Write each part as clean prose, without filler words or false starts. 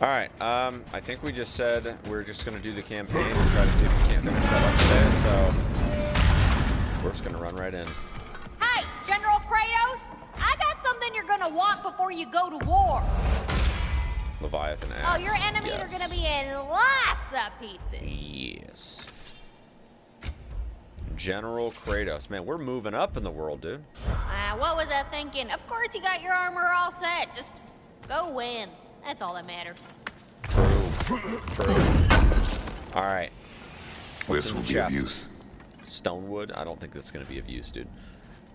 Alright, I think we just said we're just going to do the campaign and try to see if we can't finish that up today, so we're just going to run right in. Hey, General Kratos! I got something you're gonna want before you go to war. Leviathan axe. Oh, your enemies are gonna be in lots of pieces. Yes. General Kratos. Man, we're moving up in the world, dude. What was I thinking? Of course you got your armor all set. Just go win. That's all that matters. True. Alright. This will be of use. Stonewood? I don't think this is going to be of use, dude.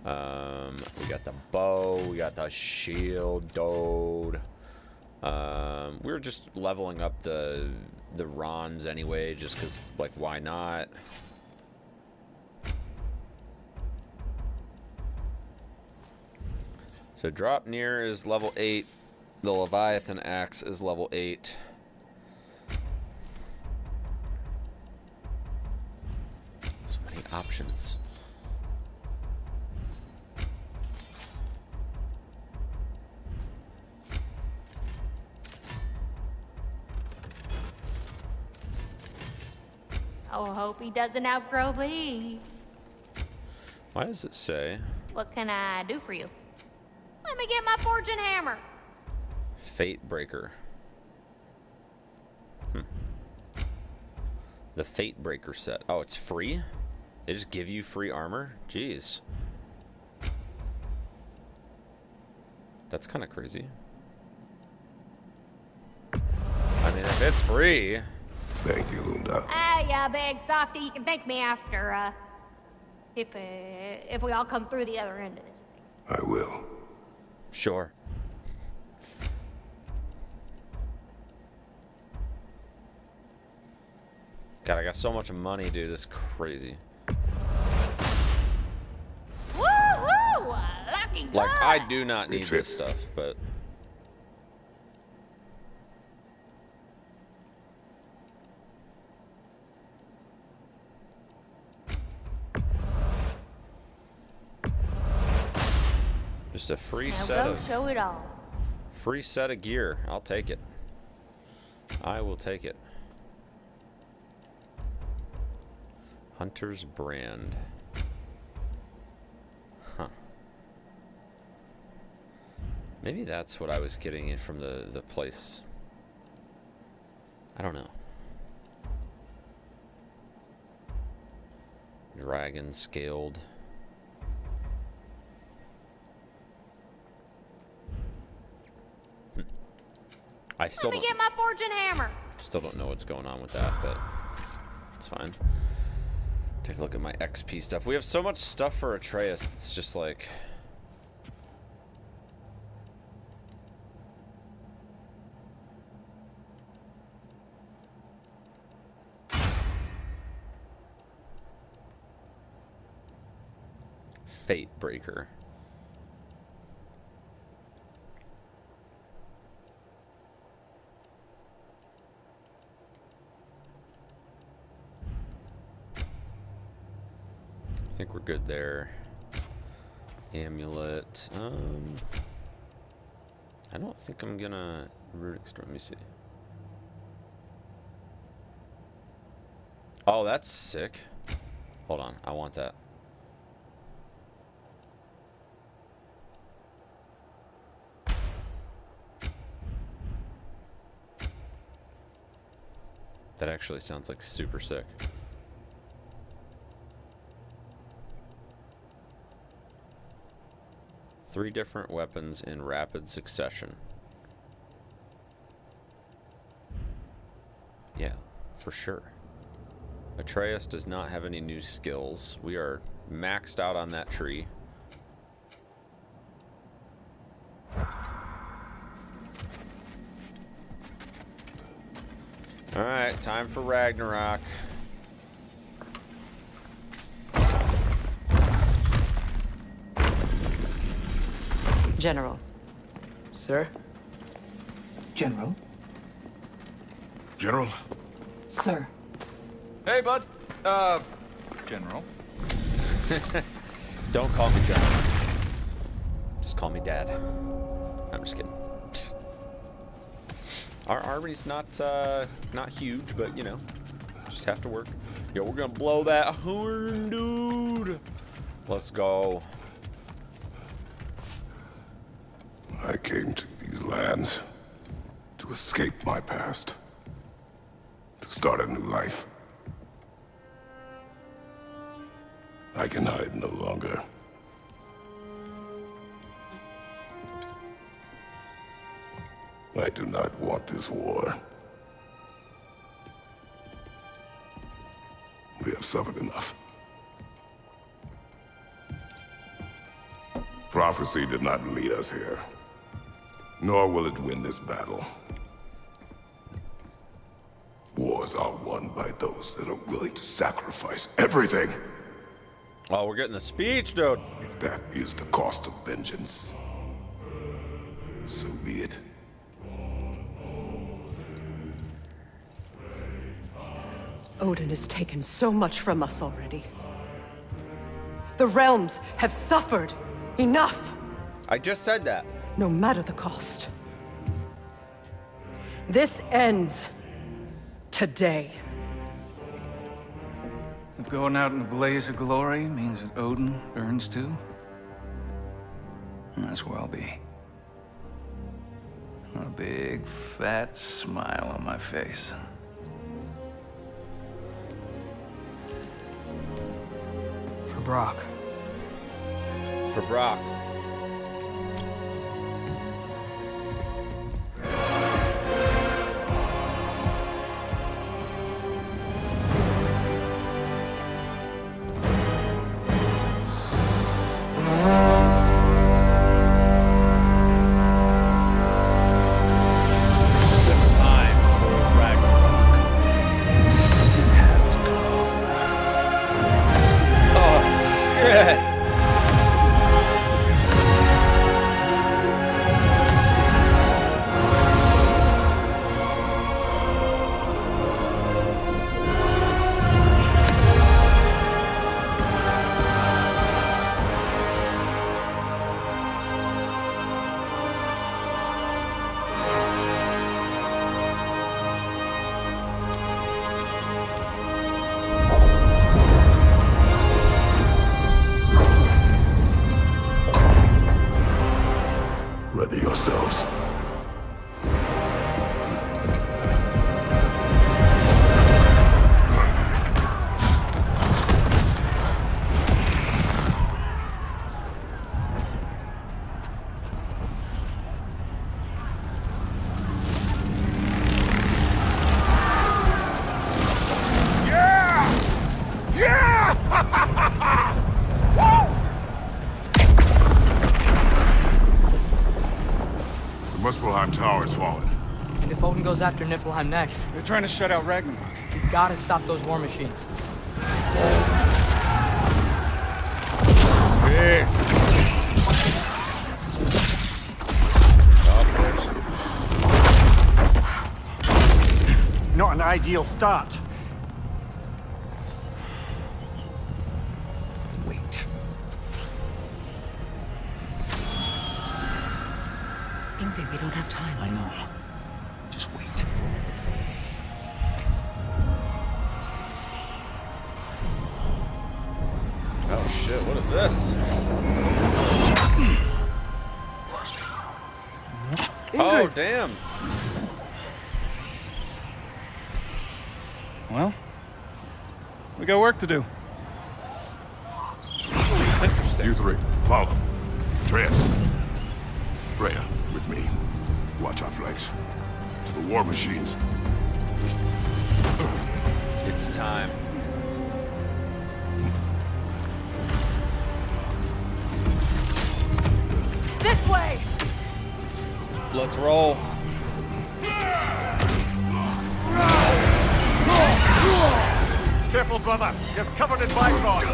We got the bow. We got the shield, dude. We're just leveling up the Rons anyway, just because, like, why not? So drop near is level 8. The Leviathan axe is level 8. So many options. Oh, hope he doesn't outgrow these. Why does it say? What can I do for you? Let me get my fortune hammer. Fate Breaker. The Fate Breaker set. Oh, it's free? They just give you free armor? Jeez. That's kind of crazy. I mean, if it's free... Thank you, Lunda. Yeah, big softy. You can thank me after, if we all come through the other end of this thing. I will. Sure. God, I got so much money, dude. This is crazy. Woohoo! Lucky good. Like, I do not need this stuff, but... Just a free set of... show it all. Free set of gear. I'll take it. I will take it. Hunter's brand. Huh. Maybe that's what I was getting it from the place. I don't know. Dragon scaled. I still Let me get my fortune hammer. Still don't know what's going on with that, but it's fine. Take a look at my XP stuff. We have so much stuff for Atreus. It's just like... Fate Breaker. I think we're good there. Amulet. I don't think I'm gonna runic storm. Let me see. Oh, that's sick. Hold on, I want that. That actually sounds like super sick. Three different weapons in rapid succession. Yeah, for sure. Atreus does not have any new skills. We are maxed out on that tree. Alright, time for Ragnarok. General. Sir? General? General? Sir. Hey, bud. General. Don't call me General. Just call me Dad. I'm just kidding. Our army's not huge, but you know, just have to work. Yo, we're gonna blow that horn, dude. Let's go. I came to these lands to escape my past, to start a new life. I can hide no longer. I do not want this war. We have suffered enough. Prophecy did not lead us here, nor will it win this battle. Wars are won by those that are willing to sacrifice everything. Oh, we're getting the speech, dude. If that is the cost of vengeance, so be it. Odin has taken so much from us already. The realms have suffered enough, I just said that. no matter the cost. This ends today. If going out in a blaze of glory means that Odin burns too, that's where I'll be. A big, fat smile on my face. For Brock. For Brock. The time for Ragnarok has come. Oh, shit! Ready yourselves. The Muspelheim Tower has fallen. And if Odin goes after Niflheim next, They're trying to shut out Ragnarok. we gotta stop those war machines. Not an ideal start. Wait. Ingrid, we don't have time. I know. Just wait. Oh shit, what is this? Oh, damn. Well, we got work to do. Interesting. You three, follow. Atreus. Freya, with me. Watch our flanks. The war machines. It's time. This way! Let's roll. Careful, brother. You're covered in bygone.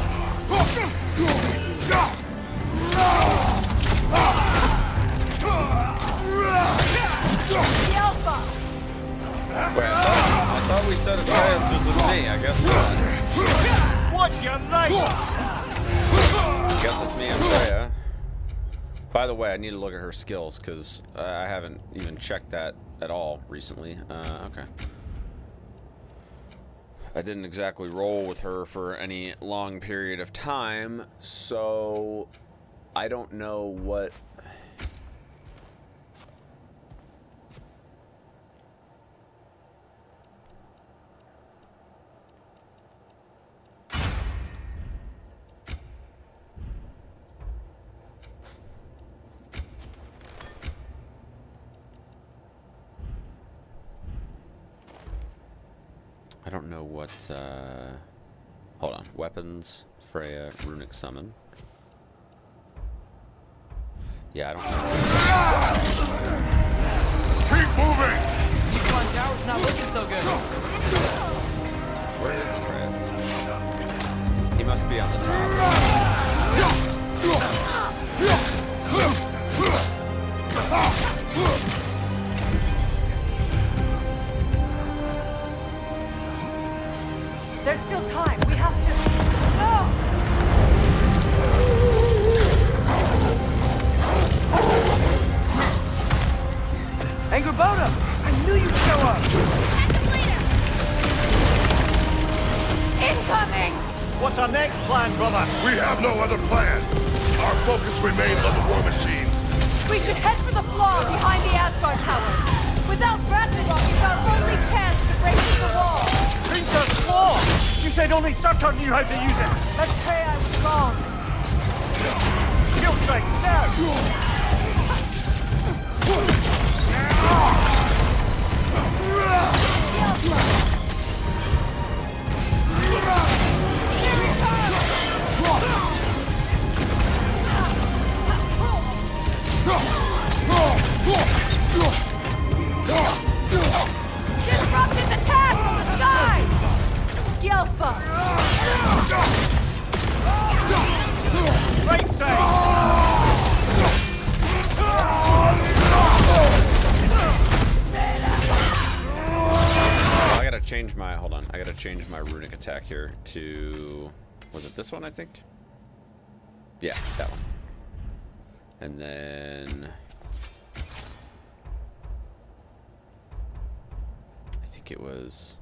Wait, I thought we said Atreus was with me. I guess not. What's your name? Guess it's me and Freya. By the way, I need to look at her skills because I haven't even checked that at all recently. Okay. I didn't exactly roll with her for any long period of time, so I don't know what... I don't know what, hold on. Weapons, Freya, Runic Summon. Yeah, I don't know. Keep moving! Come on, Tower's not looking so good. Where is Atreus? He must be on the top. There's still time. We have to... No! Angerboda! I knew you'd show up! Incoming! What's our next plan, brother? We have no other plan. Our focus remains on the war machines. We should head for the flaw behind the Asgard Tower. Without Ragnarok, it's our only chance to break through the wall. Princess Claw! You said only Surtur knew how to use it! Let's say I was wrong. Shield strike, now! Disruptive attack from the side! Skjelfa! Right side! I gotta change my, hold on. I gotta change my runic attack here to, was it this one, I think? Yeah, that one. And then... I think it was...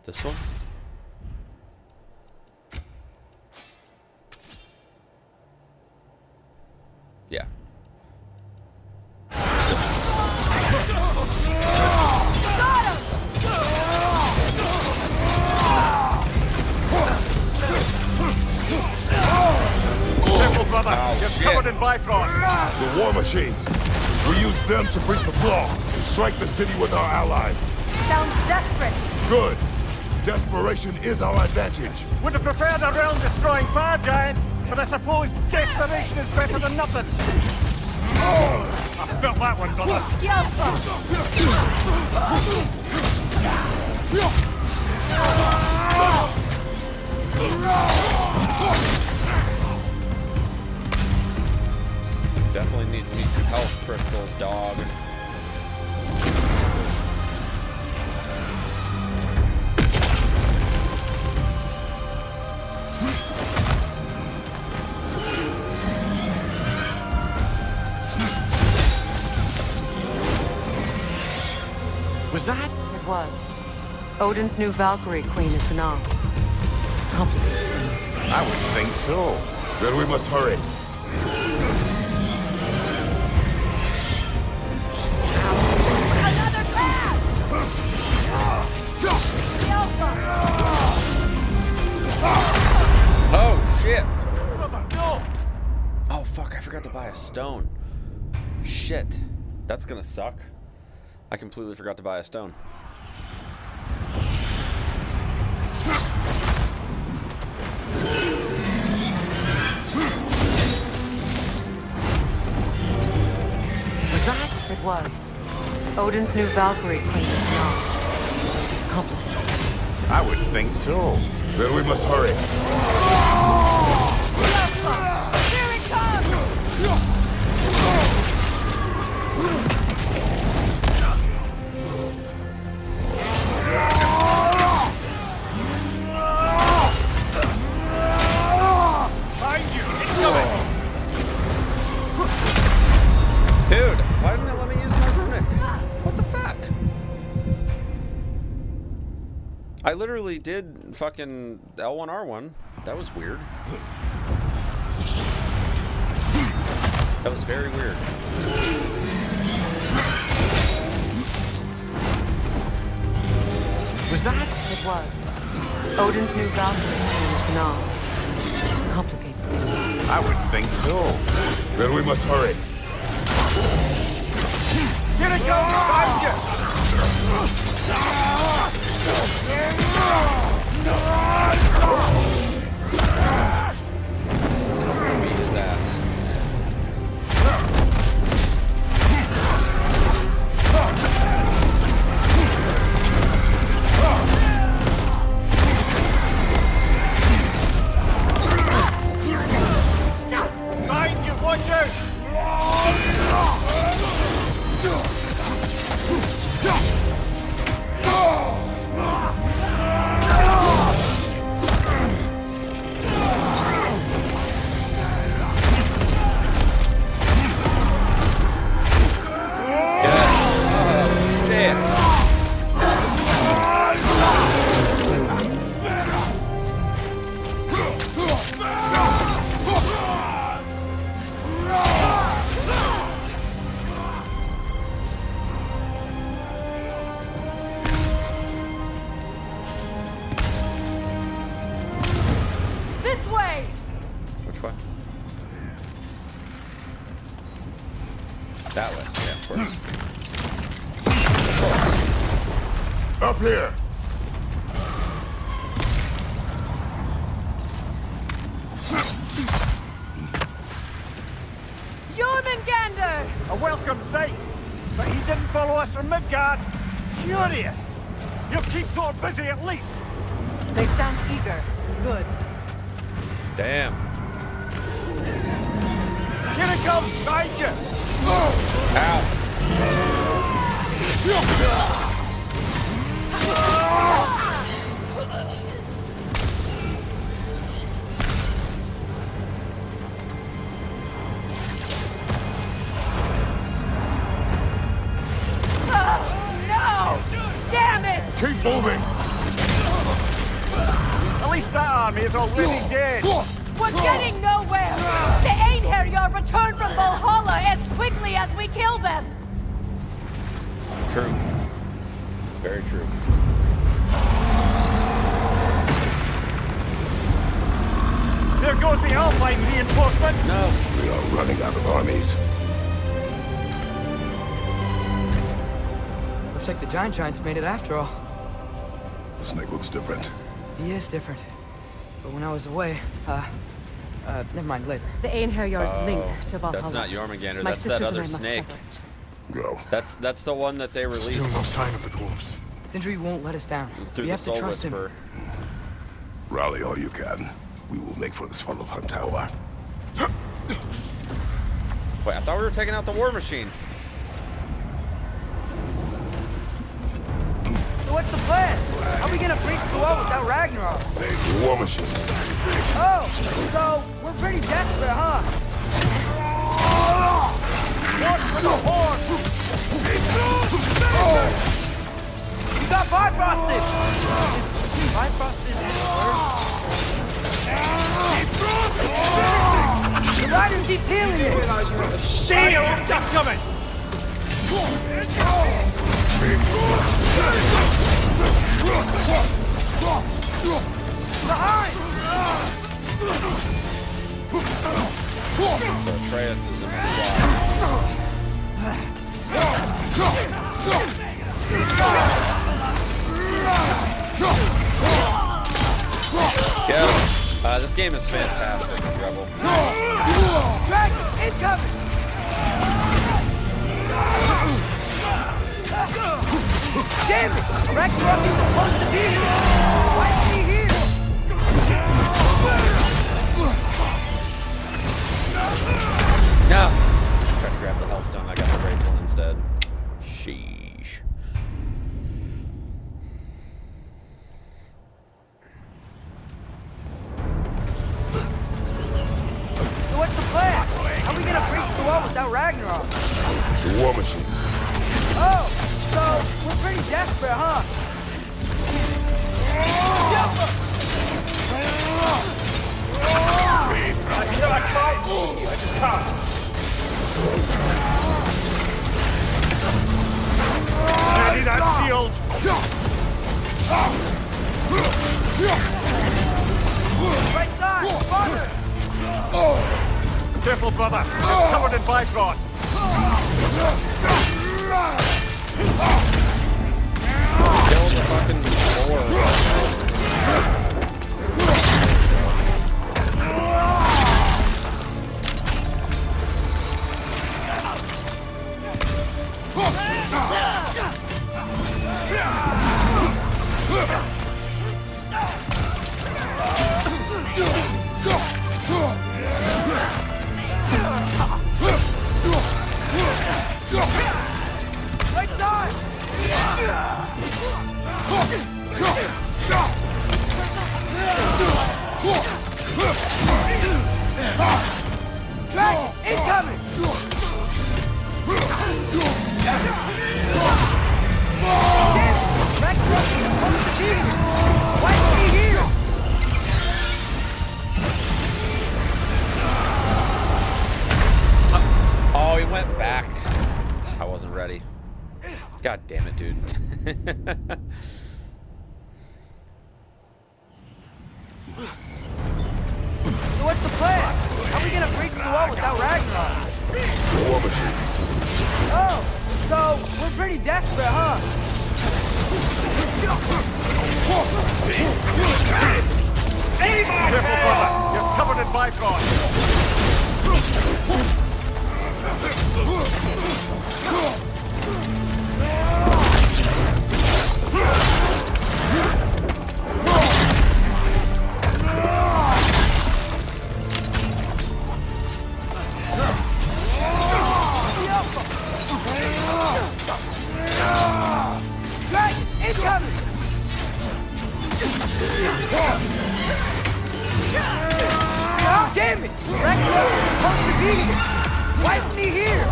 this one? Yeah. Careful, brother! Oh, You're shit. covered in Bifrost! The war machines. We use them to breach the flaw and strike the city with our allies. Sounds desperate. Good. Desperation is our advantage. Would have preferred a realm-destroying fire giant, but I suppose desperation is better than nothing. Oh, I felt that one, brother. Skjelfa! Definitely need me some health crystals, dog. Was that? It was. Odin's new Valkyrie Queen is Gná. This complicates things. I would think so. Then we must hurry. Another pass! Oh, shit! Brother, no! Oh, fuck, I forgot to buy a stone. Shit. That's gonna suck. I completely forgot to buy a stone. Was that? It was. Odin's new Valkyrie Queen is Gná. This complicates things. I would think so. Then we must hurry. Here it comes! Find you! Incoming! Dude, why didn't it I literally did fucking L1R1. That was weird. That was very weird. Was that? It was. Odin's new Valkyrie name is Gnar. This complicates things. I would think so. Then we must hurry. Here it goes! Found you! Beat his ass. Find you, watch out! This way! Which way? That way. Yeah, of course. Up here. Jormungandr! A welcome sight, but he didn't follow us from Midgard. Curious. You'll keep Thor busy at least. They sound eager. Good. Damn. Here it comes, find you. Ow. No! Damn it! Keep moving. At least that army is already dead. We're getting nowhere! The Einherjar return from Valhalla as quickly as we kill them! True. Very true. There goes the Alpine reinforcements. No. We are running out of armies. Looks like the giants made it after all. The snake looks different. He is different. But when I was away, never mind, later. The Einherjar's link to Valhalla. That's not Jormungandr. My That's that sisters other and I must snake. sever it. Go. That's the one that they Still no released sign of the dwarves. Sindri won't let us down. through We the have to Soul trust him. Whisper. Rally all you can. We will make for this funnel of Tower. Wait, I thought we were taking out the war machine. So what's the plan? How are we gonna breach the wall without Ragnarok? Make the war machine. Oh, so we're pretty desperate, huh? Watch for the horn. You got Bifrosted! Bifrosted The rider keeps healing it! Shield, just coming. Behind! So Atreus is in the squad. Get him. This game is fantastic, Rebel. Dragon, incoming! Damn it! Ragnarok is supposed to be here! Why is he here? No! Tried to grab the Hellstone, I got the Rage one instead. Sheesh. So what's the plan? How are we gonna breach the wall without Ragnarok? The war machines. Oh, so we're pretty desperate, huh? fight you. I just can't. Ready that shield. Right side! Farther! Careful, brother. You're covered in Bifrost. Kill the fucking boar. Right side! Dragon, incoming! RAGNAROK is supposed to be here! Why is he here? Oh, he went back. I wasn't ready. God damn it, dude. So what's the plan? How are we gonna breach the wall without Ragnarok? War machines. Oh, so we're pretty desperate, huh? Careful, brother. You're covered in Bifrost. Dragon, incoming! Oh, damn it! Ragnarok is supposed to be here! Why isn't he here?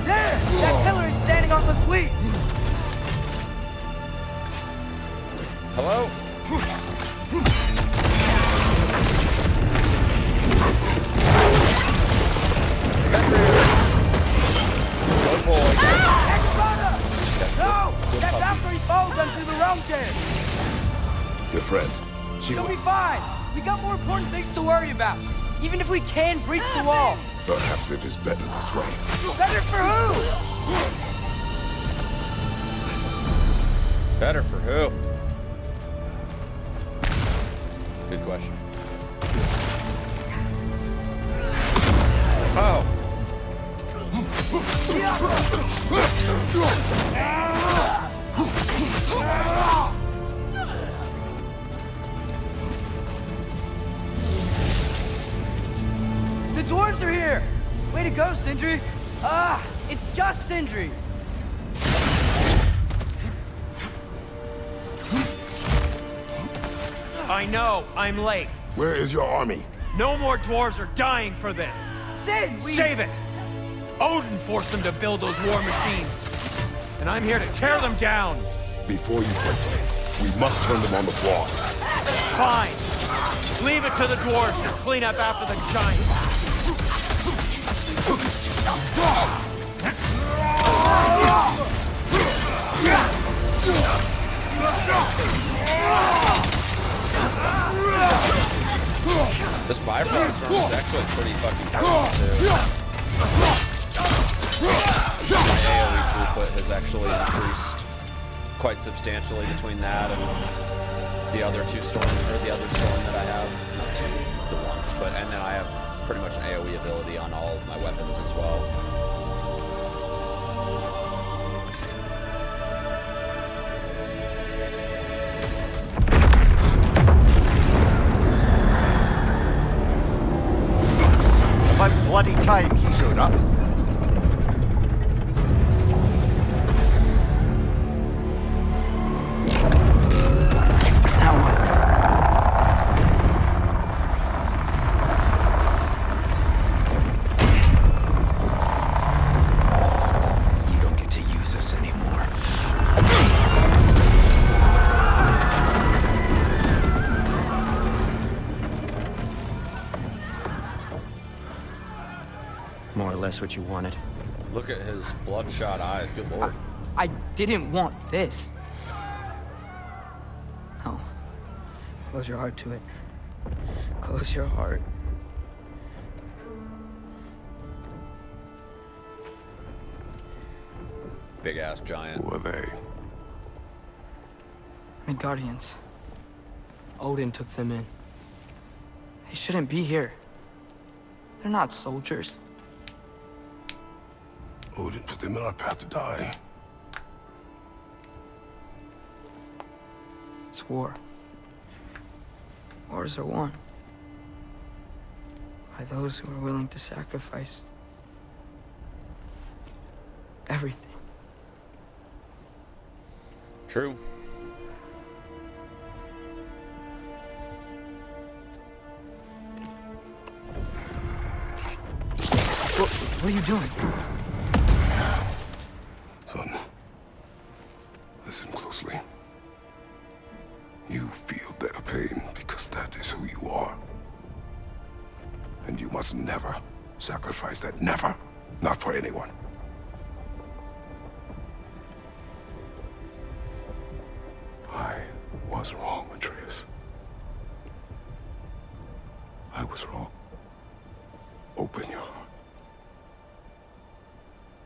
There! That pillar is standing on the fleet! Hello? Good boy. Explana! No! That's after he falls onto the realm tank! Your friend. She'll be fine! We got more important things to worry about! Even if we can breach the wall! Perhaps it is better this way. Better for who? Better for who? Good question. Oh. The dwarves are here! Way to go, Sindri! It's just Sindri! I know. I'm late. Where is your army? No more dwarves are dying for this. Sin! Save it! Odin forced them to build those war machines. And I'm here to tear them down. Before you play, we must turn them on the floor. Fine. Leave it to the dwarves to clean up after the giants. This Bifrost storm is actually pretty fucking cool too. My AoE throughput has actually increased quite substantially between that and the other two storms, or the other storm that I have. Not two, the one. And then I have pretty much an AoE ability on all of my weapons as well. About bloody time he showed up. less what you wanted. Look at his bloodshot eyes. Good lord. I didn't want this. Oh. Close your heart to it. Close your heart. Big ass giant. Who are they? Midgardians. Odin took them in. They shouldn't be here. They're not soldiers. Odin put them in our path to die. It's war. Wars are won by those who are willing to sacrifice everything. True. What are you doing? Son, listen closely. You feel their pain because that is who you are. And you must never sacrifice that. Never. Not for anyone. I was wrong, Atreus. I was wrong. Open your heart.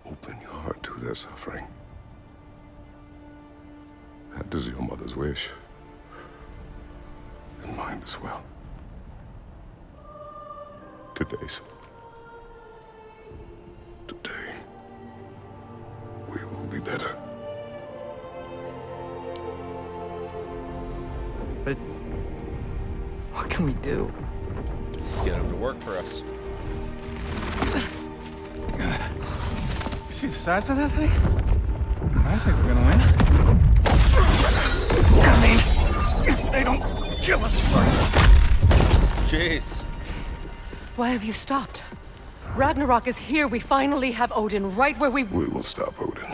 Open your heart to their suffering. That is your mother's wish. And mine as well. Today, son. Today, we will be better. But what can we do? Get him to work for us. You see the size of that thing? I think we're gonna win. I mean, if they don't kill us first. Jeez. Why have you stopped? Ragnarok is here. We finally have Odin right where we... We will stop Odin.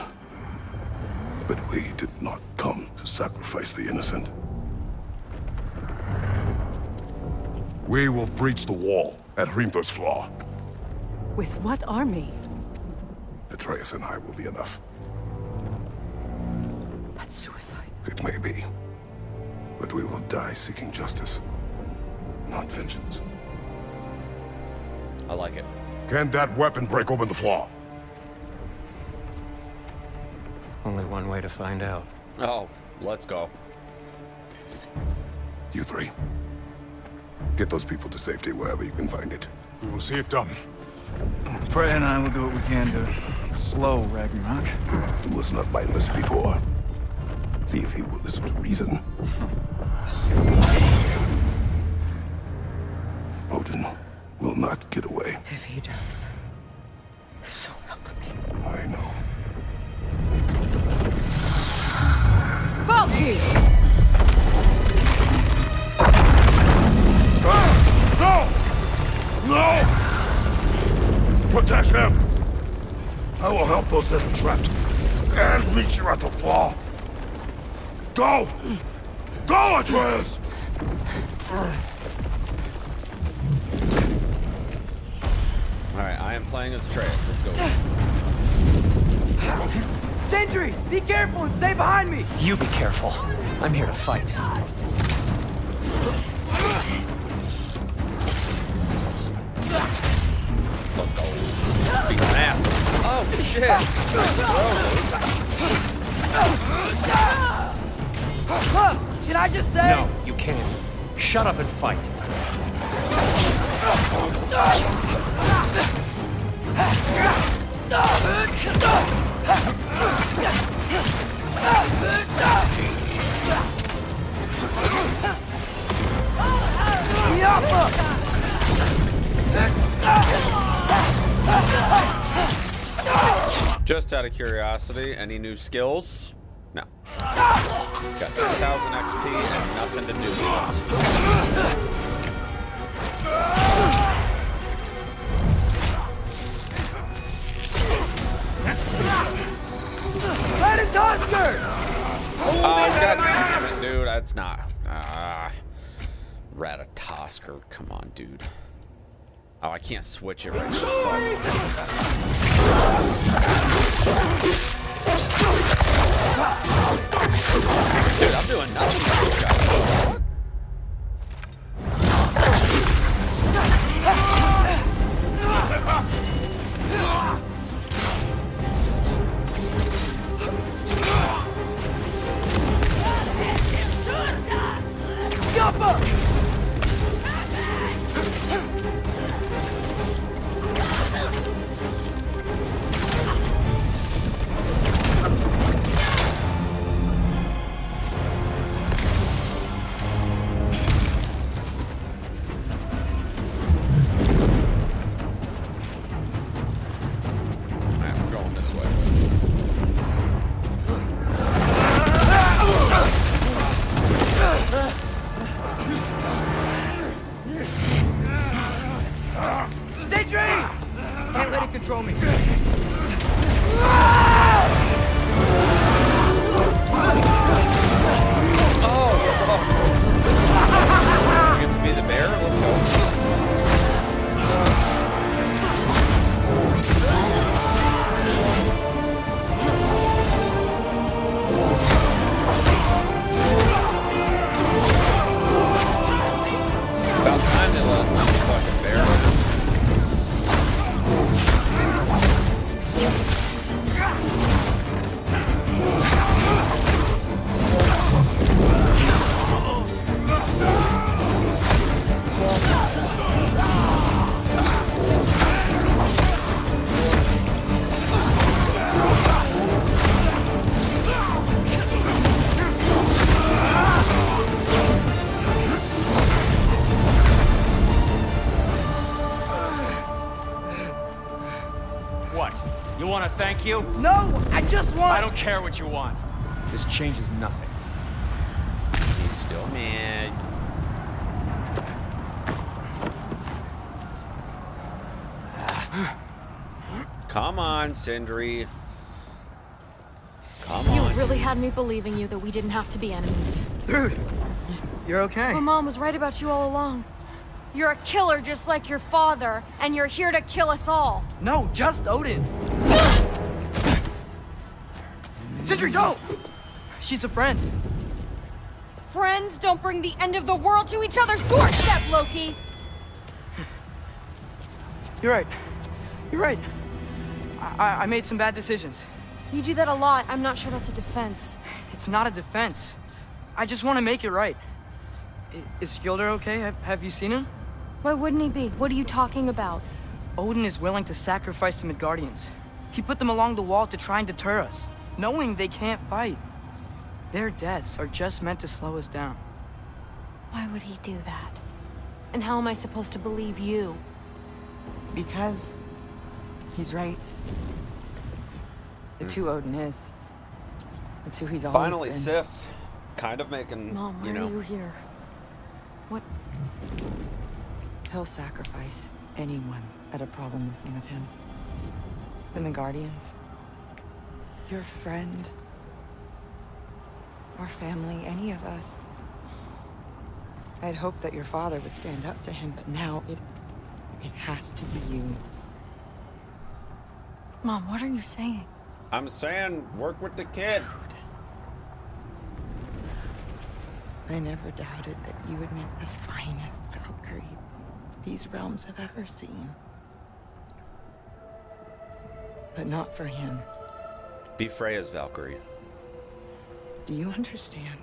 But we did not come to sacrifice the innocent. We will breach the wall at Hrimthur's Flaw. With what army? Atreus and I will be enough. That's suicide. It may be. But we will die seeking justice, not vengeance. I like it. Can that weapon break open the flaw? Only one way to find out. Oh, let's go. You three. Get those people to safety wherever you can find it. We will see it done. Freya and I will do what we can to slow Ragnarok. He was not mindless before. See if he will listen to reason. Odin will not get away. If he does, so help me. I know. Valky! No! No! Protect him! I will help those that are trapped. And meet you at the flaw. Go! Go, Atreus! Alright, I am playing as Atreus. Let's go. Sentry, be careful and stay behind me! You be careful. I'm here to fight. Let's go. Beat an ass. Oh, shit. Nice throw, Look, can I just say? No, you can't. Shut up and fight. Just out of curiosity, any new skills? No. Got 10,000 XP and nothing to do with it. Let it Tusker! Oh, god damn it, dude. That's not... Ratatosker. Come on, dude. Oh, I can't switch it right now. Fuck. Dude, I'm doing nothing with this guy. Alright, we're going this way. Sentry! Can't let it control me. Oh, fuck. You get to be the bear? Let's go. About time they let us not be fucking bear. What? You want to thank you? No, I just want... I don't care what you want. This changes nothing. He's still mad. Come on, Sindri. Come You on. really had me believing you that we didn't have to be enemies. Dude, you're okay. My mom was right about you all along. You're a killer just like your father, and you're here to kill us all. No, just Odin. Sentry, don't! She's a friend. Friends don't bring the end of the world to each other's doorstep, Loki! You're right. You're right. I made some bad decisions. You do that a lot. I'm not sure that's a defense. It's not a defense. I just want to make it right. Is Skilder okay? Have you seen him? Why wouldn't he be? What are you talking about? Odin is willing to sacrifice the Midgardians. He put them along the wall to try and deter us, knowing they can't fight. Their deaths are just meant to slow us down. Why would he do that? And how am I supposed to believe you? Because he's right. It's who Odin is. It's who he's always Finally, been. Sif. Kind of making, Mom, why you know. are you here? What? He'll sacrifice anyone at a problem with one of him. The Guardians. Your friend. Our family, any of us. I'd hoped that your father would stand up to him, but now it has to be you. Mom, what are you saying? I'm saying, work with the kid. I never doubted that you would make the finest Valkyrie these realms have ever seen. But not for him. Be Freya's Valkyrie. Do you understand?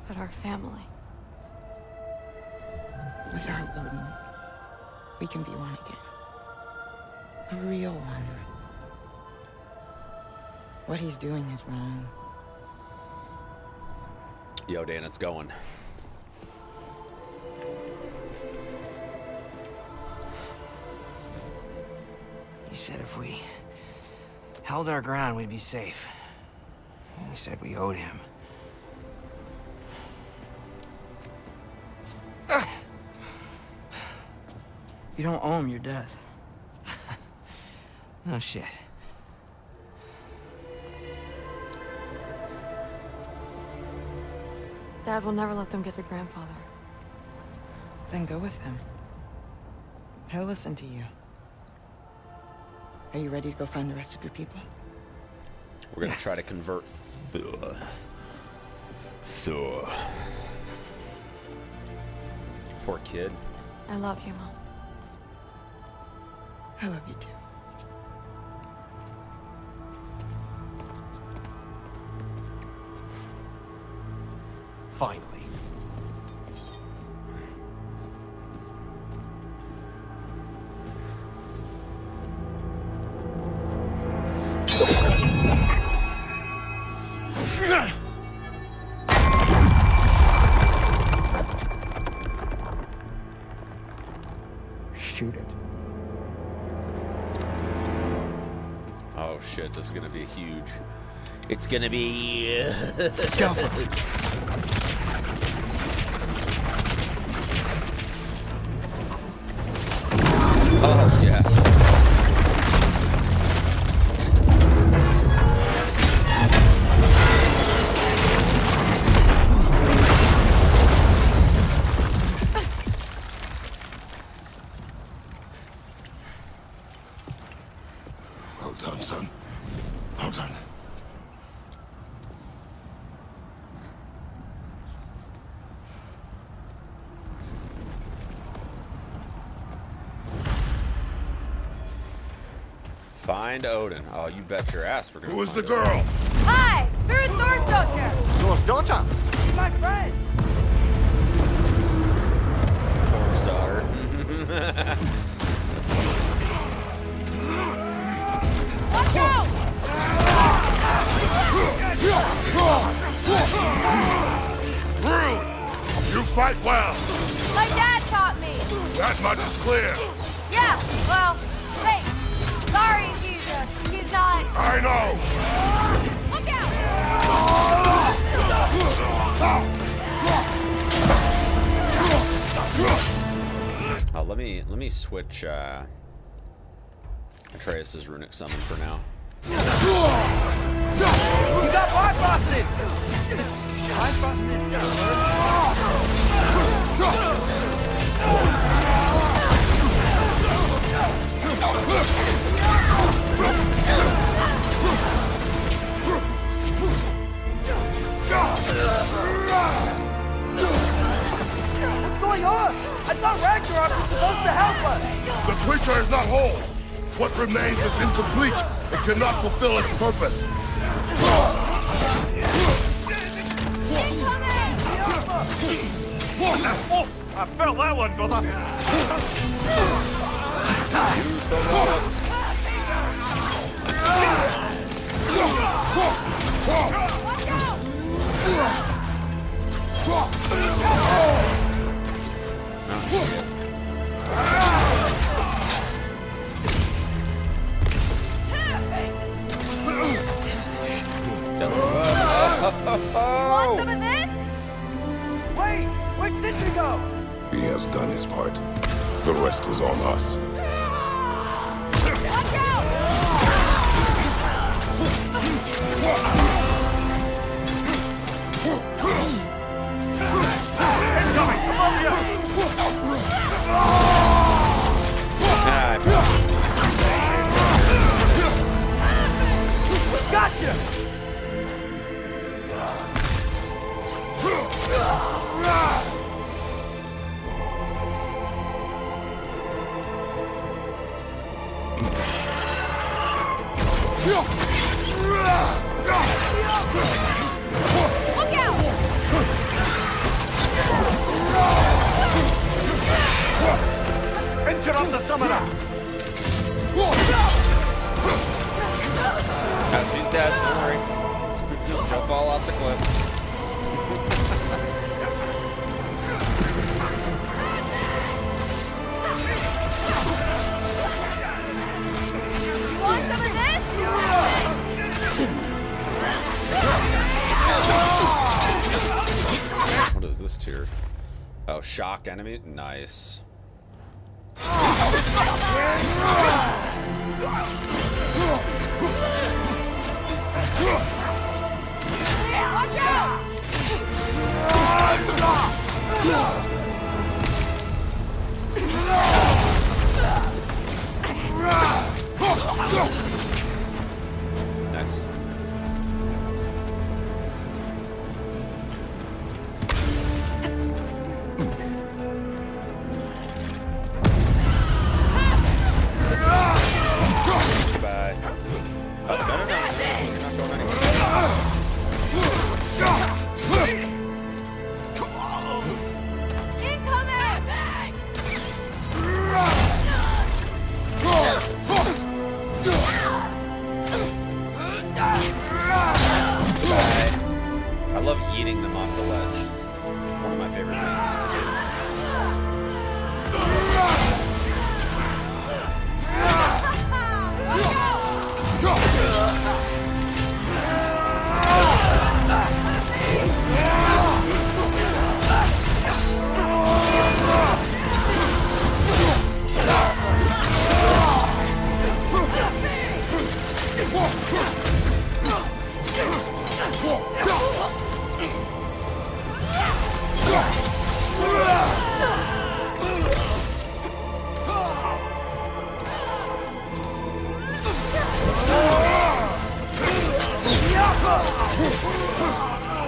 But our family. Without Odin, we can be one again. A real one. What he's doing is wrong. Yo, Dan, it's going. He said if we held our ground, we'd be safe. He said we owed him. You don't owe him your death. No shit. Dad will never let them get their grandfather. Then go with him. He'll listen to you. Are you ready to go find the rest of your people? We're gonna try to convert Thor. Poor kid. I love you, Mom. I love you too. Finally. Shoot it. Oh shit, this is gonna be huge. It's gonna be... Oh, yes. Well done, son. Well done. Find Odin. Oh, you bet your ass we're gonna Who is find the girl? Odin. Hi! They're Thor's daughter! Thor's daughter? My friend! Thor's daughter. That's funny. Watch out! Rude! You fight well. My dad taught me! That much is clear. Yeah, well, hey, sorry, he's not... I know. Look out! Oh, let me switch Atreus' runic summon for now. You got bifrosted! Bifrosted doesn't What's going on? I thought Ragnarok was supposed to help us! The creature is not whole. What remains is incomplete. It cannot fulfill its purpose. Oh, I felt that one, brother. Want some of this? Wait! Where'd Sentry go? He has done his part. The rest is on us. Watch out! Incoming! Above you! Gotcha! Look out! Interrupt the summoner! Oh, she's dead. Don't worry. She'll fall off the cliff. You want some of this? What is this tier? Oh, shock enemy? Nice. Watch out!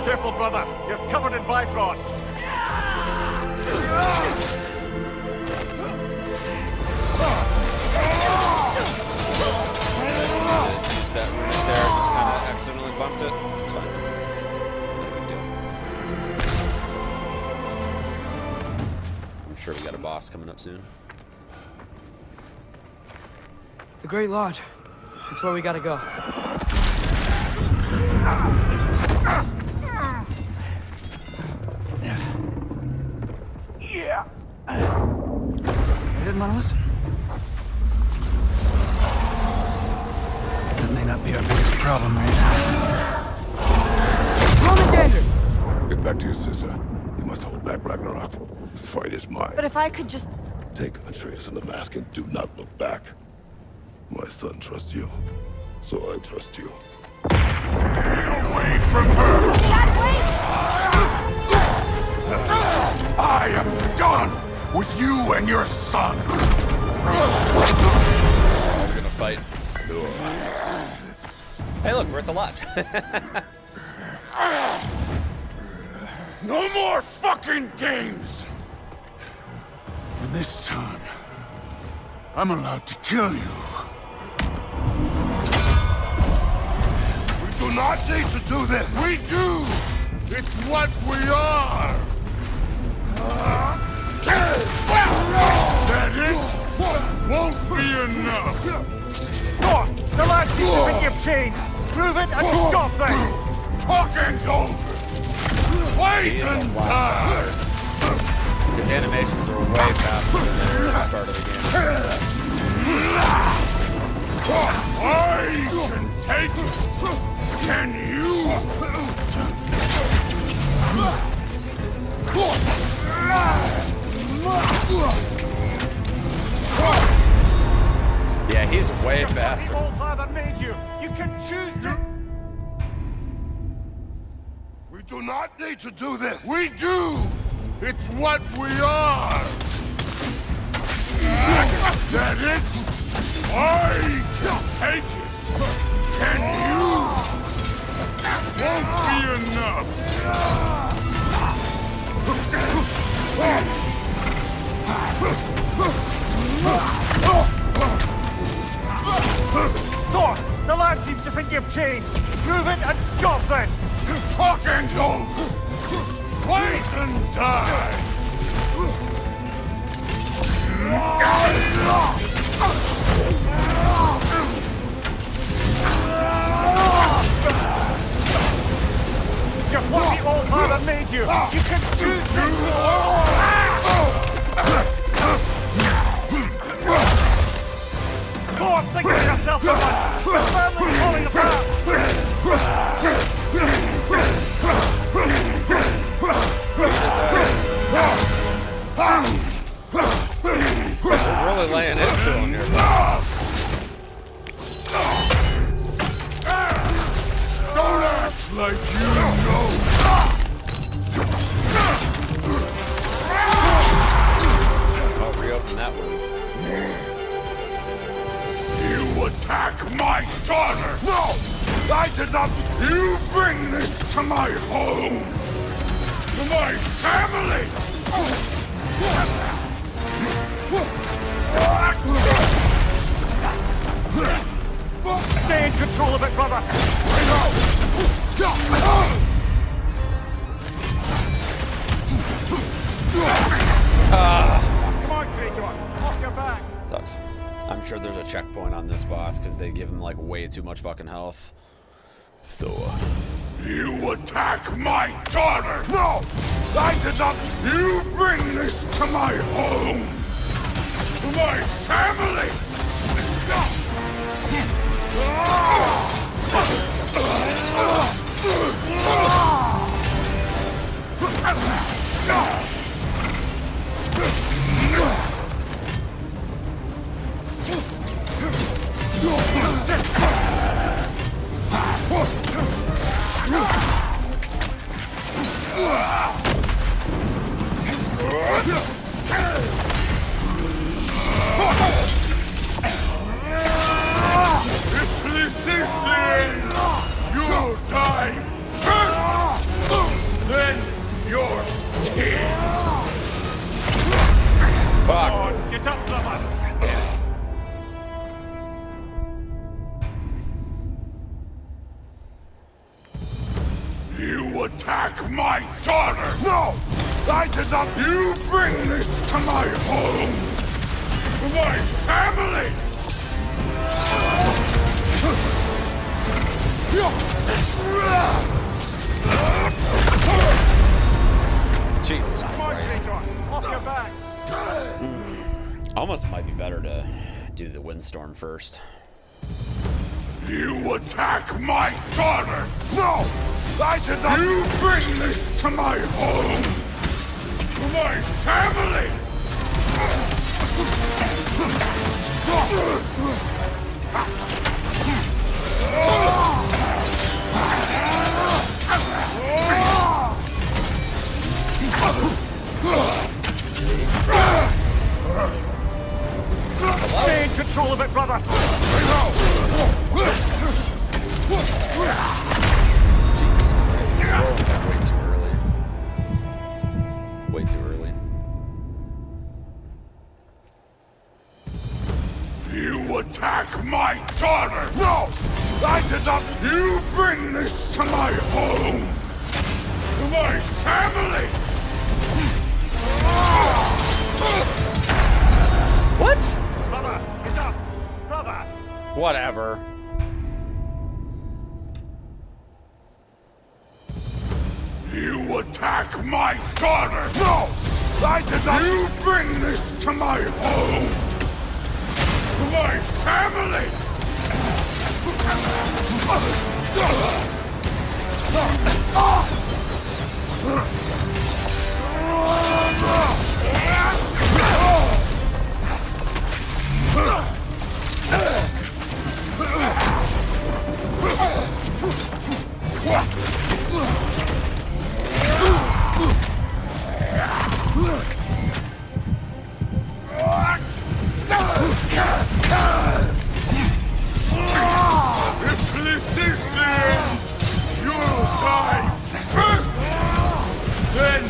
Careful, brother. You're covered in Bifrost. That right there just kind of accidentally bumped it. It's fine. No big deal. I'm sure we got a boss coming up soon. The Great Lodge. It's where we gotta go. Yeah. You didn't want to listen? That may not be our biggest problem right now. Roman danger! Get back to your sister. You must hold back Ragnarok. This fight is mine. But if I could just... Take Atreus and the mask and do not look back. My son trusts you, so I trust you. Get away from her! Dad, wait! I am done with you and your son! We're gonna fight. Hey, look, we're at the lodge. No more fucking games! And this time, I'm allowed to kill you. We do not need to do this! We do! It's what we are! That it won't be enough! Thor, the lad seems to think you've changed. Prove it and stop them! Talking's over! Wait and die! His animations are way faster than they were at the start of the game. I can take it! Can you? Yeah, he's way The faster. All-Father made you. You can choose to... We do not need to do this! We do! It's what we are! That it? I can take it! Can you? Won't be enough! Thor, the lad seems to think you've changed. Prove it and stop them! Talking's over! Wait and die! You're what the All-Father made you. You can choose to... Thor, think of yourself for once. The family's falling apart. We're really laying into him here. Don't act like you know! I'll reopen that one. You attack my daughter! No! I did not... You bring this to my home! To my family! Stay in control of it, brother. Come on, Kratos. Off your back. Sucks. I'm sure there's a checkpoint on this boss because they give him like way too much fucking health. Thor. You attack my daughter! No! I did not... You bring this to my home! To my family! attack my daughter! No! I did not. You bring this to my home! My family! Jesus Christ. Off your back. Almost might be better to do the windstorm first. You attack my daughter! No! I did not. You bring this to my home! My family! Stay in control of it, brother. Jesus Christ, we're rolling that way too early. Way too early. You attack my daughter! No! I did not. You bring this to my home! My family! What? Brother, get up. Brother. Whatever. You attack my daughter! No! I did not. You bring this to my home! My family! If this is the end, you'll die first! Then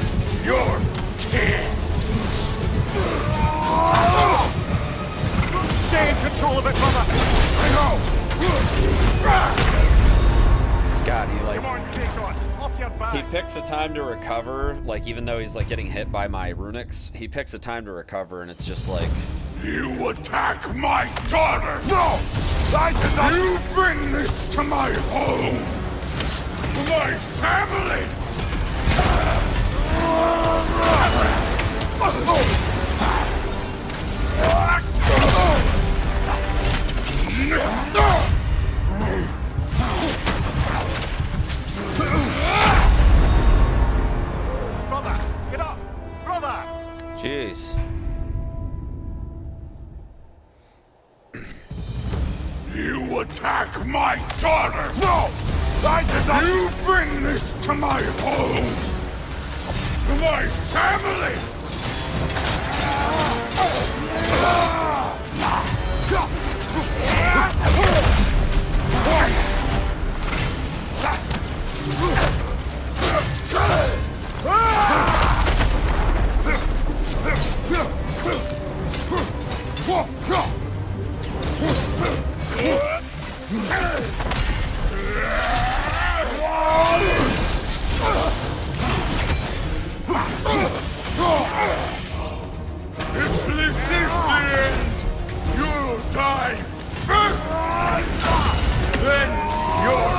you're king! Stay in control of it, brother. I know! God, he like... Come on, Kratos. Off your back. He picks a time to recover, like even though he's like getting hit by my runics, he picks a time to recover and it's just like... You attack my daughter! No! I did not. You bring this to my home! My family! Brother, get up. Brother. Jeez. You attack my daughter! No! I did not. You bring this to my home! My family! If this is the end, you'll die first! Then you're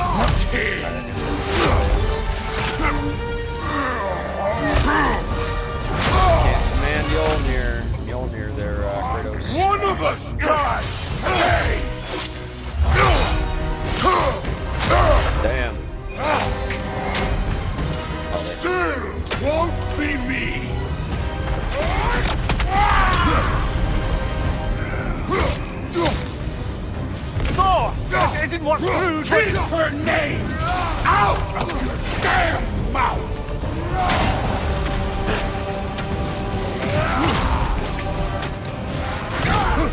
king! Can't command Mjolnir there, Kratos. One of us dies today! Damn. Still won't be me! Thor! This isn't what food Keep her name out of your damn mouth!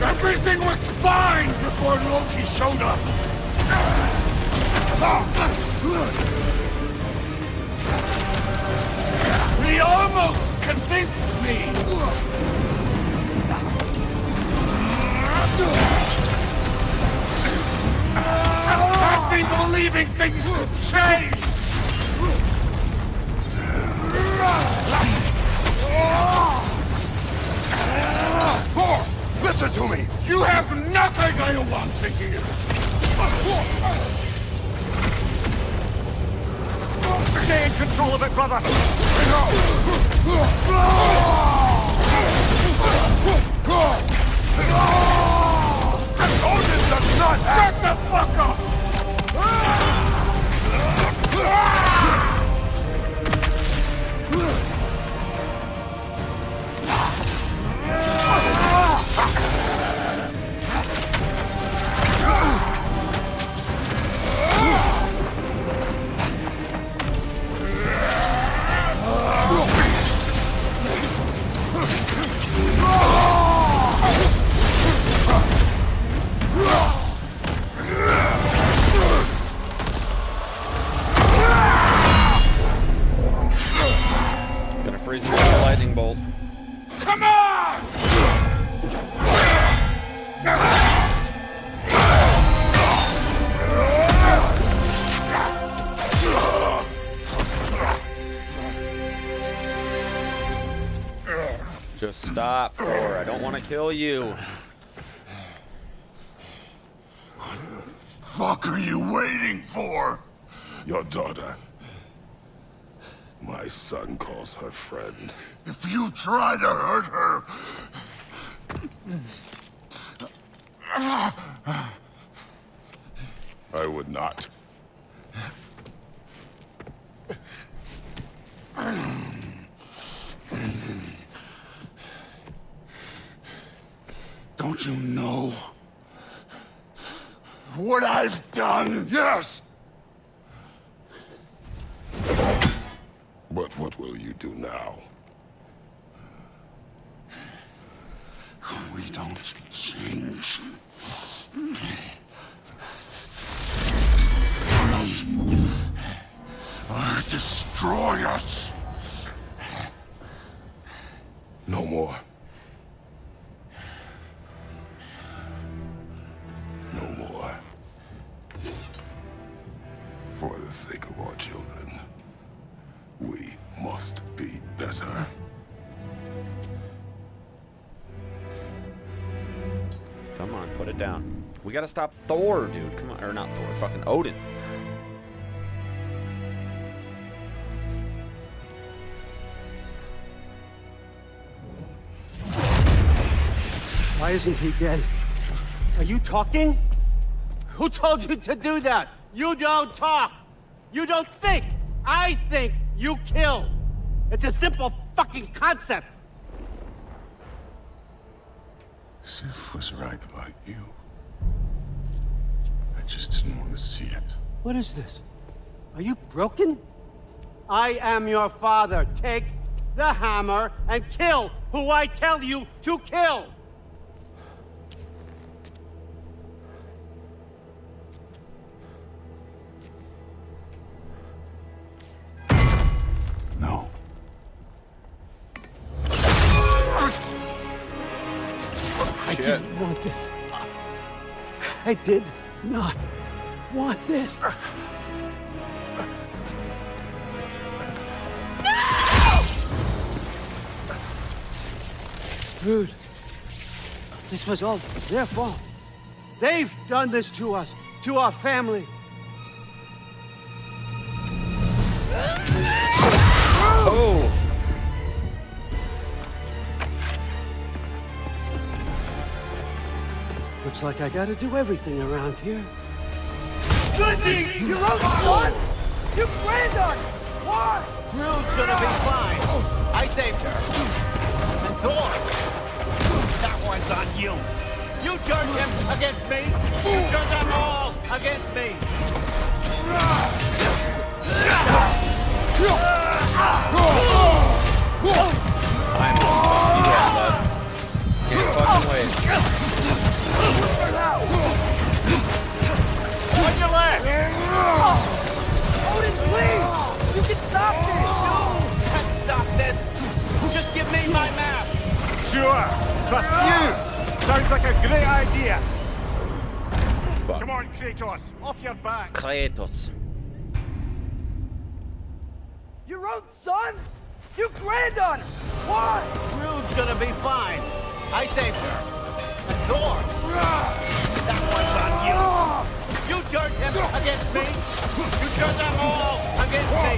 Everything was fine before Loki showed up! He almost convinced me! Had me believing things would change! Listen to me! You have nothing I want to hear! Stay in control of it, brother! Odin does not Shut the fuck up! Gonna freeze him with a lightning bolt. Come on! Just stop, Thor. I don't want to kill you. What the fuck are you waiting for? Your daughter. My son calls her friend. If you try to hurt her... I would not. Don't you know what I've done? Yes! But what will you do now? We don't change. Or destroy us. No more. No more. For the sake of our children, we must be better. Come on, put it down. We gotta stop Thor, dude. Come on, or not Thor, fucking Odin. Why isn't he dead? Are you talking? Who told you to do that? You don't talk. You don't think. I think, you kill. It's a simple fucking concept. Sif was right about you. I just didn't want to see it. What is this? Are you broken? I am your father. Take the hammer and kill who I tell you to kill. No. I didn't want this. I did not want this. Dude, this was all their fault. They've done this to us, to our family. Oh! Looks like I gotta do everything around here. Goody! Your own son? You granddaughter! Why? Rue's gonna be fine. I saved her. And Thor, that one's on you. You turned him against me. You turned them all against me. I'm can't fucking wait. On your left! Odin, please! You can stop this! No! Can't stop this! Just give me my map! Sure! Trust you! Sounds like a great idea! Fuck. Come on, Kratos! Off your back! Kratos. Your own son? You granddaughter! Why? Rue's gonna be fine. I saved her. And Thor! That one's on you! You turned him against me! You turned them all against me!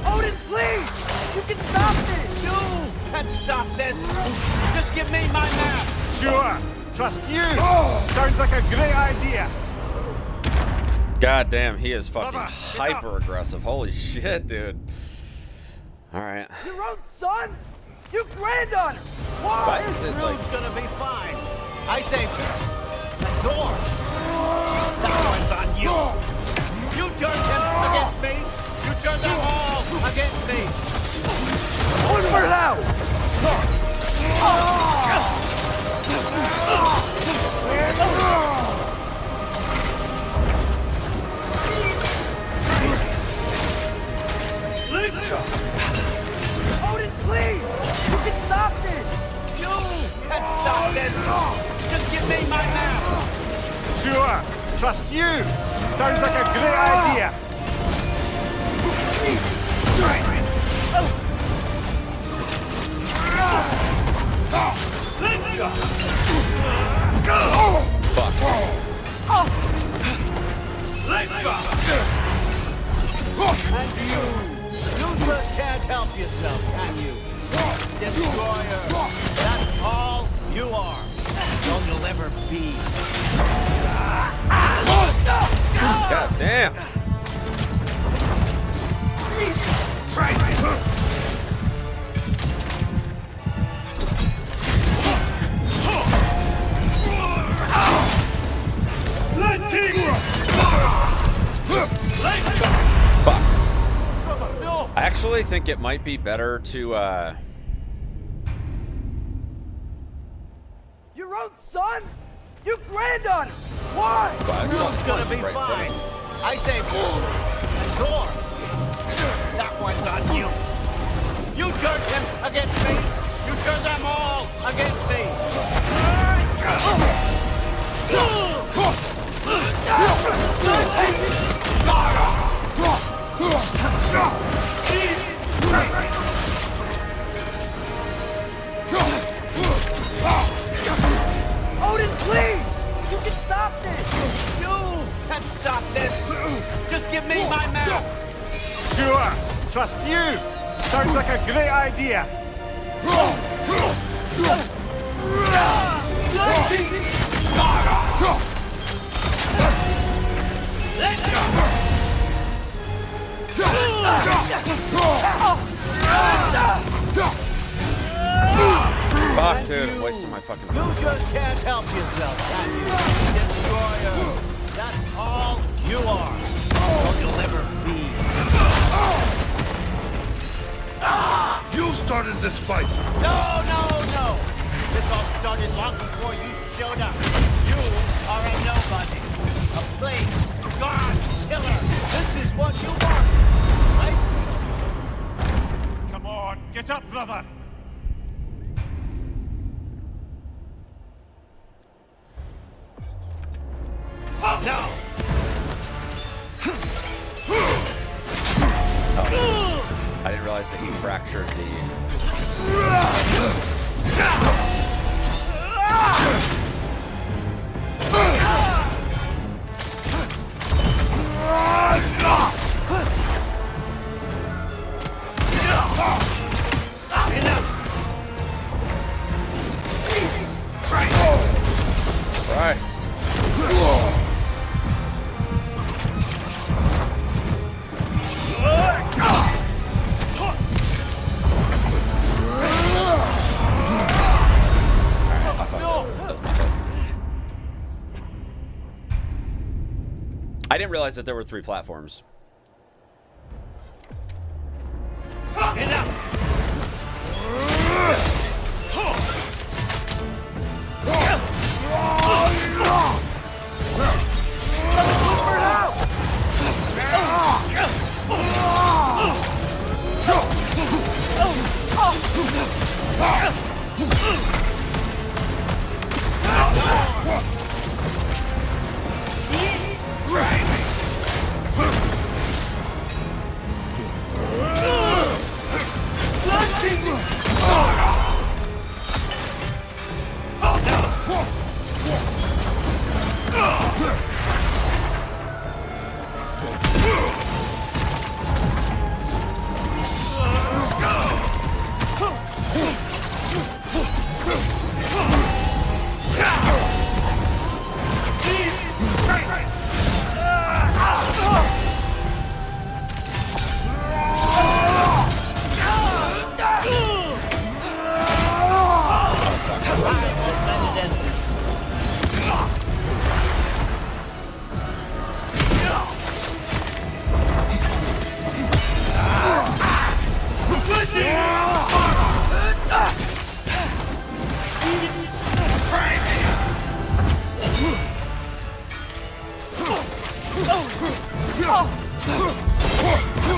Odin, please! You can stop this! You can stop this! Just give me my map! Sure. Trust you. Sounds like a great idea. God damn, he is fucking hyper aggressive. Holy shit, dude. Alright. Your own son? You granddaughter! Why is it like... Groot's gonna be fine. I saved her. And Thor! That one's on you! You turned him against me! You turned them all against me! Over now! Odin, please! You can stop this! You can stop this! Just give me my map! Sure. Trust you. Sounds like a great idea. And you just can't help yourself, can you? Destroyer. That's all you are. All you'll ever be. God damn. Fuck. I actually think it might be better to, Your own son? You granddaughter! Why? Groot's gonna be fine. I saved her. And Thor! That one's on you. You turned him against me. You turned them all against me. Odin, please! You can stop this! You can stop this. Just give me my map. Sure. Trust you. Sounds like a great idea. fuck, dude, I'm wasting my fucking... You just can't help yourself, can you? Destroyer. That's all you are. All you'll ever be. You started this fight! No, no, no! This all started long before you showed up. You are a nobody. A plague, god, killer. This is what you want, right? Come on, get up, brother! No! Oh, I didn't realize that he fractured the... Christ. I didn't realize that there were 3 platforms.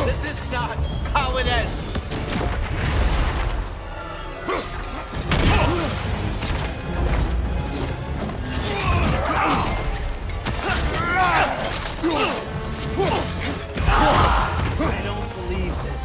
This is not how it ends. I don't believe this.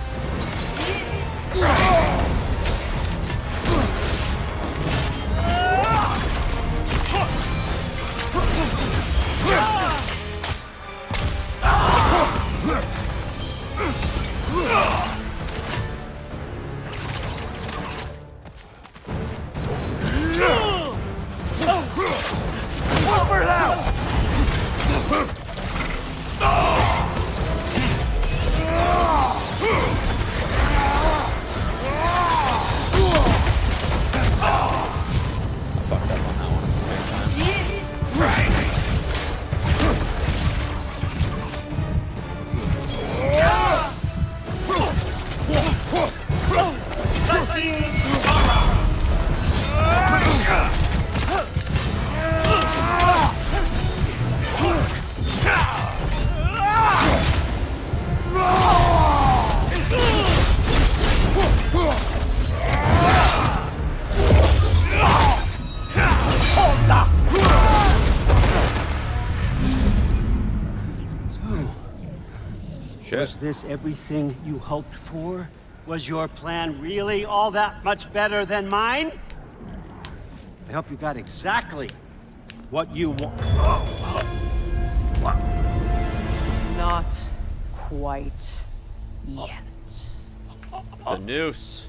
Fucked up on that one. Was this everything you hoped for? Was your plan really all that much better than mine? I hope you got exactly what you want. Not quite yet. The noose.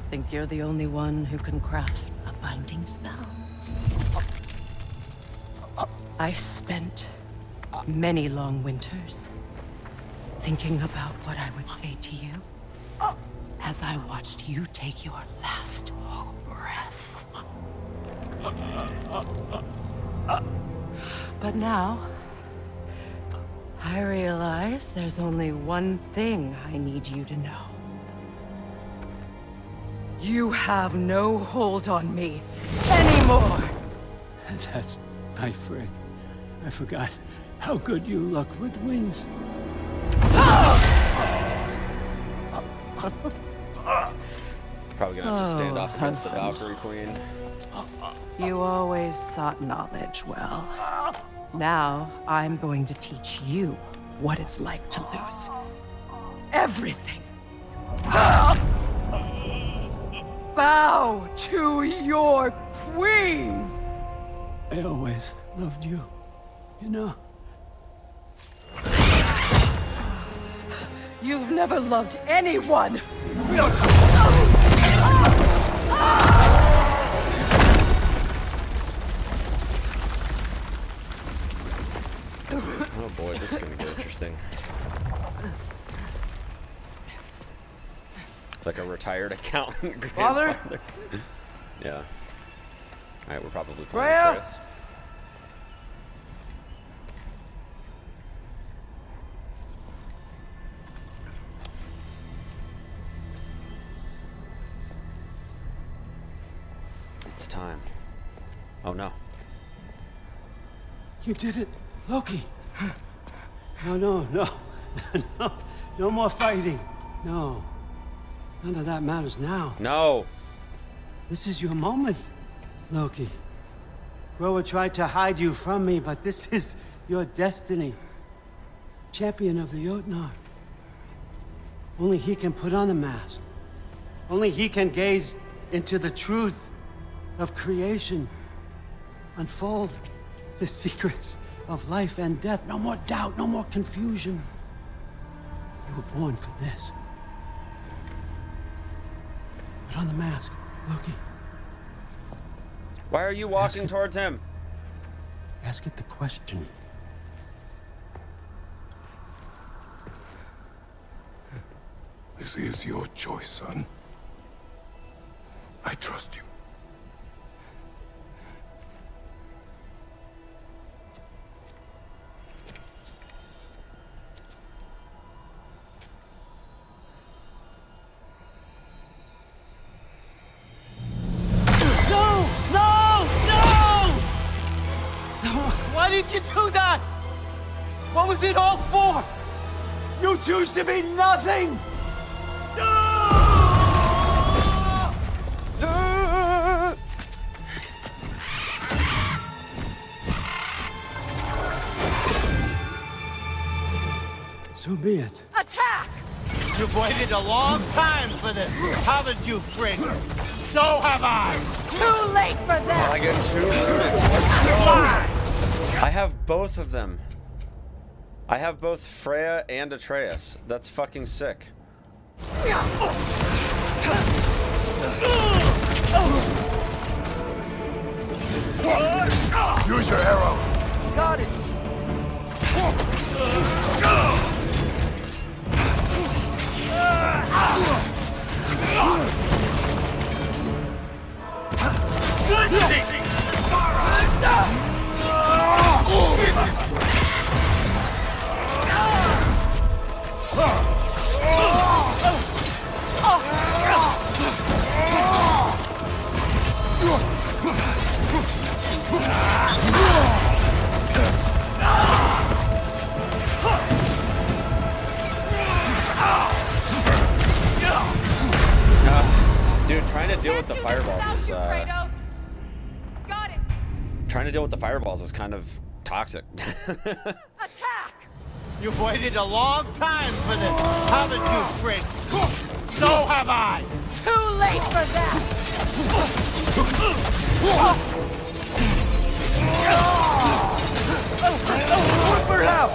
Think you're the only one who can craft a binding spell? I spent many long winters thinking about what I would say to you as I watched you take your last breath. But now, I realize there's only one thing I need you to know. You have no hold on me anymore! That's my friend. I forgot how good you look with wings. Probably gonna have to stand off against the Valkyrie Queen. You always sought knowledge well. Now, I'm going to teach you what it's like to lose everything. Bow to your queen! I always loved you, you know? You've never loved anyone! Oh boy, this is gonna get interesting. Like a retired accountant grandfather. Yeah. Alright, we're probably playing Atreus. It's time. Oh no. You did it, Loki. No. No more fighting. No. None of that matters now. No. This is your moment, Loki. Roa tried to hide you from me, but this is your destiny. Champion of the Jotnar. Only he can put on the mask. Only he can gaze into the truth. of creation. Unfold the secrets of life and death. No more doubt, no more confusion. You were born for this. Put on the mask, Loki. Why are you walking towards him? Ask it the question. This is your choice, son. I trust you. No! No! No! Why did you do that? What was it all for? You choose to be nothing! So be it. Attack! You've waited a long time for this, haven't you, Frig? So have I! Too late for that! I get 2 units. Let's go. I have both of them. I have both Freya and Atreus. That's fucking sick. Use your arrow. Got it. Dude, trying to deal with the fireballs is Kratos. Got it. trying to deal with the fireballs is kind of toxic. Attack! You've waited a long time for this, haven't you, Frig? So have I! Too late for that! Look for help!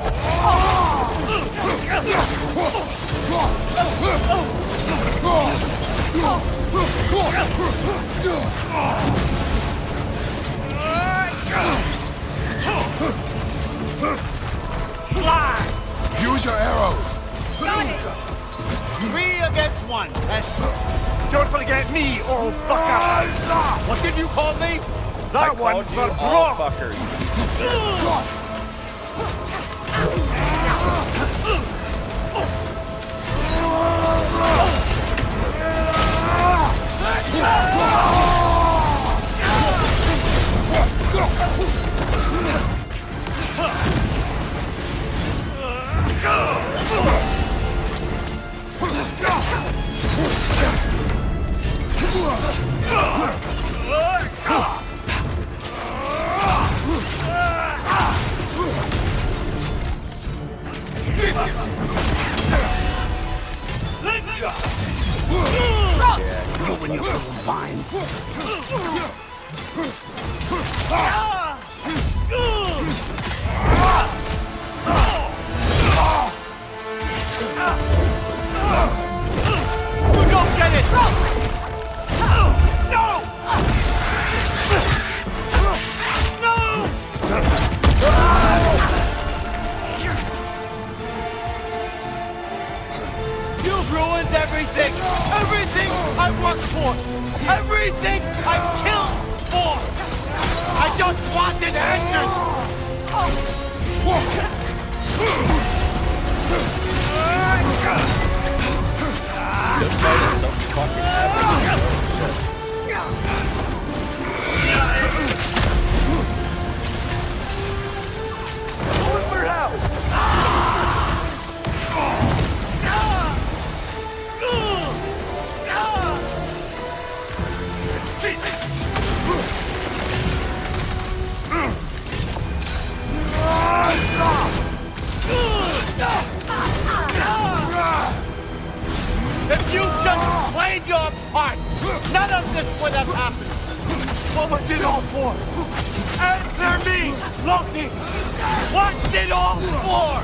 Use your arrows. Got it! 3 against 1. Don't forget me, old fucker. What did you call me? I called you all fucker, you piece of shit. Ruin your little minds. You don't get it! No! You've ruined everything! Everything I worked for! Everything I killed for! I just wanted answers! This fight is so fucking epic. Look for help! If you just played your part, none of this would have happened. What was it all for? Answer me, Loki! What's it all for?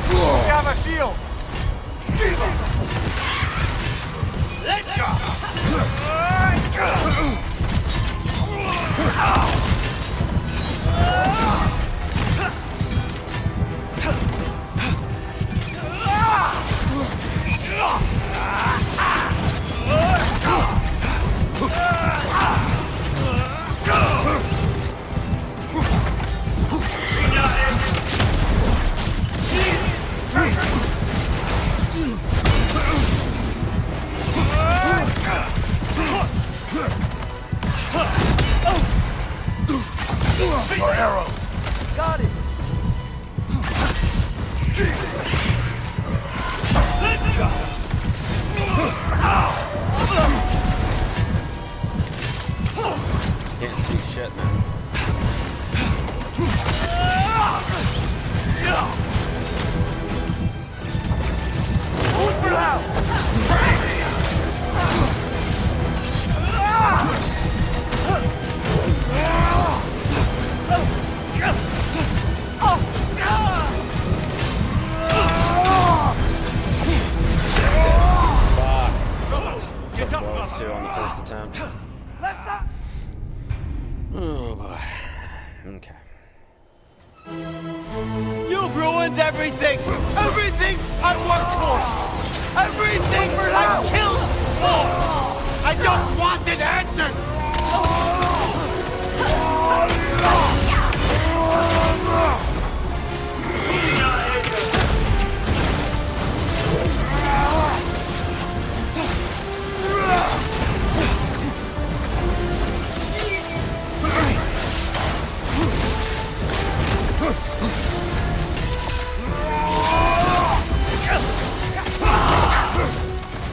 We have a shield! Let's go! Your arrow! Got it! Let's go! Can't see shit now. Over now! So close to on the first attempt. Left side! Oh boy. Okay. You've ruined everything! Everything I worked for! Everything I killed for! I just wanted answers!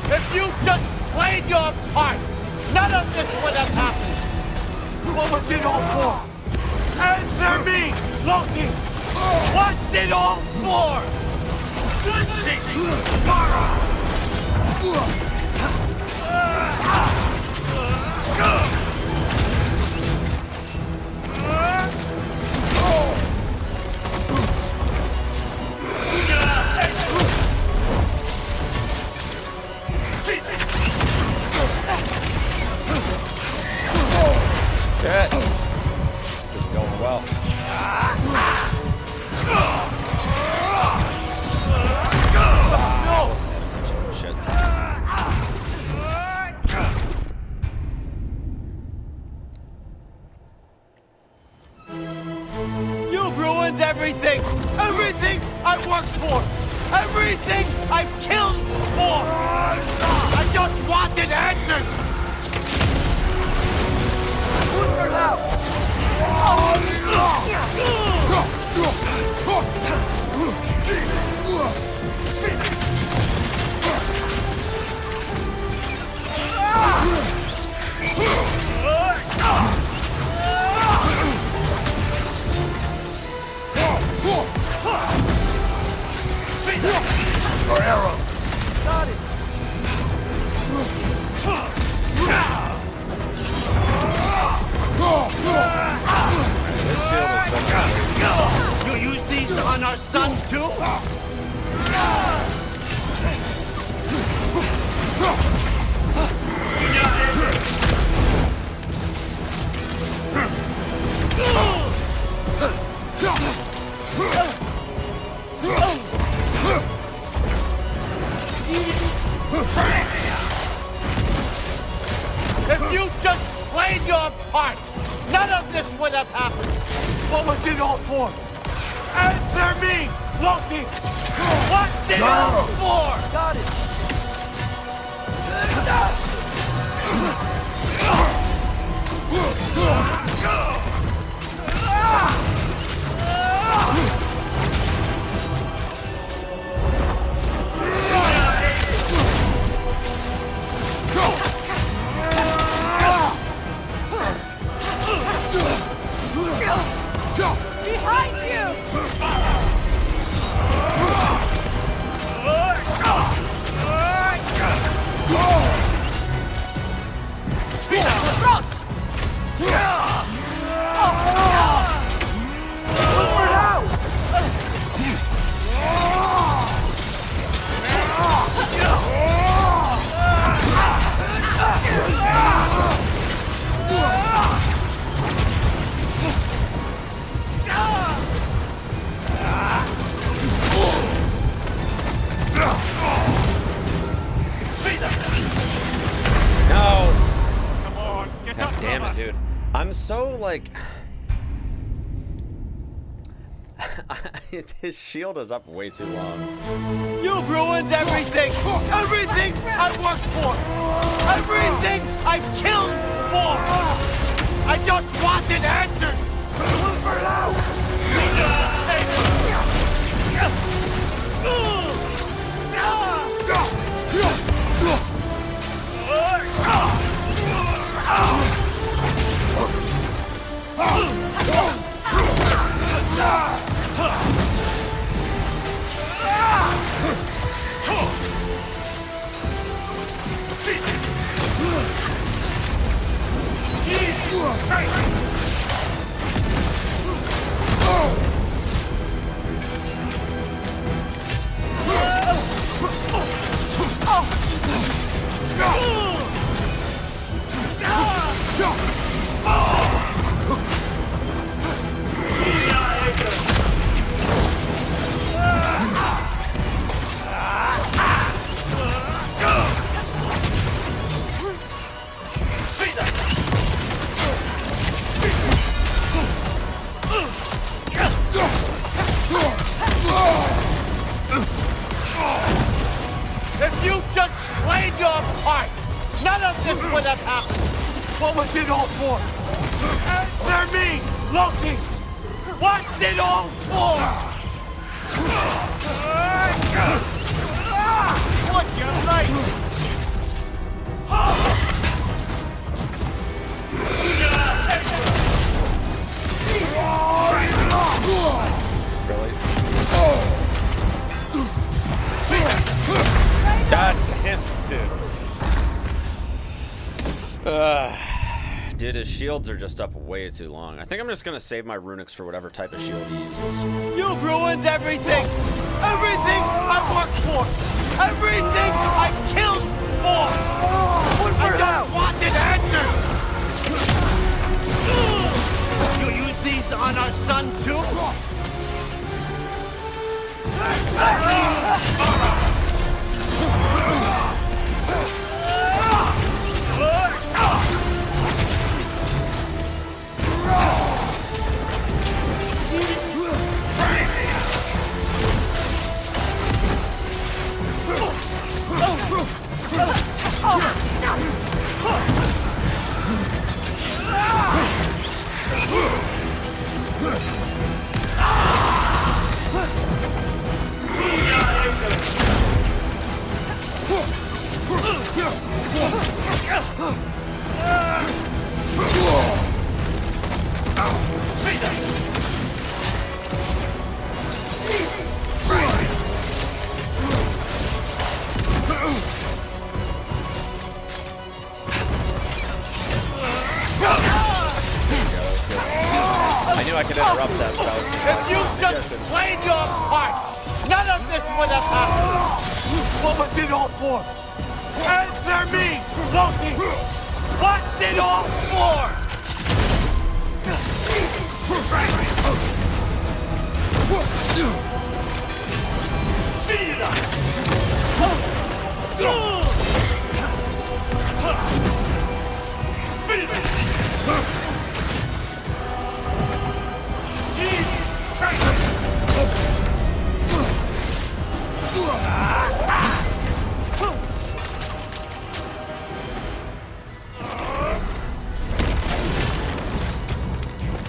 If you just played your part, none of this would have happened. What was it all for? Answer me, Loki! What's it all for? Shit. This isn't going well. No! Shit. You've ruined everything! Everything I worked for! Everything I've killed for! I just wanted answers! Who's now? Your arrow! Got it! This shield has been You use these on our son too? If you just played your part, none of this would have happened. What was it all for? Answer me, Loki! What's it all for? Got it. so like... His shield is up way too long. You've ruined everything! Everything I've worked for! Everything I've killed for! I just wanted answers! For now! If you just played your part, none of this would have happened. What was it all for? Answer me, Loki! What's it all for? What's your life? Really? God damn, dude. Dude, his shields are just up way too long. I think I'm just gonna save my runics for whatever type of shield he uses. You've ruined everything! Everything I've worked for! Everything I've killed for! I just wanted answers! You use these on our son too? I knew I could interrupt that, but I was just If you just played your part, none of this would have happened. What was it all for? Answer me, Loki! What's it all for?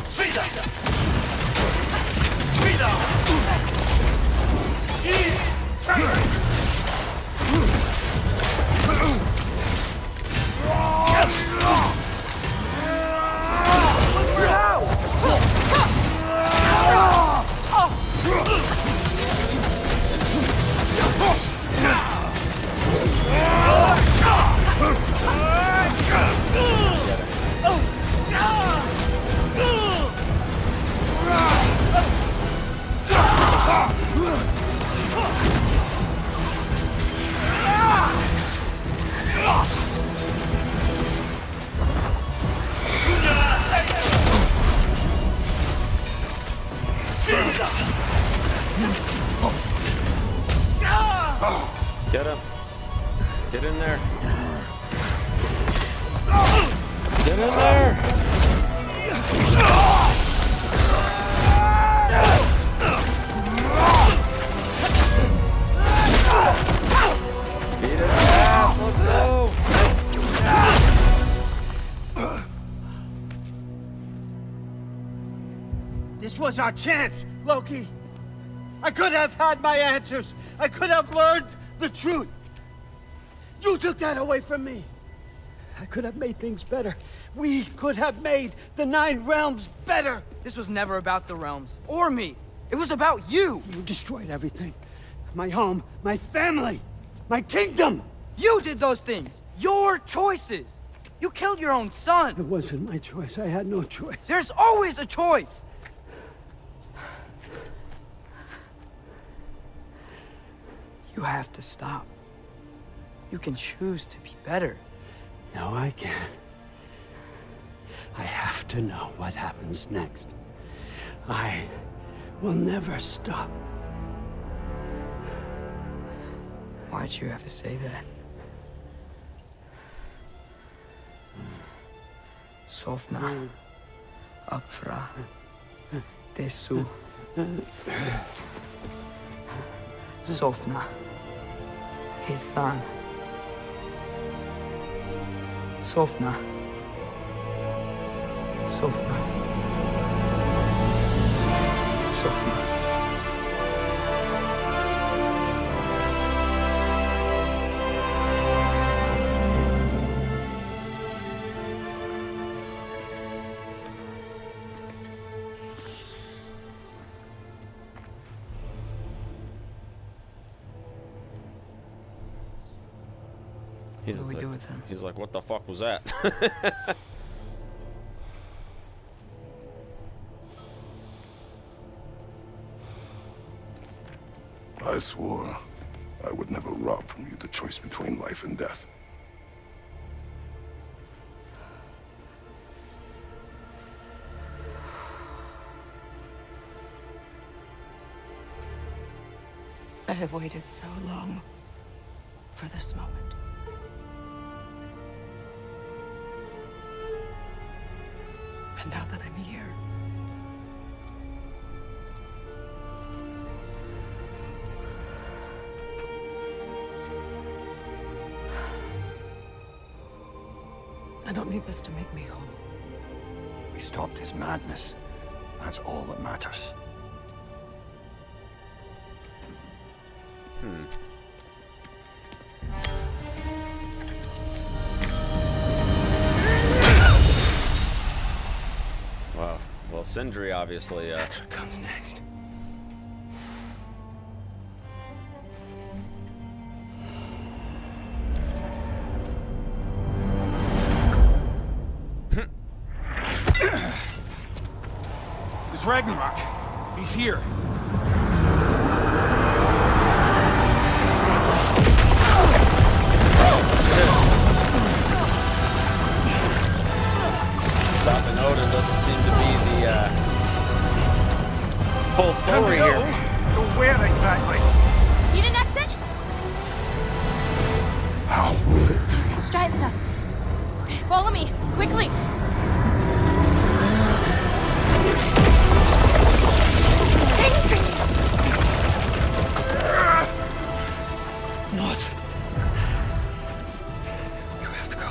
Speed up! Speed up! Get him. Get in there. Get in there. Beat its ass, let's go! This was our chance, Loki. I could have had my answers. I could have learned the truth. You took that away from me. I could have made things better. We could have made the 9 realms better. This was never about the realms, or me. It was about you. You destroyed everything. My home, my family, my kingdom. You did those things. Your choices. You killed your own son. It wasn't my choice. I had no choice. There's always a choice. You have to stop. You can choose to be better. No, I can't. I have to know what happens next. I will never stop. Why'd you have to say that? Sofna. Apfra. Desu. Sofna. Hithan. Sofna. Sofna. Sofna. He's What do we like, do with him? He's like, what the fuck was that? I swore I would never rob from you the choice between life and death. I have waited so long for this moment. And now that I'm here, I don't need this to make me whole. We stopped his madness. That's all that matters. Wow. Well, Sindri obviously. That's what comes next. It's Ragnarok. He's here. Stopping Odin doesn't seem to be the full story here. Where exactly? Need an exit? How? It's giant stuff. Okay, follow me, quickly. What? You have to go.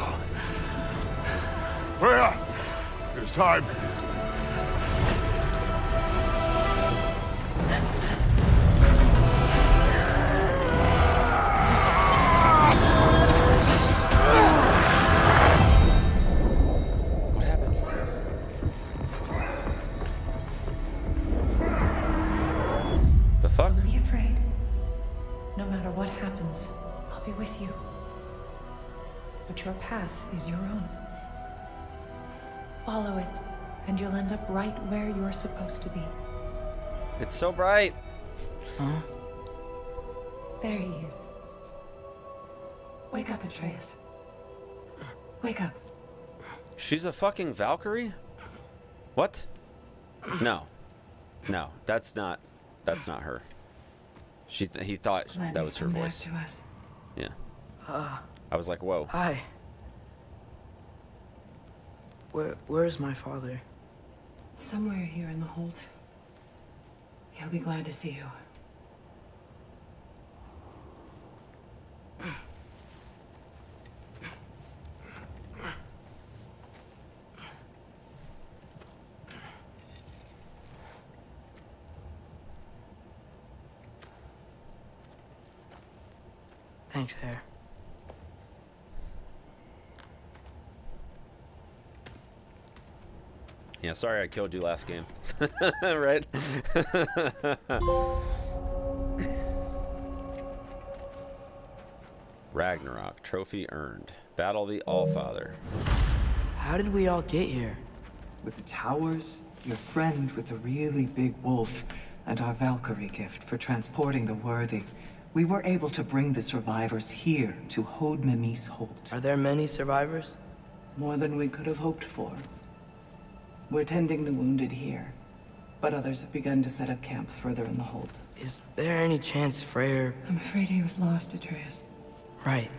Freya! It's time. What happened? The fuck? Don't be afraid. No matter what happens, I'll be with you. But your path is your own. Follow it, and you'll end up right where you're supposed to be. It's so bright. Huh? There he is. Wake up, Atreus. Wake up. She's a fucking Valkyrie? What? No. No, that's not her. He thought that was her voice. To us. Yeah. I was like, whoa. Hi. Where's my father? Somewhere here in the hold. He'll be glad to see you. Thanks, Hare. Yeah, sorry I killed you last game. Right? Ragnarok, trophy earned. Battle the Allfather. How did we all get here? With the towers, your friend with the really big wolf, and our Valkyrie gift for transporting the worthy, we were able to bring the survivors here to Hod Mimi's Holt. Are there many survivors? More than we could have hoped for. We're tending the wounded here, but others have begun to set up camp further in the hold. Is there any chance Freyr... I'm afraid he was lost, Atreus. Right.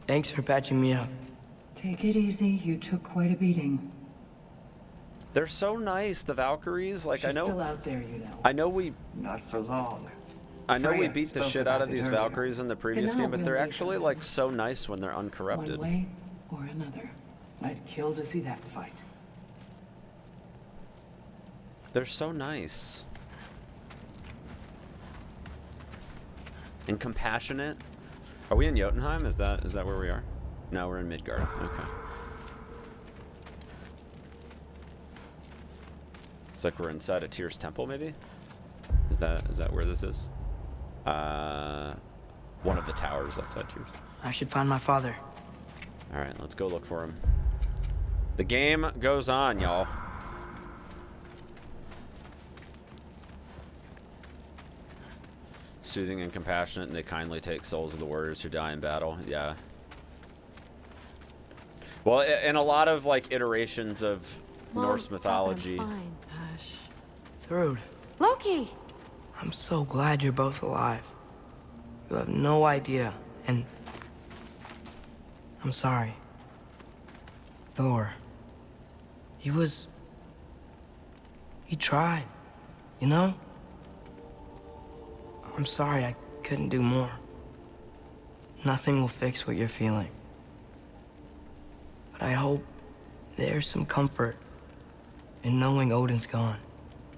Thanks for patching me up. Take it easy, you took quite a beating. They're so nice, the Valkyries. Like, She's I know... still out there, you know. I know we... Not for long. I know we Freya beat the spoke shit out of about it these earlier. Valkyries in the previous Genau game, but will they're lead actually, them. like, so nice when they're uncorrupted. One way or another. I'd kill to see that fight. They're so nice. And compassionate. Are we in Jotunheim? Is that where we are? No, we're in Midgard. Okay. It's like we're inside a Tyr's temple, maybe? Is that where this is? One of the towers outside Tyr's. I should find my father. Alright, let's go look for him. The game goes on, y'all. Soothing and compassionate, and they kindly take souls of the warriors who die in battle. Yeah. Well, in a lot of, like, iterations of Norse mythology. Hush. Thrud, Loki! I'm so glad you're both alive. You have no idea, and... I'm sorry. Thor. He tried, you know? I'm sorry I couldn't do more. Nothing will fix what you're feeling. But I hope there's some comfort in knowing Odin's gone.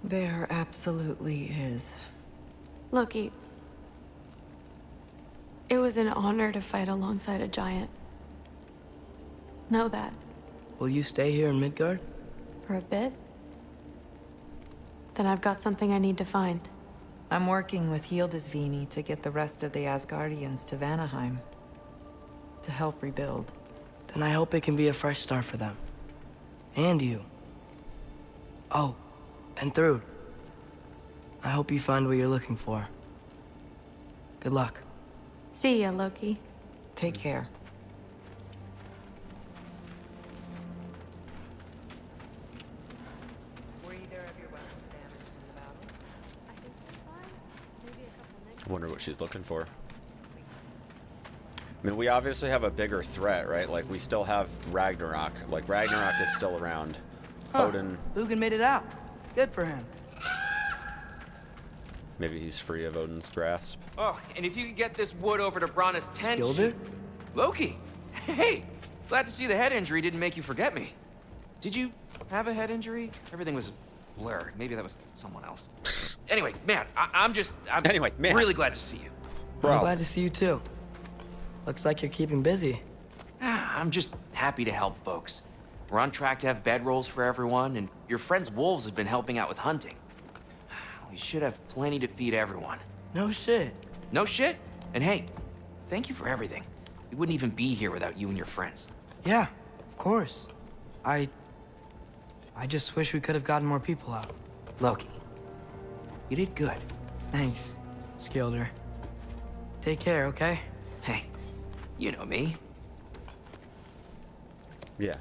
There absolutely is. Loki, it was an honor to fight alongside a giant. Know that. Will you stay here in Midgard? For a bit? Then I've got something I need to find. I'm working with Hildisvíni to get the rest of the Asgardians to Vanaheim. To help rebuild. Then I hope it can be a fresh start for them. And you. Oh, and Thrud. I hope you find what you're looking for. Good luck. See ya, Loki. Take care. Were either of your weapons damaged in the battle? I think they're fine. Maybe a couple nicks. I wonder what she's looking for. I mean, we obviously have a bigger threat, right? Like, we still have Ragnarok. Like, Ragnarok is still around. Odin. Lugan made it out. Good for him. Maybe he's free of Odin's grasp. Oh, and if you could get this wood over to Brana's tent... Skilder? Loki! Hey! Glad to see the head injury didn't make you forget me. Did you have a head injury? Everything was blurred. Maybe that was someone else. Anyway, man, I'm really glad to see you. Bro. I'm glad to see you too. Looks like you're keeping busy. I'm just happy to help folks. We're on track to have bedrolls for everyone, and your friend's wolves have been helping out with hunting. We should have plenty to feed everyone. No shit. No shit? And hey, thank you for everything. We wouldn't even be here without you and your friends. Yeah, of course. I just wish we could have gotten more people out. Loki, you did good. Thanks, Skilder. Take care, okay? Hey, you know me. Yeah.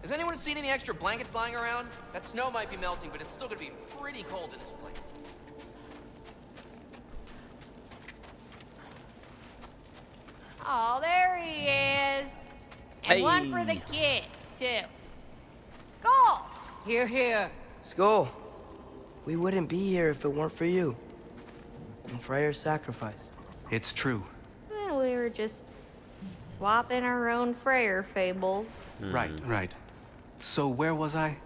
Has anyone seen any extra blankets lying around? That snow might be melting, but it's still gonna be pretty cold in this place. Oh, there he is. And one for the kid, too. Skull! Here, here. Skull. We wouldn't be here if it weren't for you. And Freyr's sacrifice. It's true. Well, we were just swapping our own Freyr fables. Right, right. So where was I?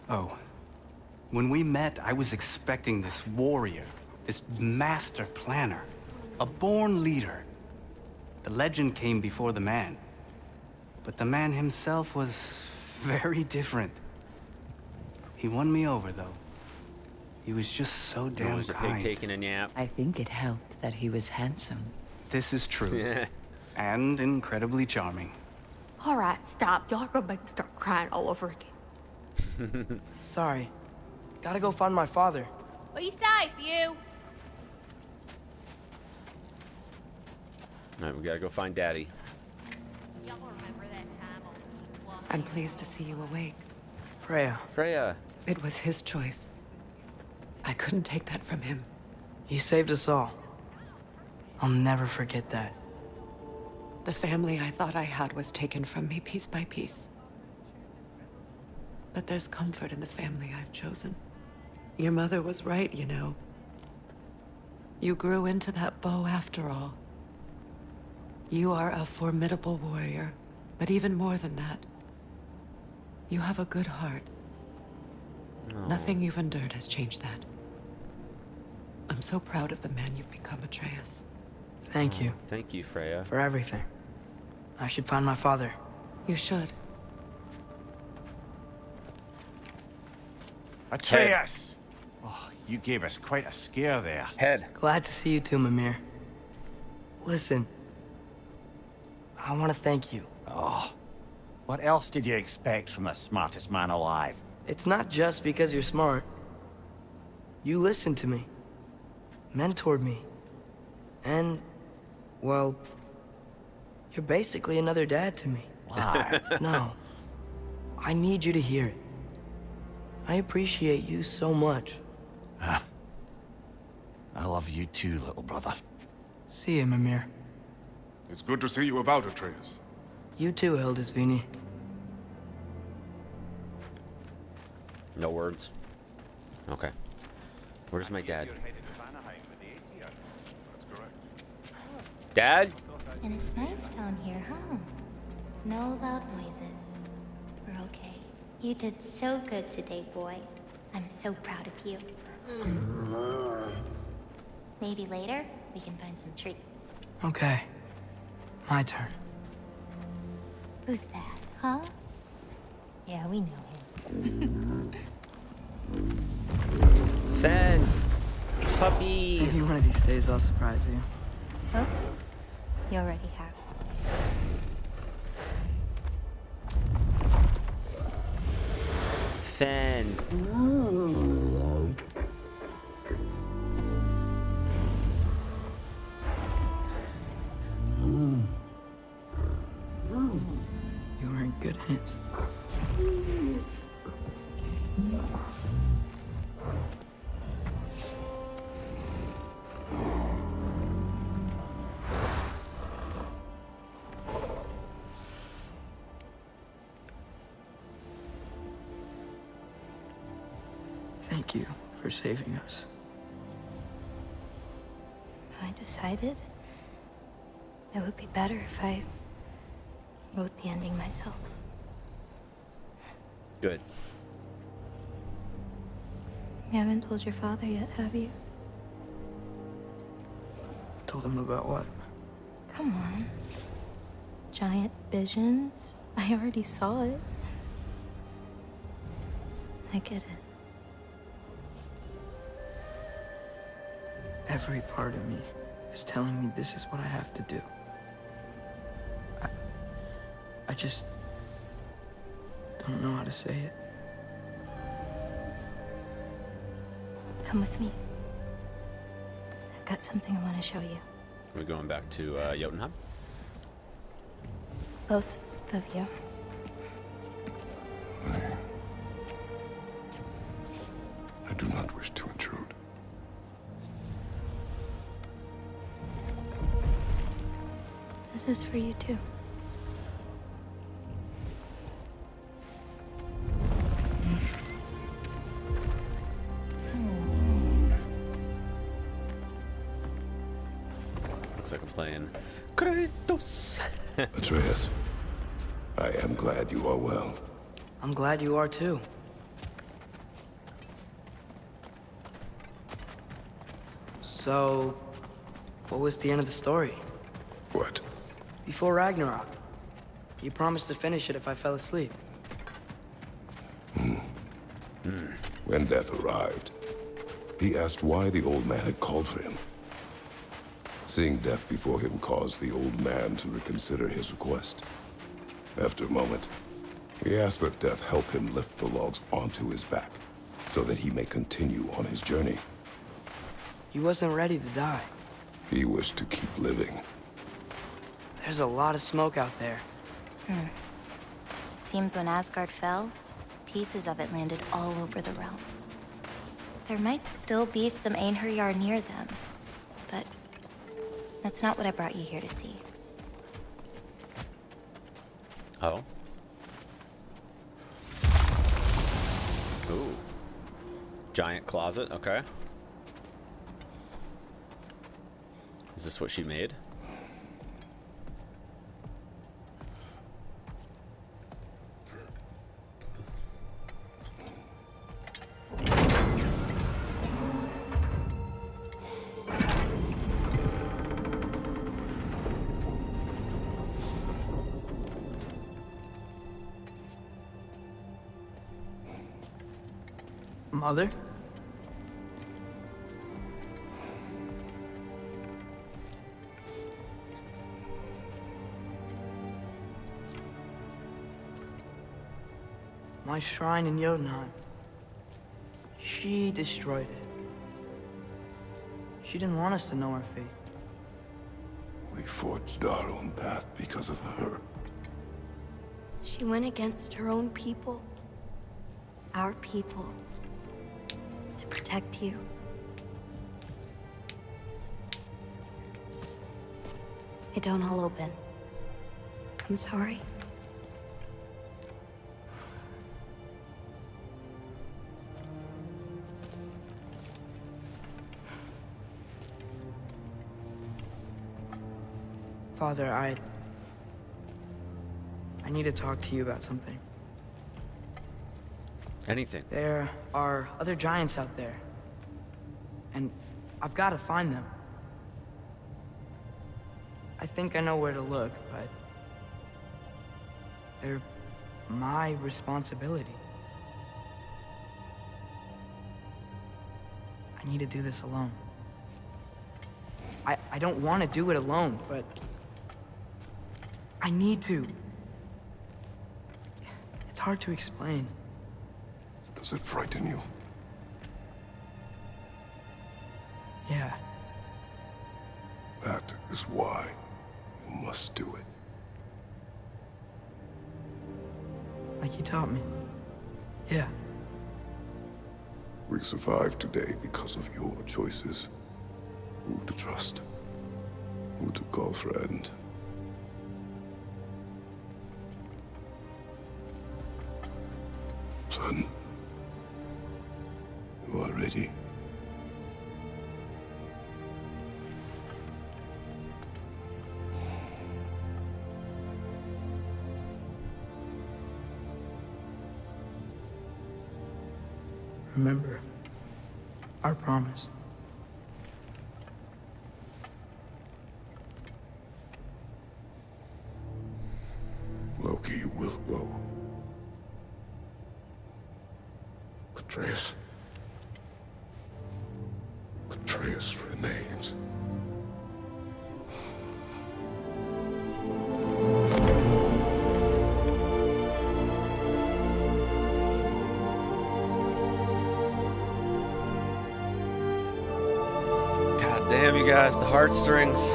Oh. When we met, I was expecting this warrior, this master planner, a born leader. The legend came before the man. But the man himself was very different. He won me over, though. He was just so damn was a kind. pig taking a nap. I think it helped that he was handsome. This is true. And incredibly charming. All right, stop. Y'all are gonna make me start crying all over again. Sorry. Gotta go find my father. Be safe, you. All right, we gotta go find Daddy. Y'all remember that time I'm pleased to see you awake. Freya. Freya. It was his choice. I couldn't take that from him. He saved us all. I'll never forget that. The family I thought I had was taken from me piece by piece. But there's comfort in the family I've chosen. Your mother was right, you know. You grew into that bow after all. You are a formidable warrior, but even more than that, you have a good heart. Nothing you've endured has changed that. I'm so proud of the man you've become, Atreus. Thank you. Thank you, Freya. For everything. I should find my father. You should. Atreus! Oh, you gave us quite a scare there. Head. Glad to see you too, Mimir. Listen. I want to thank you. Oh, what else did you expect from the smartest man alive? It's not just because you're smart. You listened to me. Mentored me. And, well, you're basically another dad to me. Why? No. I need you to hear it. I appreciate you so much. I love you too, little brother. See you, Mimir. It's good to see you about, Atreus. You too, Hildisvini. No words. Okay. Where's my dad? Dad? And it's nice down here, huh? No loud noises. We're okay. You did so good today, boy. I'm so proud of you. Maybe later, we can find some treats. Okay. My turn. Who's that, huh? Yeah, we know him. Fen! Puppy! Maybe one of these days I'll surprise you. Oh, you already have. Fen! You were in good hands. Thank you for saving us. I decided it would be better if I wrote the ending myself. Good. You haven't told your father yet, have you? Told him about what? Come on. Giant visions? I already saw it. I get it. Every part of me is telling me this is what I have to do. I just don't know how to say it. Come with me. I've got something I want to show you. We're going back to Jotunheim. Both of you. I do not wish to intrude. This is for you too. Looks like I'm playing Kratos. Atreus, I am glad you are well. I'm glad you are too. So, what was the end of the story? What? Before Ragnarok. You promised to finish it if I fell asleep. When death arrived, he asked why the old man had called for him. Seeing death before him caused the old man to reconsider his request. After a moment, he asked that death help him lift the logs onto his back, so that he may continue on his journey. He wasn't ready to die. He wished to keep living. There's a lot of smoke out there. Seems when Asgard fell, pieces of it landed all over the realms. There might still be some Einherjar near them, but that's not what I brought you here to see. Oh. Ooh. Giant closet, okay. Is this what she made? Mother? My shrine in Jotunheim. She destroyed it. She didn't want us to know our fate. We forged our own path because of her. She went against her own people. Our people. To protect you. It don't all open. I'm sorry. Father, I need to talk to you about something. Anything. There are other giants out there. And I've got to find them. I think I know where to look, but they're my responsibility. I need to do this alone. I don't want to do it alone, but I need to. It's hard to explain. Does it frighten you? Yeah. That is why you must do it. Like you taught me. Yeah. We survived today because of your choices. Who to trust. Who to call friend. Son. You are ready. Remember our promise. Loki will go. Atreus. Atreus remains. God damn, you guys, the heartstrings.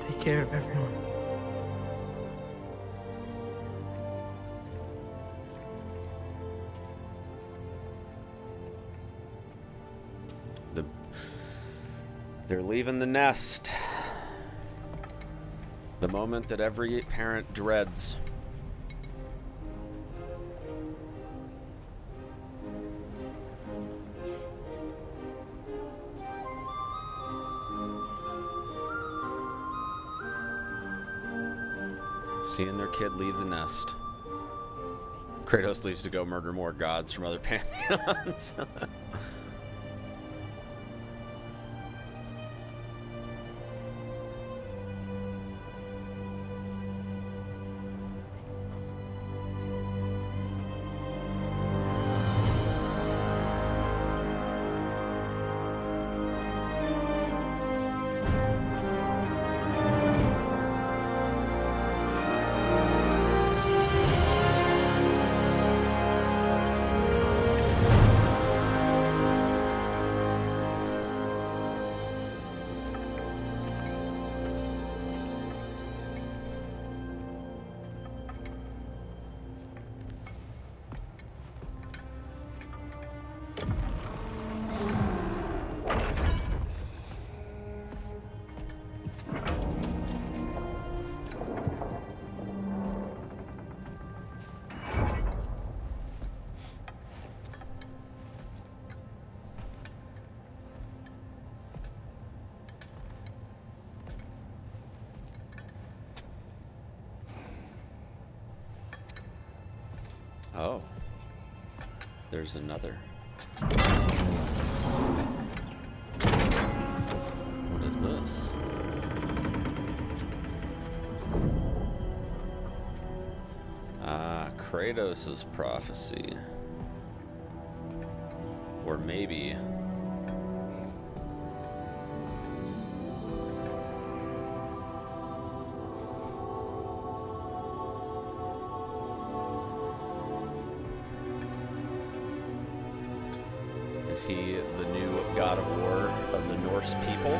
Take care of everyone. They're leaving the nest. The moment that every parent dreads. Seeing their kid leave the nest. Kratos leaves to go murder more gods from other pantheons. Oh. There's another. What is this? Kratos' prophecy. Or maybe... Is he the new god of war of the Norse people?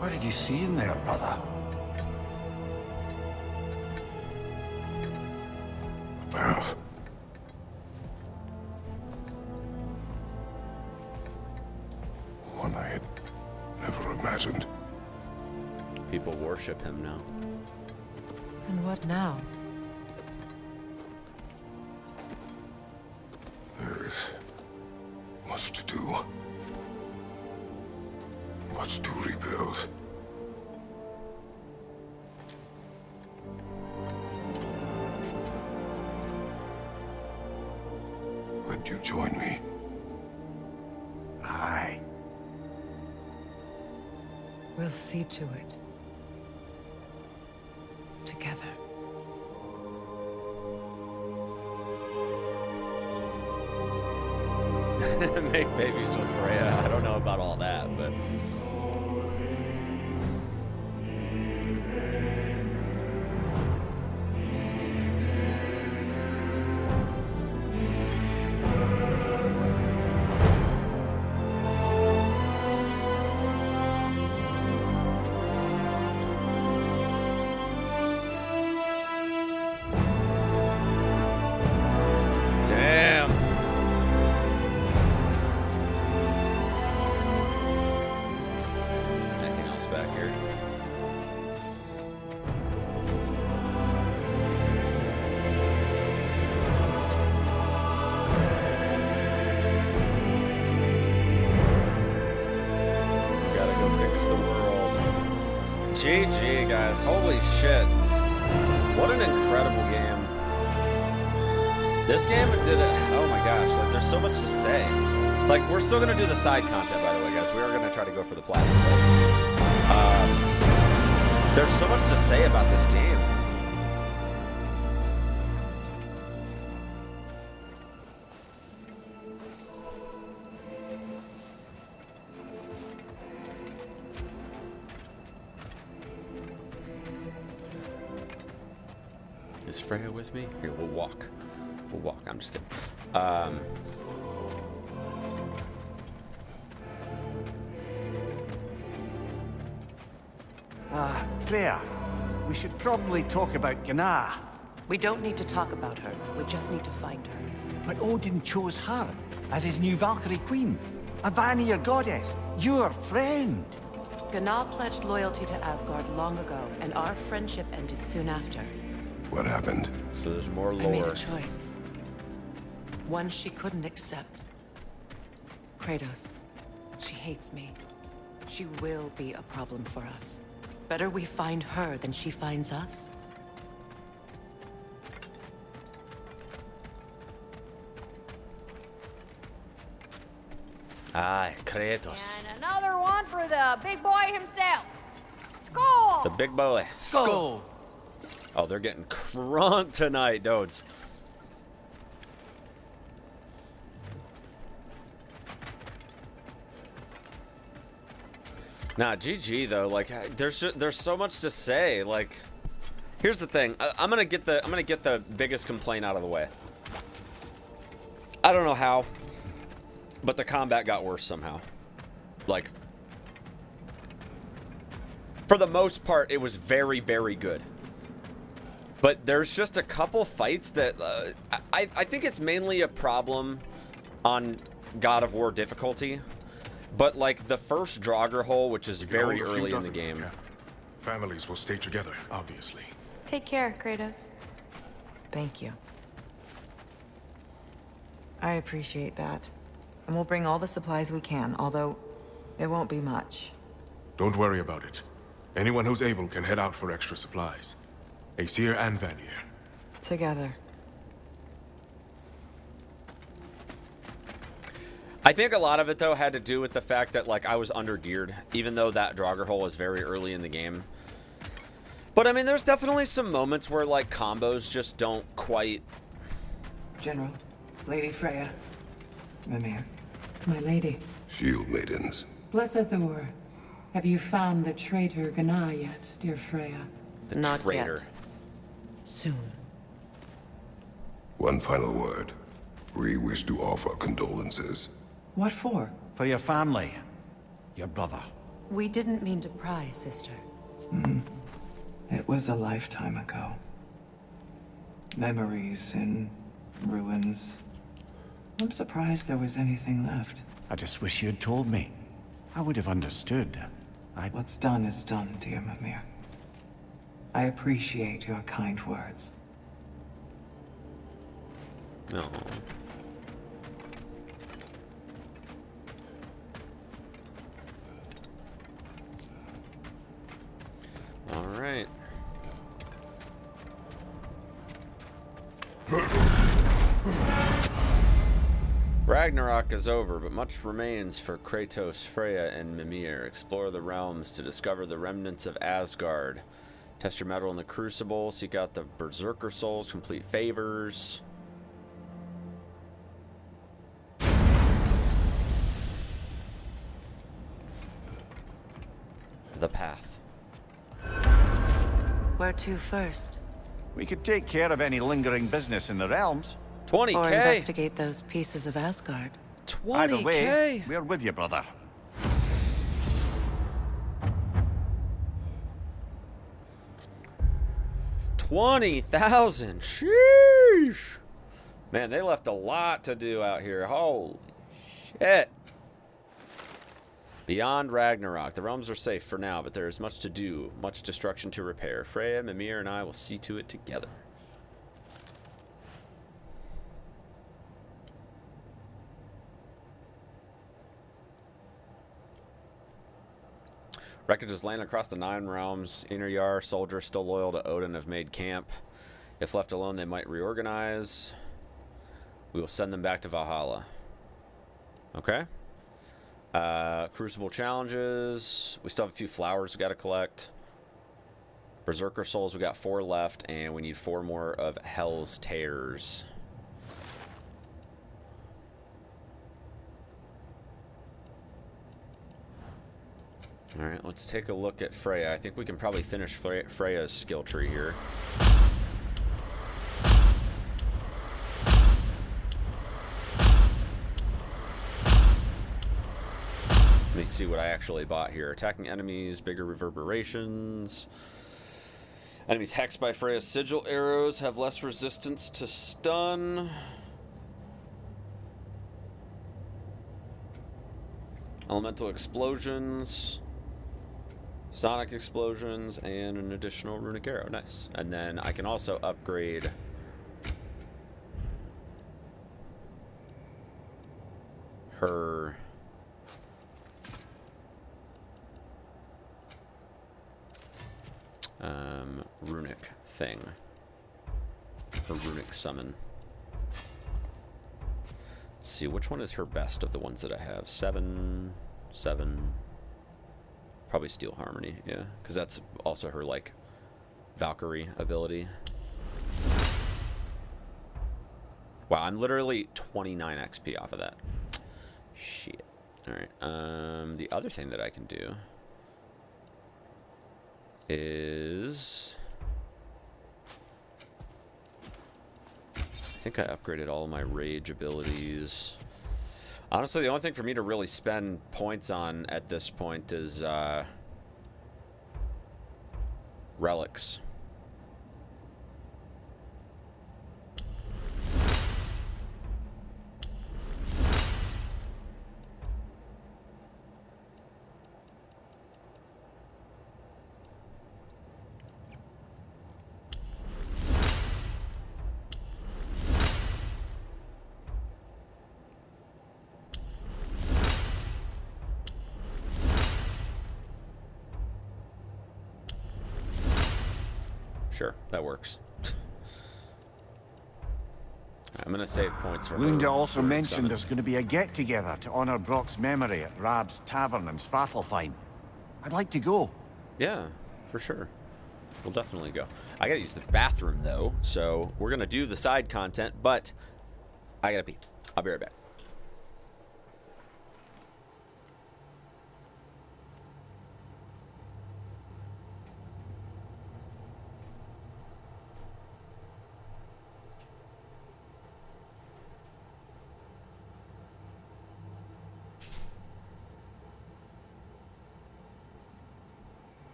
What did you see in there, brother? A path. One I had never imagined. People worship him now. And what now? There is much to do. Much to rebuild. Would you join me? Aye. We'll see to it. Together. Make babies with Freya. I don't know about all that, but... GG, guys. Holy shit. What an incredible game. This game did it. Oh my gosh. Like, there's so much to say. Like, we're still going to do the side content, by the way, guys. We are going to try to go for the platinum. But, there's so much to say about this game. Is Freya with me? Here, we'll walk. We'll walk. I'm just kidding. Freya, we should probably talk about Gnar. We don't need to talk about her. We just need to find her. But Odin chose her as his new Valkyrie queen. A Vanir goddess. Your friend. Gná pledged loyalty to Asgard long ago, and our friendship ended soon after. What happened? So there's more I made lore. a choice. One she couldn't accept. Kratos. She hates me. She will be a problem for us. Better we find her than she finds us. Ah, Kratos. And another one for the big boy himself. Skull! The big boy. Skull. Oh, they're getting crunk tonight, dudes. Nah, GG though. Like, there's so much to say. Like, here's the thing. I'm gonna get the biggest complaint out of the way. I don't know how, but the combat got worse somehow. Like, for the most part, it was very, very good. But there's just a couple fights that I think it's mainly a problem on God of War difficulty. But like the first Draugr hole, which is very early in the game. Families will stay together, obviously. Take care, Kratos. Thank you. I appreciate that. And we'll bring all the supplies we can, although it won't be much. Don't worry about it. Anyone who's able can head out for extra supplies. Aesir and Vanir. Together. I think a lot of it though had to do with the fact that like I was undergeared, even though that Draugr hole is very early in the game. But I mean, there's definitely some moments where like combos just don't quite. General, Lady Freya, Mimir, my lady. Shield maidens. Blessed Thor, have you found the traitor Gná yet, dear Freya? The Not traitor. yet. Soon. One final word. We wish to offer condolences. What for? For your family. Your brother. We didn't mean to pry, sister. It was a lifetime ago. Memories in ruins. I'm surprised there was anything left. I just wish you had told me. I would have understood. What's done is done, dear Mimir. I appreciate your kind words. No. All right. Ragnarok is over, but much remains for Kratos, Freya, and Mimir. Explore the realms to discover the remnants of Asgard. Test your mettle in the Crucible, seek out the Berserker souls, complete favors. The path. Where to first? We could take care of any lingering business in the realms. 20K. Or investigate those pieces of Asgard. 20K. Either way, we're with you, brother. $20,000. Sheesh. Man, they left a lot to do out here. Holy shit. Beyond Ragnarok. The realms are safe for now, but there is much to do, much destruction to repair. Freya, Mimir, and I will see to it together. Wreckage is landing across the 9 realms. Inner Yar soldiers still loyal to Odin have made camp. If left alone, they might reorganize. We will send them back to Valhalla. Okay. Crucible challenges. We still have a few flowers we got to collect. Berserker souls, we got 4 left, and we need 4 more of Hell's Tears. Alright, let's take a look at Freya. I think we can probably finish Freya's skill tree here. Let me see what I actually bought here. Attacking enemies, bigger reverberations. Enemies hexed by Freya's sigil arrows have less resistance to stun. Elemental explosions, sonic explosions, and an additional runic arrow. Nice. And then I can also upgrade her runic thing. Her runic summon. Let's see, which one is her best of the ones that I have? 7. Probably Steel Harmony, yeah. Because that's also her, like, Valkyrie ability. Wow, I'm literally 29 XP off of that. Shit. Alright, the other thing that I can do is... I think I upgraded all of my rage abilities. Honestly, the only thing for me to really spend points on at this point is relics. Sure, that works. I'm gonna save points for Lunda her. also mentioned there's going to be a get-together to honor Brock's memory at Rab's Tavern in Svartalfheim. I'd like to go. Yeah, for sure. We'll definitely go. I gotta use the bathroom, though, so we're gonna do the side content, but I gotta pee. I'll be right back.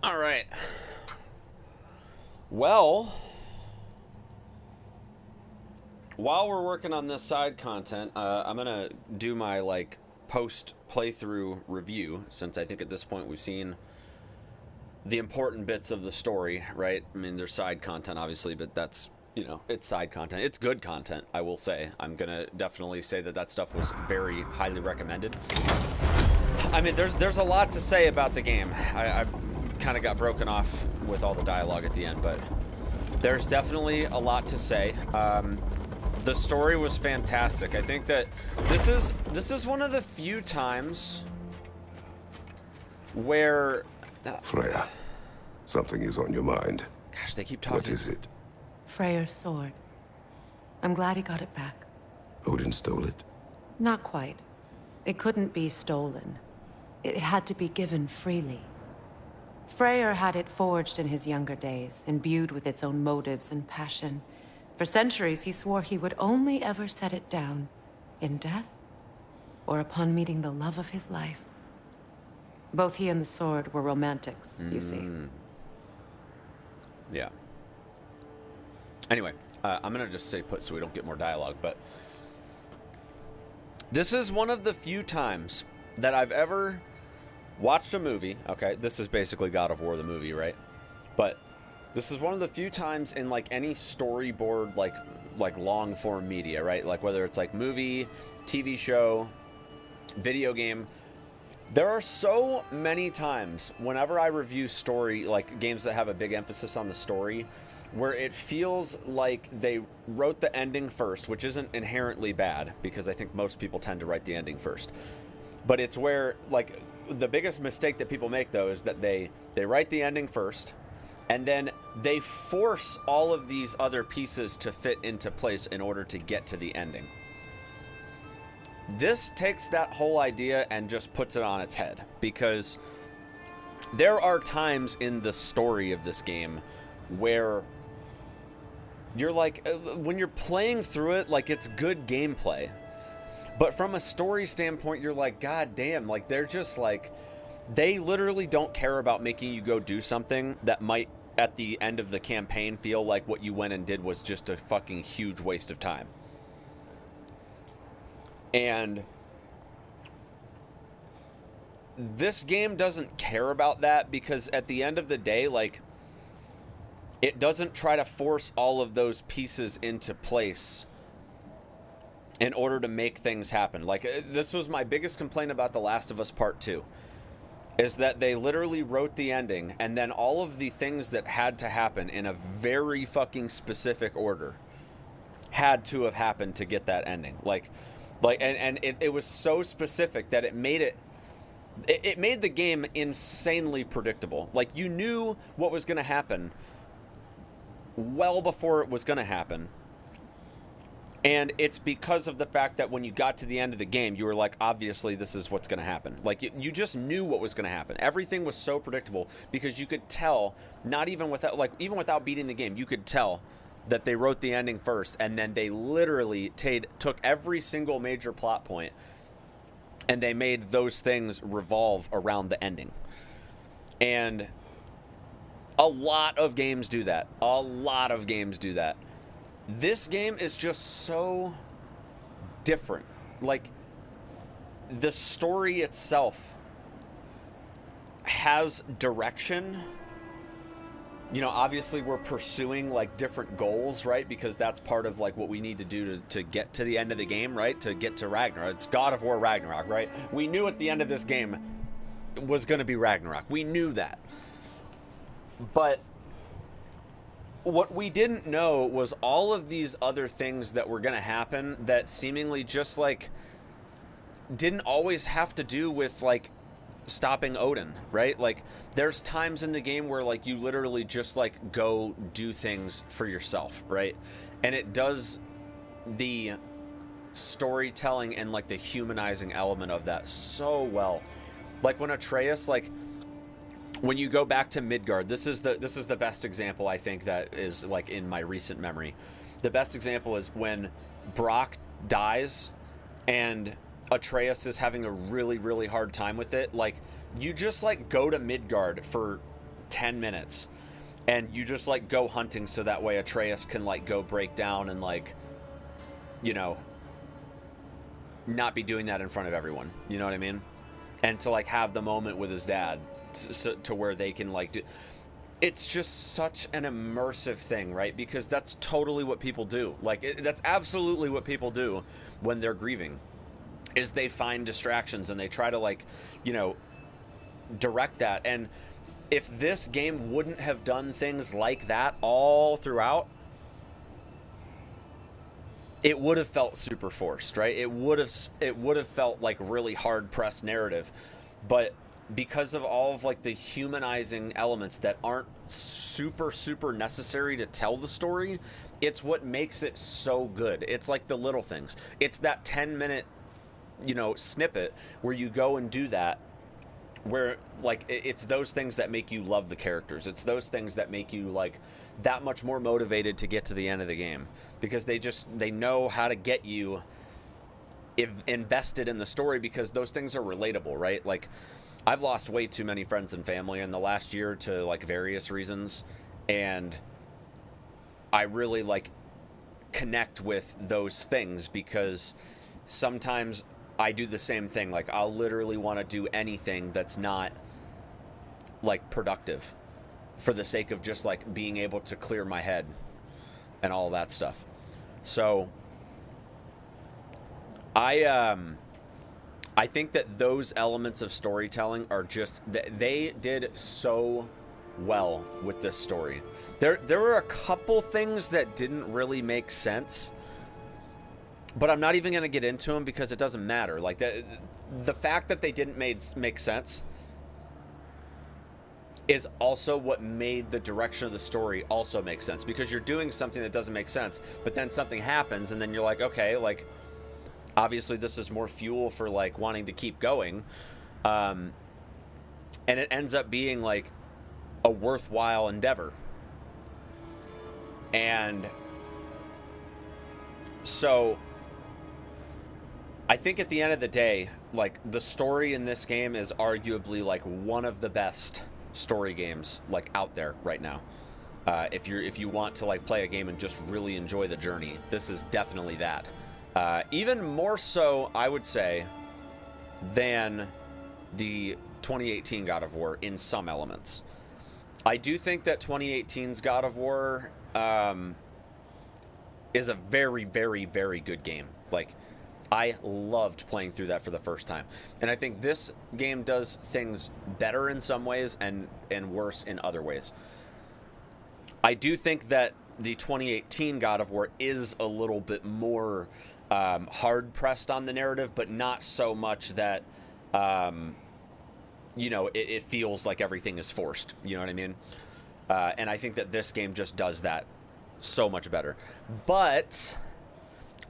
All right. Well, while we're working on this side content, I'm gonna do my like post playthrough review, since I think at this point we've seen the important bits of the story, right? I mean, there's side content obviously, but that's, you know, it's side content. It's good content, I will say. I'm gonna definitely say that that stuff was very highly recommended. I mean, there's a lot to say about the game. I kind of got broken off with all the dialogue at the end, but there's definitely a lot to say. The story was fantastic. I think that this is one of the few times where Freya, something is on your mind. Gosh, they keep talking. What is it? Freyr's sword. I'm glad he got it back. Odin stole it? Not quite. It couldn't be stolen. It had to be given freely. Freyr had it forged in his younger days, imbued with its own motives and passion. For centuries, he swore he would only ever set it down in death or upon meeting the love of his life. Both he and the sword were romantics, you see. Yeah. Anyway, I'm gonna just stay put so we don't get more dialogue, but this is one of the few times that I've ever watched a movie. Okay, this is basically God of War the movie, right? But this is one of the few times in like any storyboard, like long form media, right? Like whether it's like movie, TV show, video game. There are so many times whenever I review story, like games that have a big emphasis on the story, where it feels like they wrote the ending first, which isn't inherently bad, because I think most people tend to write the ending first. But it's where, like, the biggest mistake that people make, though, is that they write the ending first, and then they force all of these other pieces to fit into place in order to get to the ending. This takes that whole idea and just puts it on its head, because there are times in the story of this game where you're like, when you're playing through it, like, it's good gameplay. But from a story standpoint, you're like, God damn, like, they're just like, they literally don't care about making you go do something that might, at the end of the campaign, feel like what you went and did was just a fucking huge waste of time. And this game doesn't care about that, because at the end of the day, like, it doesn't try to force all of those pieces into place in order to make things happen. Like, this was my biggest complaint about The Last of Us Part 2, is that they literally wrote the ending, and then all of the things that had to happen in a very fucking specific order had to have happened to get that ending. And it was so specific that it made it made the game insanely predictable. Like, you knew what was going to happen well before it was going to happen. And it's because of the fact that when you got to the end of the game, you were like, obviously this is what's going to happen. Like, you just knew what was going to happen. Everything was so predictable, because you could tell, not even without, like, even without beating the game, you could tell that they wrote the ending first, and then they literally took every single major plot point and they made those things revolve around the ending. And a lot of games do that. A lot of games do that. This game is just so different. Like, the story itself has direction. You know, obviously we're pursuing, like, different goals, right? Because that's part of, like, what we need to do to get to the end of the game, right? To get to Ragnarok. It's God of War Ragnarok, right? We knew at the end of this game was going to be Ragnarok. We knew that. But what we didn't know was all of these other things that were going to happen that seemingly just, like, didn't always have to do with, like, stopping Odin, right? Like, there's times in the game where, like, you literally just, like, go do things for yourself, right? And it does the storytelling and, like, the humanizing element of that so well. Like, when Atreus, like, when you go back to Midgard, this is the best example, I think, that is, like, in my recent memory. The best example is when Brock dies and Atreus is having a really, really hard time with it. Like, you just, like, go to Midgard for 10 minutes and you just like go hunting so that way Atreus can like go break down and like, you know, not be doing that in front of everyone. You know what I mean? And to like have the moment with his dad to where they can like do. It's just such an immersive thing, right? Because that's totally what people do. Like that's absolutely what people do when they're grieving, is they find distractions and they try to like, you know, direct that. And if this game wouldn't have done things like that all throughout, it would have felt super forced, right? It would have felt like really hard pressed narrative. But because of all of like the humanizing elements that aren't super necessary to tell the story, it's what makes it so good. It's like the little things. It's that 10-minute, you know, snippet where you go and do that, where like it's those things that make you love the characters. It's those things that make you like that much more motivated to get to the end of the game, because they know how to get you invested in the story, because those things are relatable, right? Like I've lost way too many friends and family in the last year to like various reasons, and I really like connect with those things because sometimes I do the same thing. Like I'll literally want to do anything that's not like productive for the sake of just like being able to clear my head and all that stuff. So I think that those elements of storytelling are just, they did so well with this story. There were a couple things that didn't really make sense, but I'm not even going to get into them because it doesn't matter. Like the fact that they didn't make sense is also what made the direction of the story also make sense, because you're doing something that doesn't make sense, but then something happens and then you're like, okay, like obviously this is more fuel for like wanting to keep going. And it ends up being like a worthwhile endeavor. And so I think at the end of the day, like the story in this game is arguably like one of the best story games like out there right now. If you want to like play a game and just really enjoy the journey, this is definitely that. Even more so, I would say, than the 2018 God of War in some elements. I do think that 2018's God of War is a very good game. Like, I loved playing through that for the first time. And I think this game does things better in some ways and worse in other ways. I do think that the 2018 God of War is a little bit more hard-pressed on the narrative, but not so much that, you know, it feels like everything is forced. You know what I mean? And I think that this game just does that so much better. But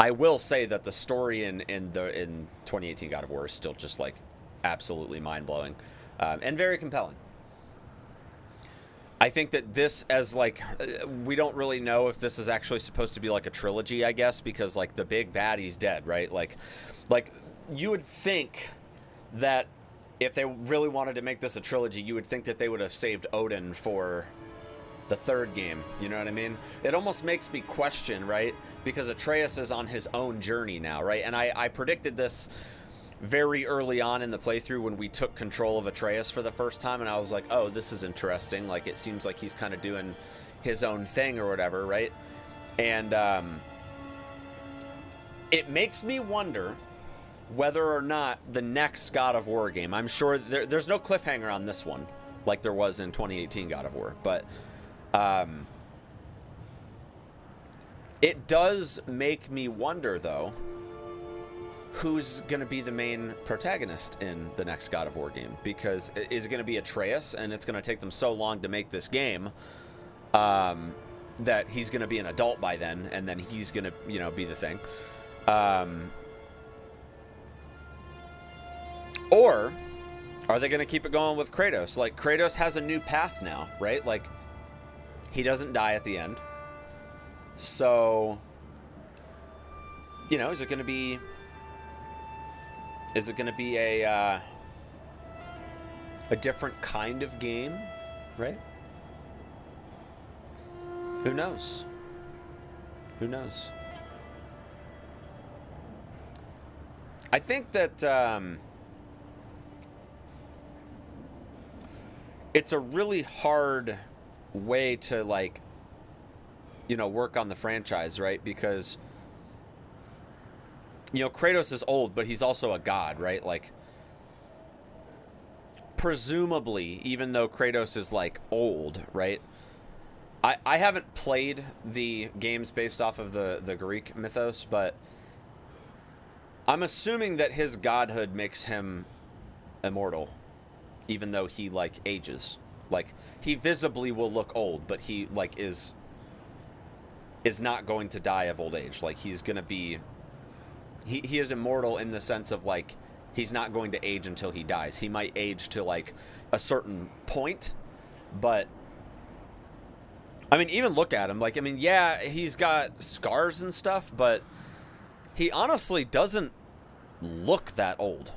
I will say that the story in 2018 God of War is still just like absolutely mind-blowing and very compelling. I think that this, as like, we don't really know if this is actually supposed to be like a trilogy, I guess, because like the big baddie's dead, right? Like you would think that if they really wanted to make this a trilogy, you would think that they would have saved Odin for the third game. You know what I mean? It almost makes me question, right? Because Atreus is on his own journey now, right? And I predicted this very early on in the playthrough when we took control of Atreus for the first time, and I was like, oh, this is interesting. Like, it seems like he's kind of doing his own thing or whatever, right? And it makes me wonder whether or not the next God of War game, I'm sure there's no cliffhanger on this one like there was in 2018 God of War, but it does make me wonder, though, who's going to be the main protagonist in the next God of War game, because is it going to be Atreus, and it's going to take them so long to make this game that he's going to be an adult by then, and then he's going to, you know, be the thing. Or are they going to keep it going with Kratos? Like, Kratos has a new path now, right? Like, he doesn't die at the end. So, you know, is it going to be a different kind of game, right? Who knows? Who knows? I think that it's a really hard way to, like, you know, work on the franchise, right? Because, you know, Kratos is old, but he's also a god, right? Like, presumably, even though Kratos is, like, old, right? I haven't played the games based off of the Greek mythos, but I'm assuming that his godhood makes him immortal, even though he, like, ages. Like, he visibly will look old, but he, like, is not going to die of old age. Like, he's gonna be... He is immortal in the sense of, like, he's not going to age until he dies. He might age to, like, a certain point, but... I mean, even look at him. Like, I mean, yeah, he's got scars and stuff, but he honestly doesn't look that old.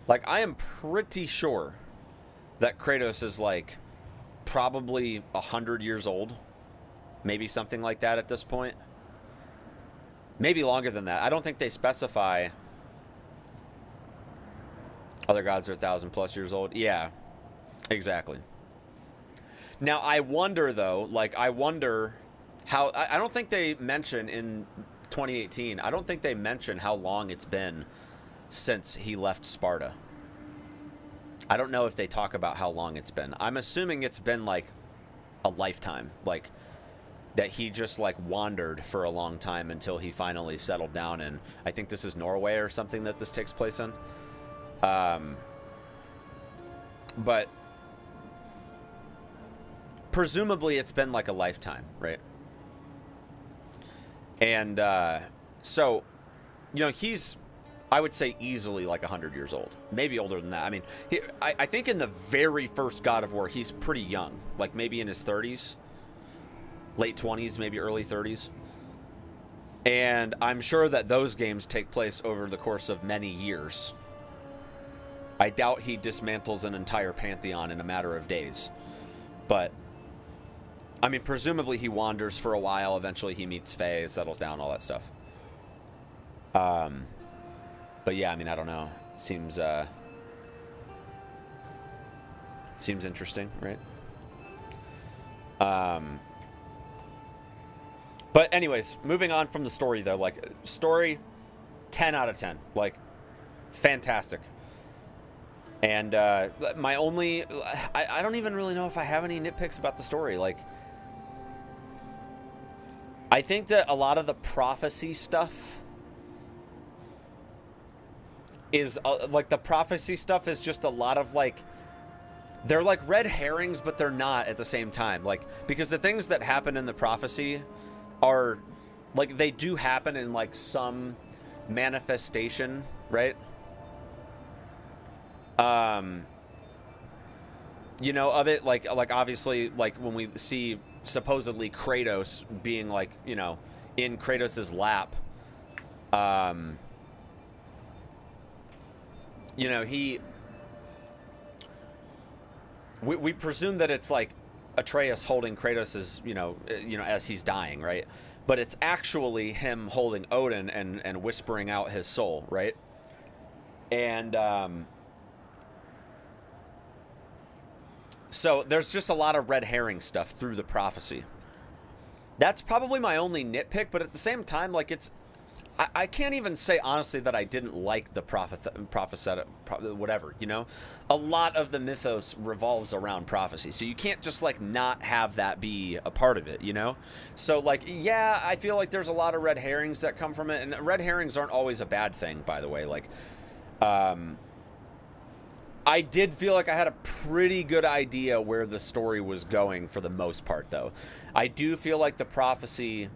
Like, I am pretty sure that Kratos is, like, probably 100 years old. Maybe something like that at this point. Maybe longer than that. I don't think they specify other gods are 1,000+ years old. Yeah, exactly. Now, I wonder, though, like, I wonder how... I don't think they mention in 2018, I don't think they mention how long it's been since he left Sparta. I don't know if they talk about how long it's been. I'm assuming it's been, like, a lifetime. Like, that he just, like, wandered for a long time until he finally settled down in... I think this is Norway or something that this takes place in. But... presumably it's been like a lifetime, right? And so, you know, he's, I would say, easily like 100 years old, maybe older than that. I mean, I think in the very first God of War, he's pretty young, like maybe in his 30s, late 20s, maybe early 30s. And I'm sure that those games take place over the course of many years. I doubt he dismantles an entire pantheon in a matter of days, but I mean, presumably he wanders for a while. Eventually he meets Faye, settles down, all that stuff. But yeah, I mean, I don't know. Seems interesting, right? But anyways, moving on from the story, though. Like, story, 10 out of 10. Like, fantastic. And my only... I don't even really know if I have any nitpicks about the story. Like... I think that a lot of the prophecy stuff is, like, the prophecy stuff is just a lot of, like, they're like red herrings, but they're not at the same time. Like, because the things that happen in the prophecy are, like, they do happen in, like, some manifestation, right? You know, of it, like obviously, like, when we see supposedly Kratos being, like, you know, in Kratos's lap, you know, we presume that it's like Atreus holding Kratos's, you know, as he's dying, right? But it's actually him holding Odin and whispering out his soul, right? And so there's just a lot of red herring stuff through the prophecy. That's probably my only nitpick, but at the same time, like, it's... I can't even say, honestly, that I didn't like the whatever, you know? A lot of the mythos revolves around prophecy, so you can't just, like, not have that be a part of it, you know? So, like, yeah, I feel like there's a lot of red herrings that come from it, and red herrings aren't always a bad thing, by the way. Like, I did feel like I had a pretty good idea where the story was going for the most part, though. I do feel like the prophecy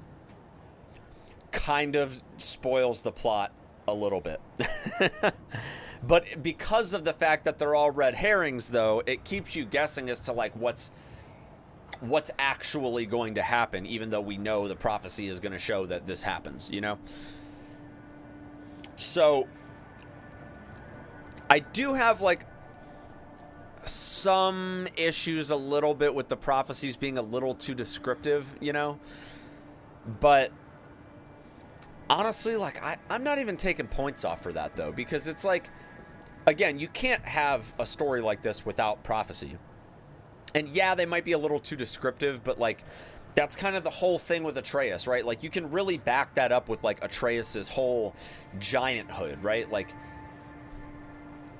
kind of spoils the plot a little bit. But because of the fact that they're all red herrings, though, it keeps you guessing as to, like, what's actually going to happen, even though we know the prophecy is going to show that this happens, you know? So I do have, like, some issues a little bit with the prophecies being a little too descriptive, you know? But honestly, like, I'm not even taking points off for that, though, because it's like, again, you can't have a story like this without prophecy. And yeah, they might be a little too descriptive, but like, that's kind of the whole thing with Atreus, right? Like, you can really back that up with like Atreus's whole gianthood, right? Like,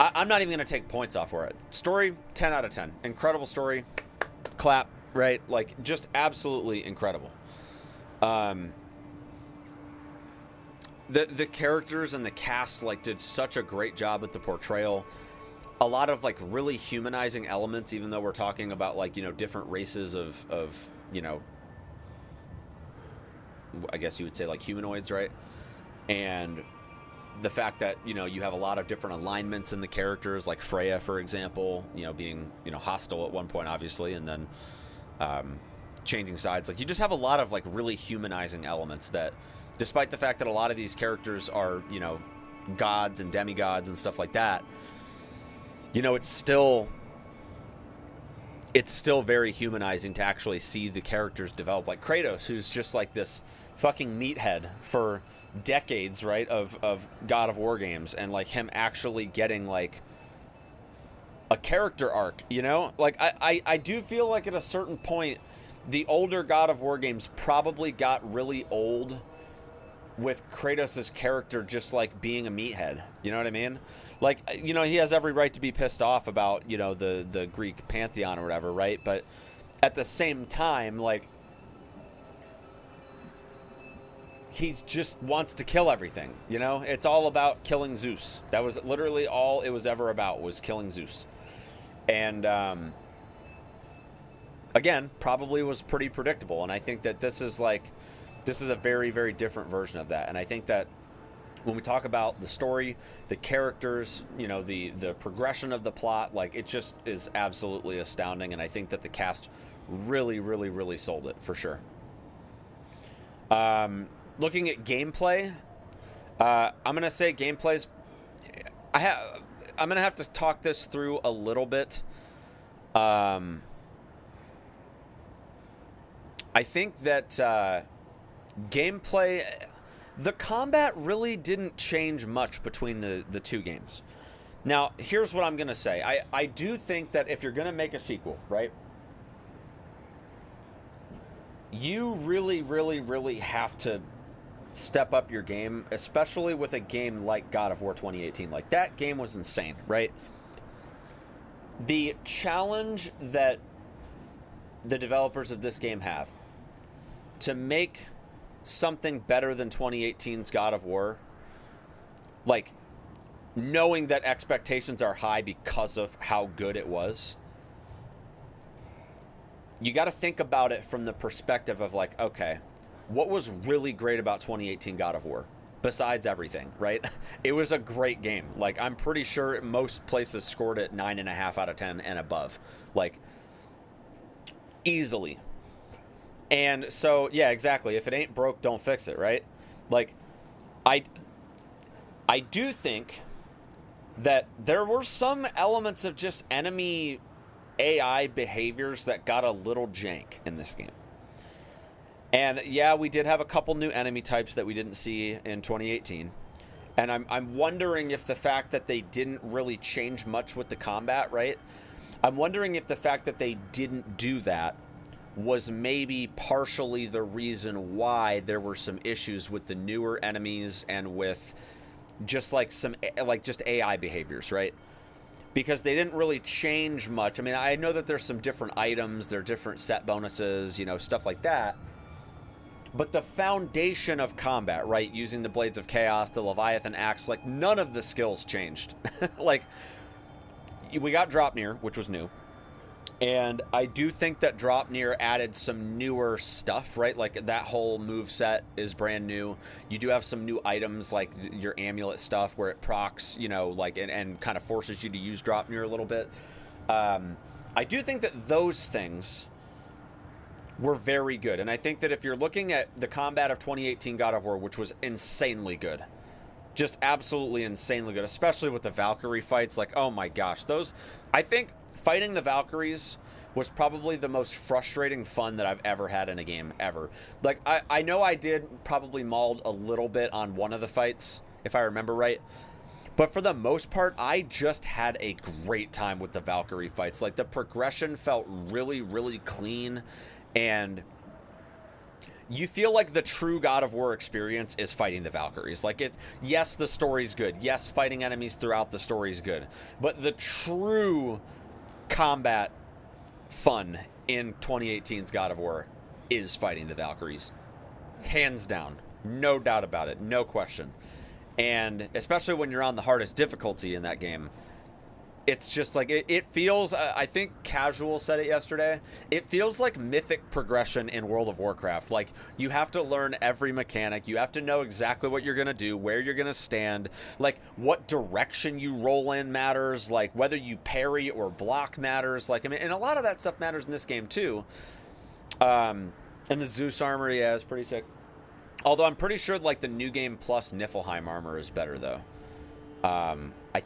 I'm not even going to take points off for it. Story, 10 out of 10. Incredible story. Clap, right? Like, just absolutely incredible. The characters and the cast, like, did such a great job with the portrayal. A lot of, like, really humanizing elements, even though we're talking about, like, you know, different races of you know, I guess you would say, like, humanoids, right? And the fact that, you know, you have a lot of different alignments in the characters, like Freya, for example, you know, being, you know, hostile at one point, obviously, and then changing sides. Like, you just have a lot of, like, really humanizing elements that, despite the fact that a lot of these characters are, you know, gods and demigods and stuff like that, you know, it's still very humanizing to actually see the characters develop. Like Kratos, who's just like this fucking meathead for decades, right, of God of War games, and like him actually getting like a character arc, you know? Like, I do feel like at a certain point, the older God of War games probably got really old with Kratos' character just like being a meathead, you know what I mean? Like, you know, he has every right to be pissed off about, you know, the Greek pantheon or whatever, right? But at the same time, like, he just wants to kill everything, you know? It's all about killing Zeus. That was literally all it was ever about, was killing Zeus. And, again, probably was pretty predictable. And I think that this is a very, very different version of that. And I think that when we talk about the story, the characters, you know, the progression of the plot, like, it just is absolutely astounding. And I think that the cast really, really, really sold it, for sure. Looking at gameplay, I'm going to say gameplay's... I'm going to have to talk this through a little bit. I think that gameplay... The combat really didn't change much between the two games. Now, here's what I'm going to say. I do think that if you're going to make a sequel, right, you really, really, really have to step up your game, especially with a game like God of War 2018. Like, that game was insane, right? The challenge that the developers of this game have to make something better than 2018's God of War, like, knowing that expectations are high because of how good it was, you got to think about it from the perspective of, like, okay, what was really great about 2018 God of War besides everything, right? It was a great game. Like, I'm pretty sure most places scored it 9.5 out of 10 and above, like, easily. And so, yeah, exactly. If it ain't broke, don't fix it, right? Like, I do think that there were some elements of just enemy AI behaviors that got a little jank in this game. And yeah, we did have a couple new enemy types that we didn't see in 2018. And I'm wondering if the fact that they didn't really change much with the combat, right? I'm wondering if the fact that they didn't do that was maybe partially the reason why there were some issues with the newer enemies and with just like some just AI behaviors, right? Because they didn't really change much. I mean, I know that there's some different items, there are different set bonuses, you know, stuff like that. But the foundation of combat, right, using the Blades of Chaos, the Leviathan Axe, like, none of the skills changed. Like, we got Dropnir, which was new. And I do think that Dropnir added some newer stuff, right? Like, that whole move set is brand new. You do have some new items, like your amulet stuff, where it procs, you know, like, and kind of forces you to use Dropnir a little bit. I do think that those things were very good. And I think that if you're looking at the combat of 2018 God of War, which was insanely good, just absolutely insanely good, especially with the Valkyrie fights, like, oh my gosh, those, I think fighting the Valkyries was probably the most frustrating fun that I've ever had in a game, ever. Like, I know I did probably mauled a little bit on one of the fights, if I remember right. But for the most part, I just had a great time with the Valkyrie fights. Like, the progression felt really, really clean. And you feel like the true God of War experience is fighting the Valkyries. Like, it's, yes, the story's good. Yes, fighting enemies throughout the story's good. But the true combat fun in 2018's God of War is fighting the Valkyries. Hands down. No doubt about it. No question. And especially when you're on the hardest difficulty in that game, it's just like, it feels, I think Casual said it yesterday, it feels like mythic progression in World of Warcraft. Like, you have to learn every mechanic, you have to know exactly what you're going to do, where you're going to stand, like, what direction you roll in matters, like, whether you parry or block matters, like, I mean, and a lot of that stuff matters in this game, too. And the Zeus armor, yeah, is pretty sick. Although I'm pretty sure, like, the New Game Plus Niflheim armor is better, though. I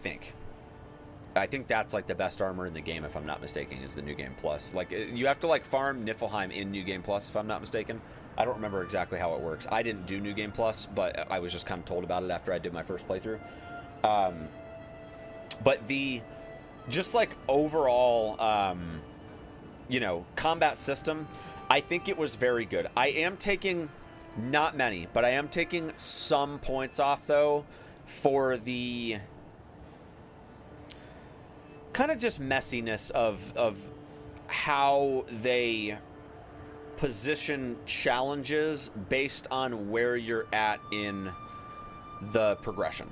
think that's, like, the best armor in the game, if I'm not mistaken, is the New Game Plus. Like, you have to, like, farm Niflheim in New Game Plus, if I'm not mistaken. I don't remember exactly how it works. I didn't do New Game Plus, but I was just kind of told about it after I did my first playthrough. But the, just, like, overall, you know, combat system, I think it was very good. I am taking... not many, but I am taking some points off, though, for the kind of just messiness of how they position challenges based on where you're at in the progression.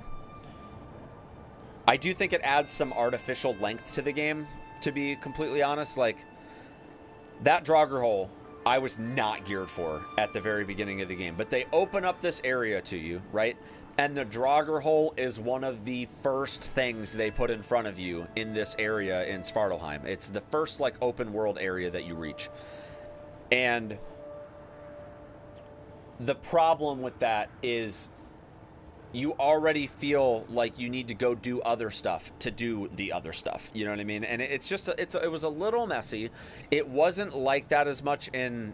I do think it adds some artificial length to the game, to be completely honest. Like, that Draugr hole, I was not geared for at the very beginning of the game. But they open up this area to you, right? And the Draugr hole is one of the first things they put in front of you in this area in Svartalfheim. It's the first, like, open world area that you reach. And the problem with that is you already feel like you need to go do other stuff to do the other stuff. You know what I mean? And it's just, it was a little messy. It wasn't like that as much in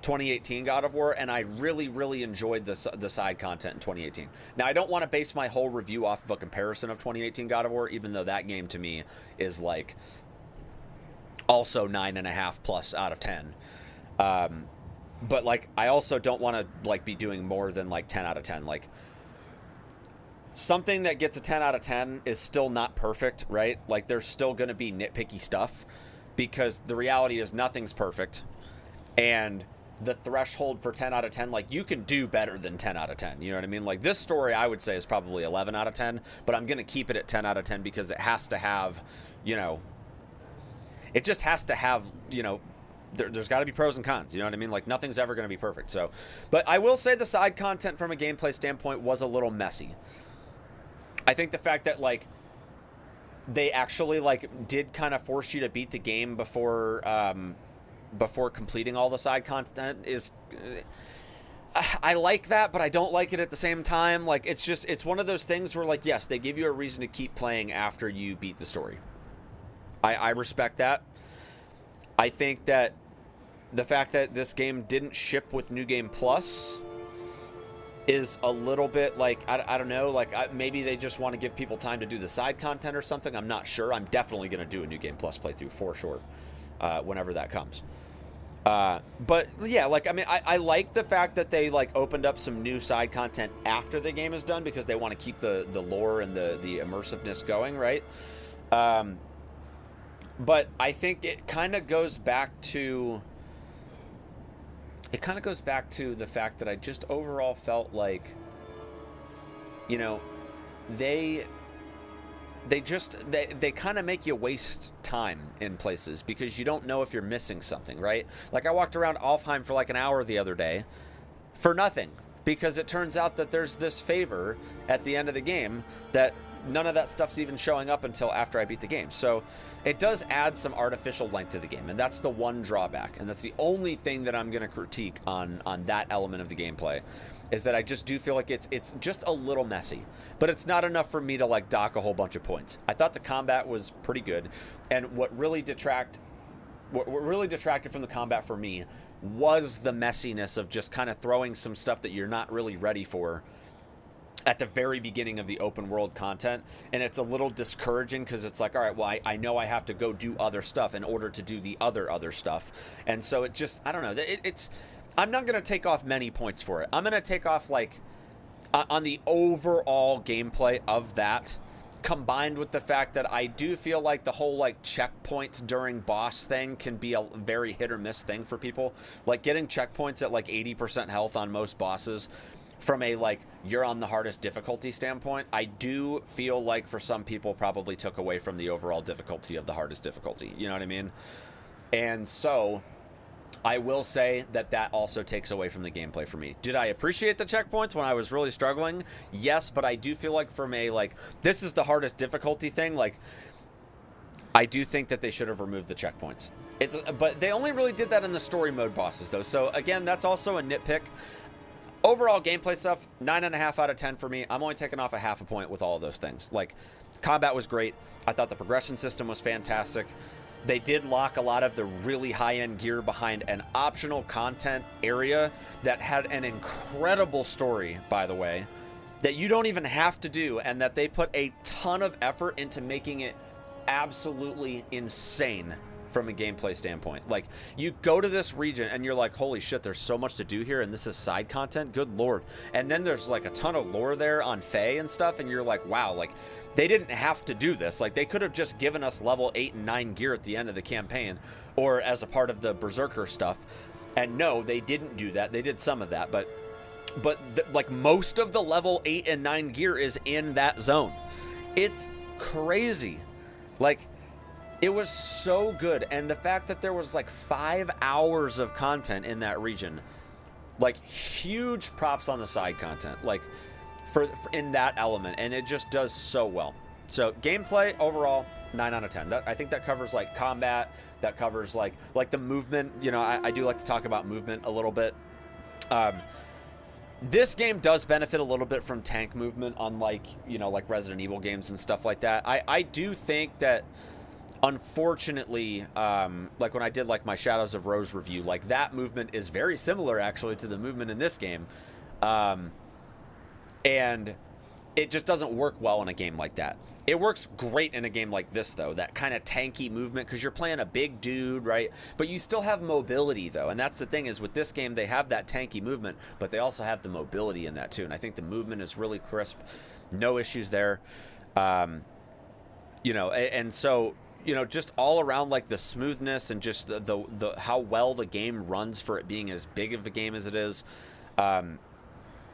2018 God of War, and I really, really enjoyed the side content in 2018. Now, I don't want to base my whole review off of a comparison of 2018 God of War, even though that game to me is like also 9.5 plus out of 10. But like, I also don't want to like be doing more than like 10 out of 10. Like, something that gets a 10 out of 10 is still not perfect, right? Like, there's still going to be nitpicky stuff, because the reality is nothing's perfect. And the threshold for 10 out of 10, like, you can do better than 10 out of 10. You know what I mean? Like, this story, I would say, is probably 11 out of 10, but I'm going to keep it at 10 out of 10 because it has to have, you know, it just has to have, you know, there's got to be pros and cons. You know what I mean? Like, nothing's ever going to be perfect. So, but I will say the side content from a gameplay standpoint was a little messy. I think the fact that, like, they actually, like, did kind of force you to beat the game before completing all the side content is... I like that, but I don't like it at the same time. Like, it's just, it's one of those things where, like, yes, they give you a reason to keep playing after you beat the story. I respect that. I think that the fact that this game didn't ship with New Game Plus is a little bit like, I don't know, like, maybe they just want to give people time to do the side content or something. I'm not sure. I'm definitely going to do a New Game Plus playthrough for sure, whenever that comes. But yeah, like, I mean, I like the fact that they, like, opened up some new side content after the game is done, because they want to keep the lore and the immersiveness going, right? But I think it kind of goes back to... It kind of goes back to the fact that I just overall felt like, you know, they kind of make you waste time in places because you don't know if you're missing something, right? Like, I walked around Alfheim for like an hour the other day for nothing, because it turns out that there's this favor at the end of the game that none of that stuff's even showing up until after I beat the game. So it does add some artificial length to the game, and that's the one drawback, and that's the only thing that I'm going to critique on that element of the gameplay, is that I just do feel like it's just a little messy, but it's not enough for me to like dock a whole bunch of points. I thought the combat was pretty good, and what really detracted from the combat for me was the messiness of just kind of throwing some stuff that you're not really ready for at the very beginning of the open world content, and it's a little discouraging because it's like, all right, well, I know I have to go do other stuff in order to do the other stuff, and so it just, I don't know, I'm not going to take off many points for it. I'm going to take off like on the overall gameplay of that, combined with the fact that I do feel like the whole like checkpoints during boss thing can be a very hit or miss thing for people. Like getting checkpoints at like 80% health on most bosses from a like you're on the hardest difficulty standpoint, I do feel like for some people probably took away from the overall difficulty of the hardest difficulty. You know what I mean? And so I will say that that also takes away from the gameplay for me. Did I appreciate the checkpoints when I was really struggling? Yes, but I do feel like from a, like, this is the hardest difficulty thing, like, I do think that they should have removed the checkpoints. But they only really did that in the story mode bosses, though. So, again, that's also a nitpick. Overall gameplay stuff, 9.5 out of 10 for me. I'm only taking off a half a point with all of those things. Like, combat was great. I thought the progression system was fantastic. They did lock a lot of the really high-end gear behind an optional content area that had an incredible story, by the way, that you don't even have to do, and that they put a ton of effort into making it absolutely insane from a gameplay standpoint. Like, you go to this region and you're like, holy shit, there's so much to do here, and this is side content, good lord. And then there's like a ton of lore there on Fae and stuff, and you're like, wow, like, they didn't have to do this. Like, they could have just given us level 8 and 9 gear at the end of the campaign, or as a part of the Berserker stuff. And no, they didn't do that. They did some of that, but like, most of the level 8 and 9 gear is in that zone. It's crazy. Like, it was so good, and the fact that there was like 5 hours of content in that region, like, huge props on the side content, like, for in that element, and it just does so well. So gameplay overall, 9 out of 10. I think that covers like combat, that covers like the movement. You know, I do like to talk about movement a little bit. This game does benefit a little bit from tank movement, unlike, you know, like Resident Evil games and stuff like that. I do think that, unfortunately, like when I did like my Shadows of Rose review, like that movement is very similar actually to the movement in this game, and it just doesn't work well in a game like that. It works great in a game like this, though, that kind of tanky movement, because you're playing a big dude, right? But you still have mobility, though, and that's the thing, is with this game, they have that tanky movement, but they also have the mobility in that, too, and I think the movement is really crisp. No issues there. You know, and so, you know, just all around, like, the smoothness and just the how well the game runs for it being as big of a game as it is,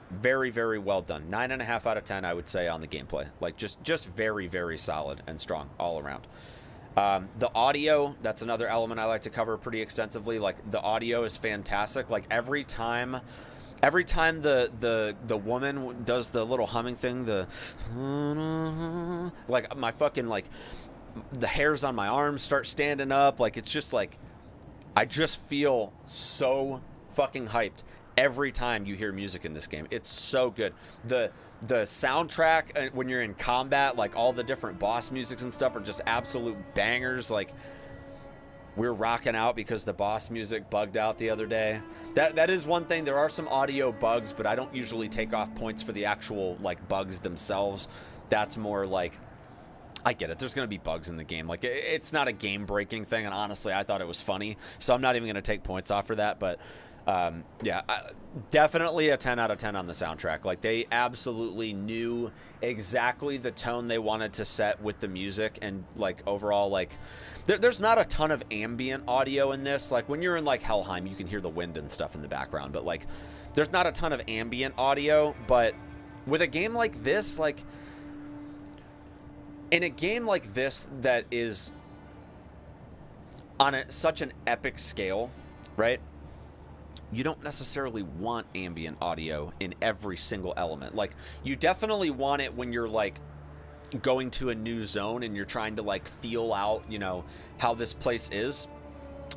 very, very well done. 9.5 out of 10, I would say, on the gameplay. Like, just very, very solid and strong all around. The audio, that's another element I like to cover pretty extensively. Like, the audio is fantastic. Like, every time the woman does the little humming thing, like, my fucking, like, the hairs on my arms start standing up. Like, it's just like, I just feel so fucking hyped every time you hear music in this game. It's so good. The soundtrack when you're in combat, like all the different boss musics and stuff, are just absolute bangers. Like, we're rocking out because the boss music bugged out the other day. That is one thing. There are some audio bugs, but I don't usually take off points for the actual, like, bugs themselves. That's more like, I get it. There's going to be bugs in the game. Like, it's not a game-breaking thing, and honestly, I thought it was funny, so I'm not even going to take points off for that, but yeah, definitely a 10 out of 10 on the soundtrack. Like, they absolutely knew exactly the tone they wanted to set with the music, and, like, overall, like, there's not a ton of ambient audio in this. Like, when you're in, like, Helheim, you can hear the wind and stuff in the background, but, like, there's not a ton of ambient audio. But with a game like this, like, in a game like this that is on such an epic scale, right? You don't necessarily want ambient audio in every single element. Like, you definitely want it when you're, like, going to a new zone and you're trying to like feel out, you know, how this place is.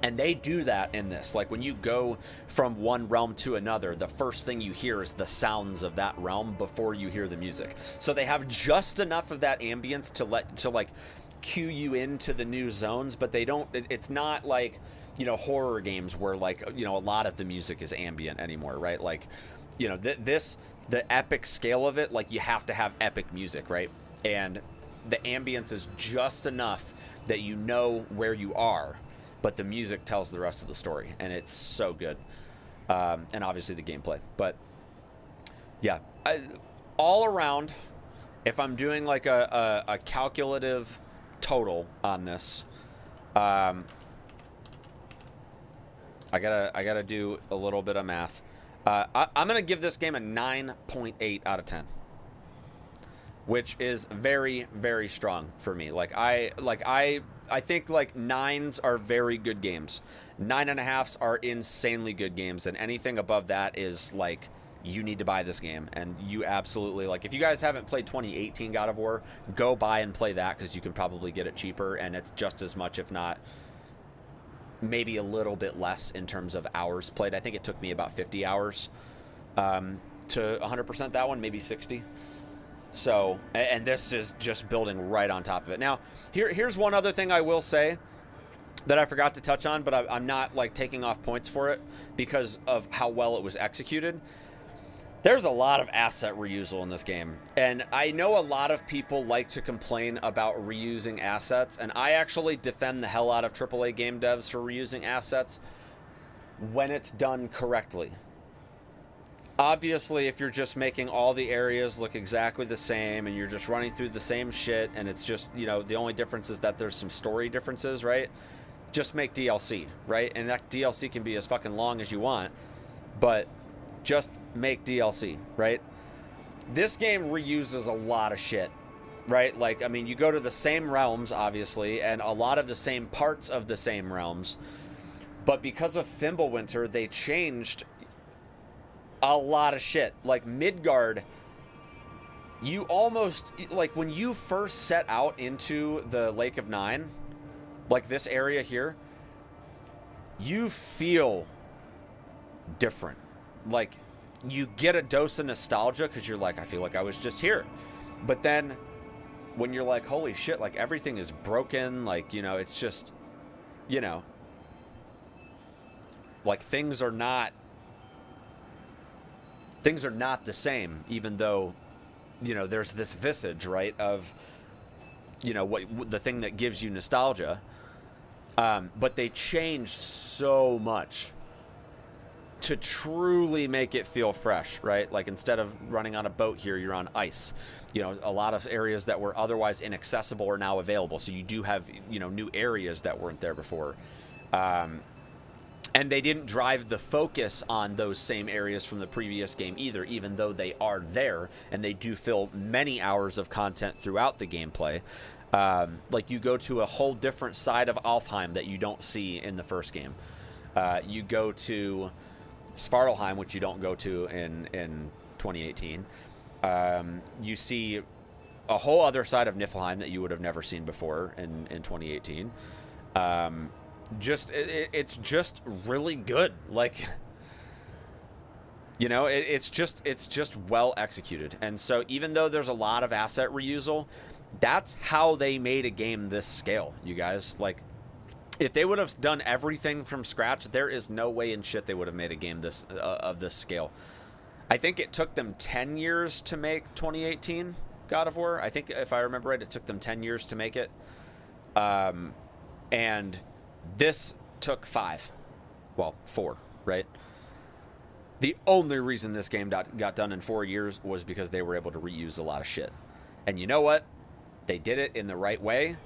And they do that in this. Like when you go from one realm to another, the first thing you hear is the sounds of that realm before you hear the music. So they have just enough of that ambience to like cue you into the new zones, but they don't, it's not like, you know, horror games where like, you know, a lot of the music is ambient anymore, right? Like, you know, the epic scale of it, like you have to have epic music, right? And the ambience is just enough that you know where you are, but the music tells the rest of the story, and it's so good. And obviously the gameplay. But yeah, all around, if I'm doing like a calculative total on this, I gotta do a little bit of math. I'm gonna give this game a 9.8 out of 10. Which is very, very strong for me. I think like 9s are very good games. 9.5s are insanely good games, and anything above that is like, you need to buy this game. And you absolutely, like, if you guys haven't played 2018 God of War, go buy and play that, because you can probably get it cheaper, and it's just as much, if not maybe a little bit less in terms of hours played. I think it took me about 50 hours to 100% that one, maybe 60. So, and this is just building right on top of it. Now, here's one other thing I will say that I forgot to touch on, but I'm not like taking off points for it because of how well it was executed. There's a lot of asset reusal in this game, and I know a lot of people like to complain about reusing assets, and I actually defend the hell out of AAA game devs for reusing assets when it's done correctly. Obviously, if you're just making all the areas look exactly the same and you're just running through the same shit and it's just, you know, the only difference is that there's some story differences, right? Just make DLC, right? And that DLC can be as fucking long as you want, but just make DLC, right? This game reuses a lot of shit, right? Like, I mean, you go to the same realms, obviously, and a lot of the same parts of the same realms, but because of Fimbulwinter, they changed a lot of shit. Like Midgard, you almost, like when you first set out into the Lake of Nine, like this area here, you feel different. Like you get a dose of nostalgia because you're like, I feel like I was just here. But then when you're like, holy shit, like everything is broken, like, you know, it's just, you know, like things are not the same, even though, you know, there's this visage, right, of, you know, what the thing that gives you nostalgia. But they changed so much to truly make it feel fresh, right? Like instead of running on a boat here, you're on ice. You know, a lot of areas that were otherwise inaccessible are now available. So you do have, you know, new areas that weren't there before. And they didn't drive the focus on those same areas from the previous game either, even though they are there, and they do fill many hours of content throughout the gameplay. Like you go to a whole different side of Alfheim that you don't see in the first game. You go to Svartalheim, which you don't go to in 2018. You see a whole other side of Niflheim that you would have never seen before in 2018. It's just really good. Like, you know, it's just well executed. And so even though there's a lot of asset reusal, that's how they made a game this scale, you guys. Like, if they would have done everything from scratch, there is no way in shit they would have made a game this of this scale. I think it took them 10 years to make 2018 God of War. I think, if I remember right, it took them 10 years to make it. And this took 5. Well, 4, right? The only reason this game got done in 4 years was because they were able to reuse a lot of shit. And you know what? They did it in the right way.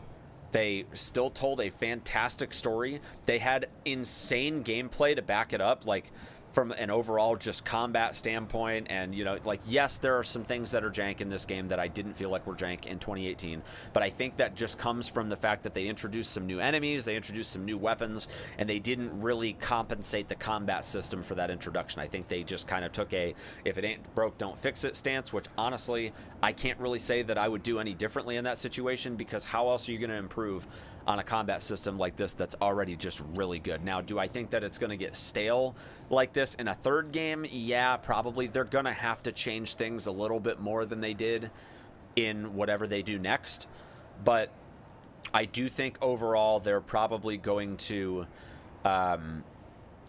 They still told a fantastic story. They had insane gameplay to back it up. Like, from an overall just combat standpoint, and, you know, like, yes, there are some things that are jank in this game that I didn't feel like were jank in 2018, but I think that just comes from the fact that they introduced some new enemies, they introduced some new weapons, and they didn't really compensate the combat system for that introduction. I think they just kind of took a, if it ain't broke, don't fix it stance, which honestly, I can't really say that I would do any differently in that situation, because how else are you going to improve on a combat system like this that's already just really good? Now, do I think that it's going to get stale like this in a third game? Yeah, probably. They're going to have to change things a little bit more than they did in whatever they do next. But I do think overall they're probably going to,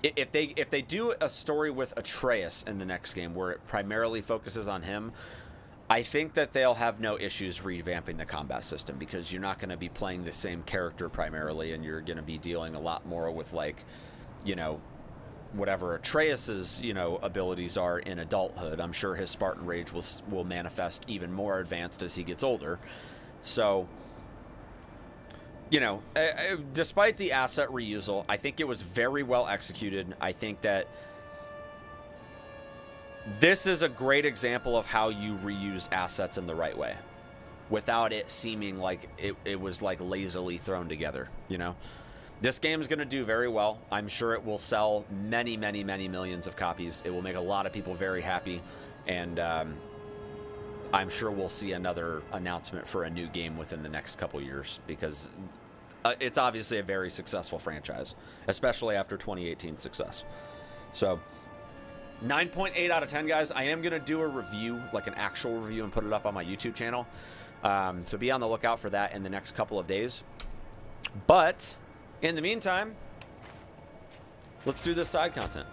if they do a story with Atreus in the next game where it primarily focuses on him, I think that they'll have no issues revamping the combat system, because you're not going to be playing the same character primarily, and you're going to be dealing a lot more with, like, you know, whatever Atreus's, you know, abilities are in adulthood. I'm sure his Spartan Rage will manifest even more advanced as he gets older. So, you know, despite the asset reusal, I think it was very well executed. I think that this is a great example of how you reuse assets in the right way without it seeming like it was like lazily thrown together, you know? This game is going to do very well. I'm sure it will sell many, many, many millions of copies. It will make a lot of people very happy, and I'm sure we'll see another announcement for a new game within the next couple years, because it's obviously a very successful franchise, especially after 2018's success. So 9.8 out of 10, guys. I am going to do a review, like an actual review, and put it up on my YouTube channel. So be on the lookout for that in the next couple of days. But in the meantime, let's do this side content.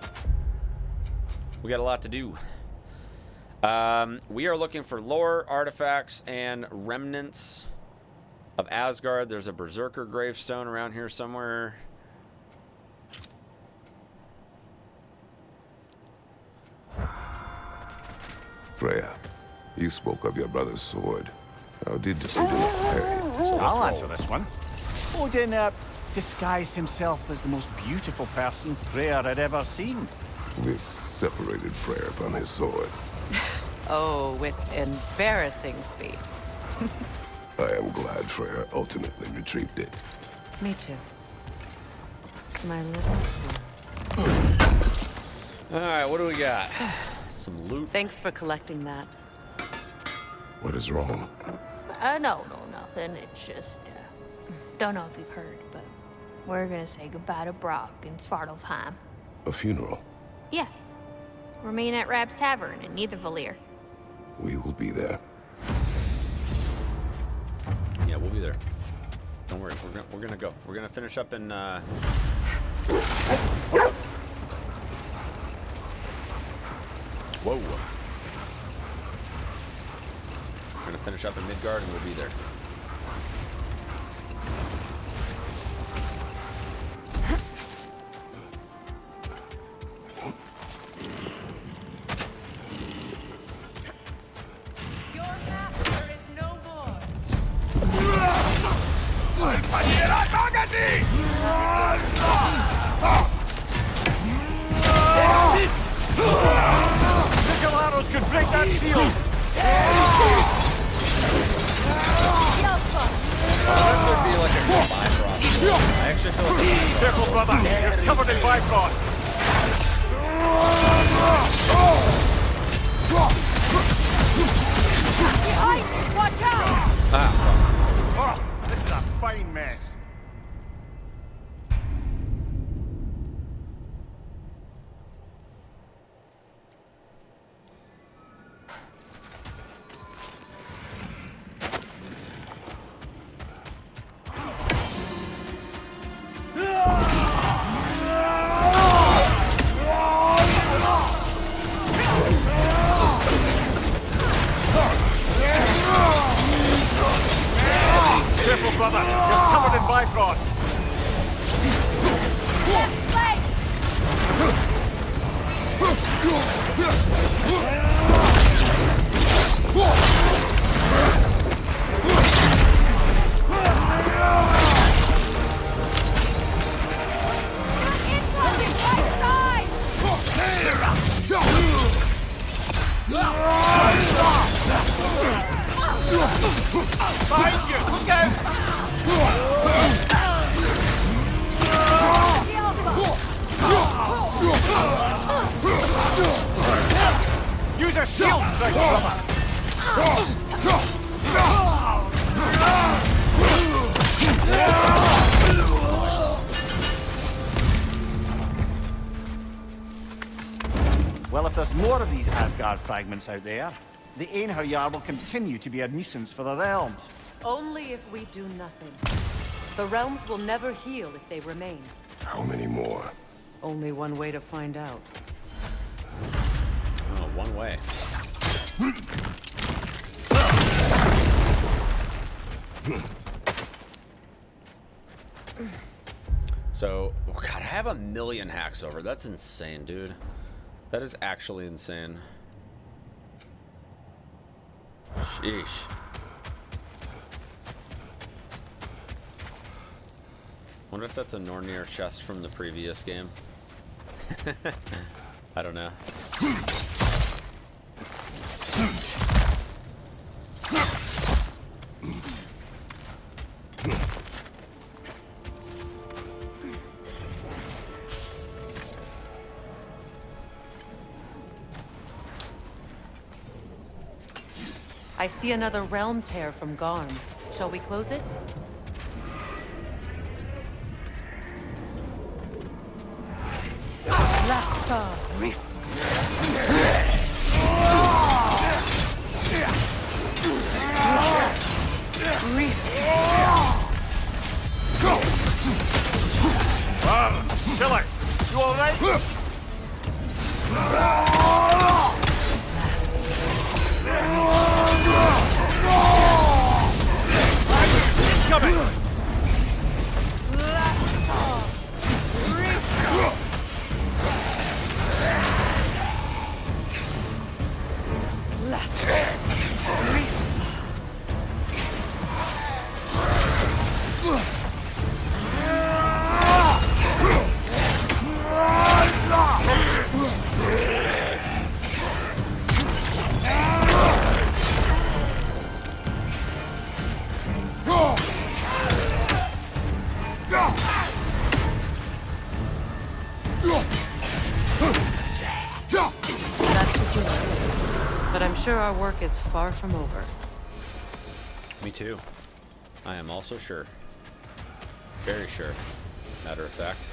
We got a lot to do. We are looking for lore, artifacts, and remnants of Asgard. There's a Berserker gravestone around here somewhere. Freya, you spoke of your brother's sword. How did Odin carry it? I'll answer this one. Odin disguised himself as the most beautiful person Freya had ever seen. This separated Freya from his sword. Oh, with embarrassing speed. I am glad Freya ultimately retrieved it. Me too. My little... Alright, what do we got? Some loot. Thanks for collecting that. What is wrong? No, nothing. It's just, don't know if you've heard, but we're gonna say goodbye to Brock in Svartalfheim. A funeral? Yeah. We're meeting at Rab's Tavern in Nethervalir. We will be there. Yeah, we'll be there. Don't worry, we're gonna go. We're gonna finish up in, Whoa. We're gonna finish up in Midgard and we'll be there. Your master is no more. Sickle arrows could break that shield! Let there be like a Bifrost. I actually feel like a Bifrost. Careful, brother! You're covered in Bifrost! Behind you! Watch out! Ah, fuck. Oh, this is a fine mess. Careful, brother! You're covered in Bifrost! Behind you! Look out! Use a shield strike, brother! Well, if there's more of these Asgard fragments out there, the Einherjar will continue to be a nuisance for the realms. Only if we do nothing. The realms will never heal if they remain. How many more? Only one way to find out. Oh, one way. So, oh God, I have 1,000,000 hacks over. That's insane, dude. That is actually insane. Sheesh. Wonder if that's a Nornir chest from the previous game. I don't know. I see another realm tear from Garm. Shall we close it? Lassa Rift. Killer, you alright? It's coming! But I'm sure our work is far from over. Me too. I am also sure. Very sure. Matter of fact.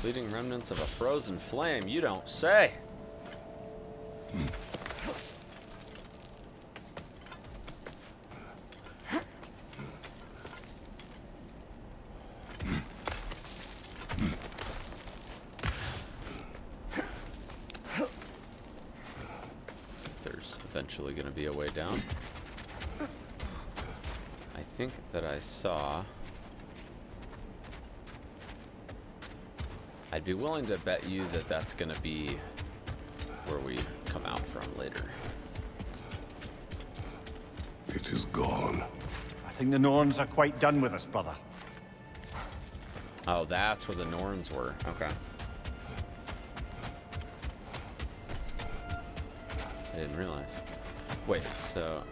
Fleeting remnants of a frozen flame, you don't say. There's eventually going to be a way down. I think that I saw... I'd be willing to bet you that that's going to be where we come out from later. It is gone. I think the Norns are quite done with us, brother. Oh, that's where the Norns were. Okay. I didn't realize. Wait, so...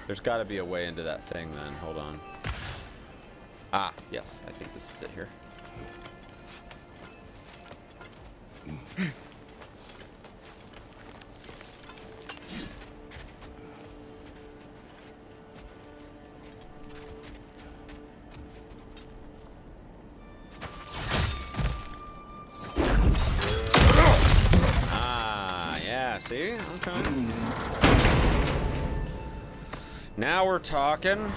There's got to be a way into that thing then. Hold on. Ah, yes. I think this is it here. Ah, yeah, see? Okay. Now we're talking.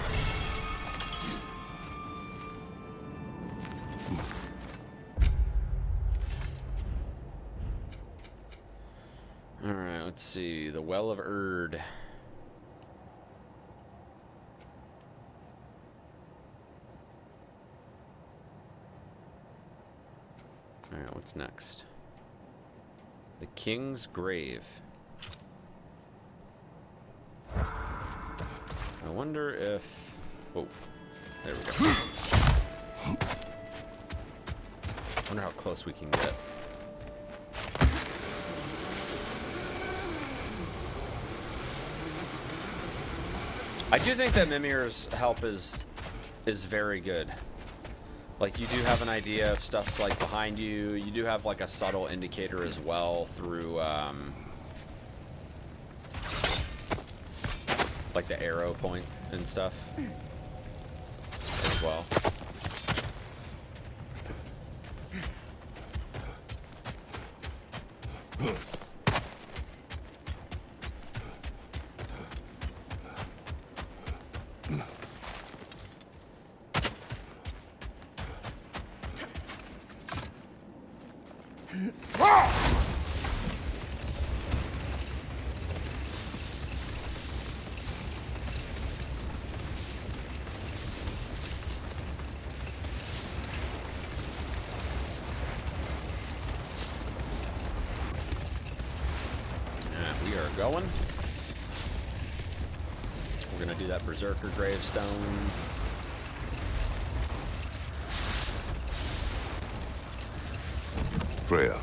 Alright, let's see. The Well of Erd. Alright, what's next? The King's Grave. I wonder if... Oh, there we go. I wonder how close we can get. I do think that Mimir's help is very good. Like, you do have an idea of stuff's like behind you. You do have like a subtle indicator as well through like the arrow point and stuff as well. Going. We're gonna do that Berserker gravestone. Freya,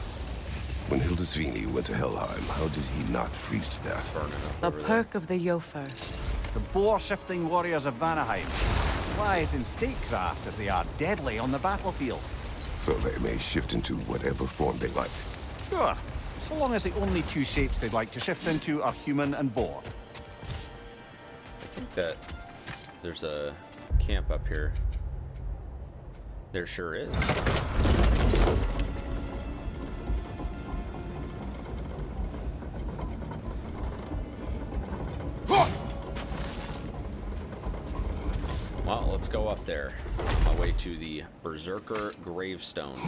when Hildisvini went to Helheim, how did he not freeze to death? The perk of the Jofer. The boar-shifting warriors of Vanaheim. Wise in statecraft as they are deadly on the battlefield. So they may shift into whatever form they like. Sure. So long as the only two shapes they'd like to shift into are human and boar. I think that there's a camp up here. There sure is. Well, let's go up there. On my way to the Berserker gravestone.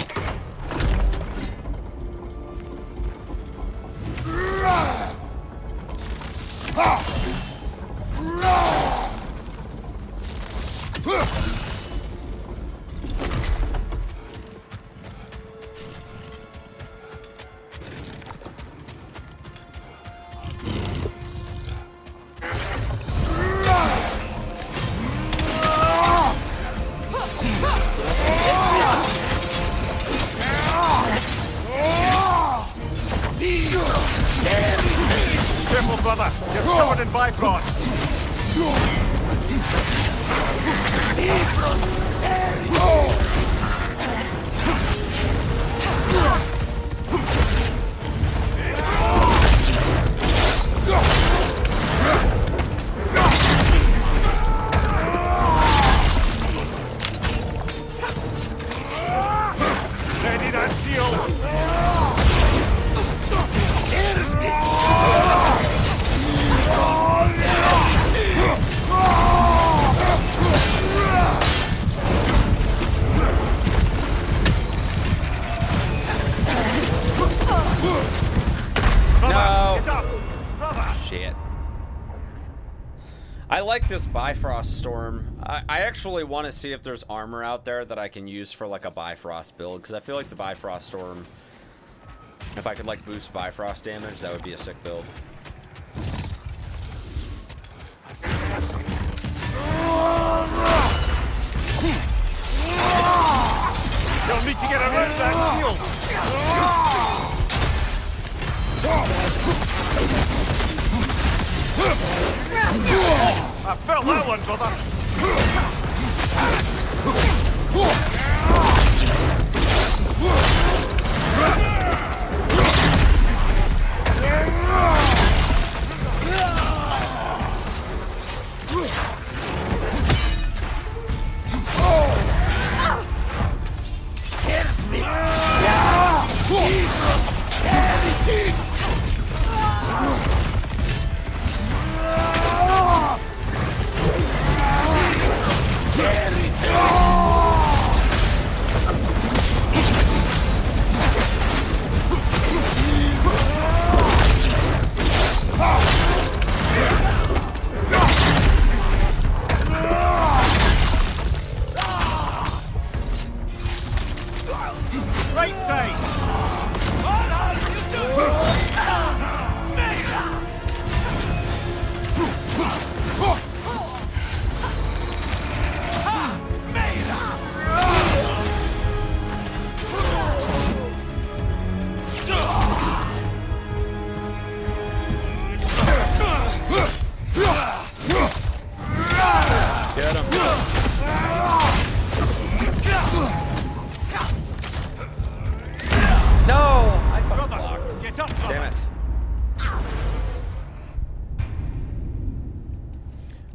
Careful, brother. You're covered in Bifrost. Ready that shield. No! Shit. I like this Bifrost Storm. I actually want to see if there's armor out there that I can use for like a Bifrost build, because I feel like the Bifrost Storm, if I could like boost Bifrost damage, that would be a sick build. You'll need to get around that shield. I felt that one, brother.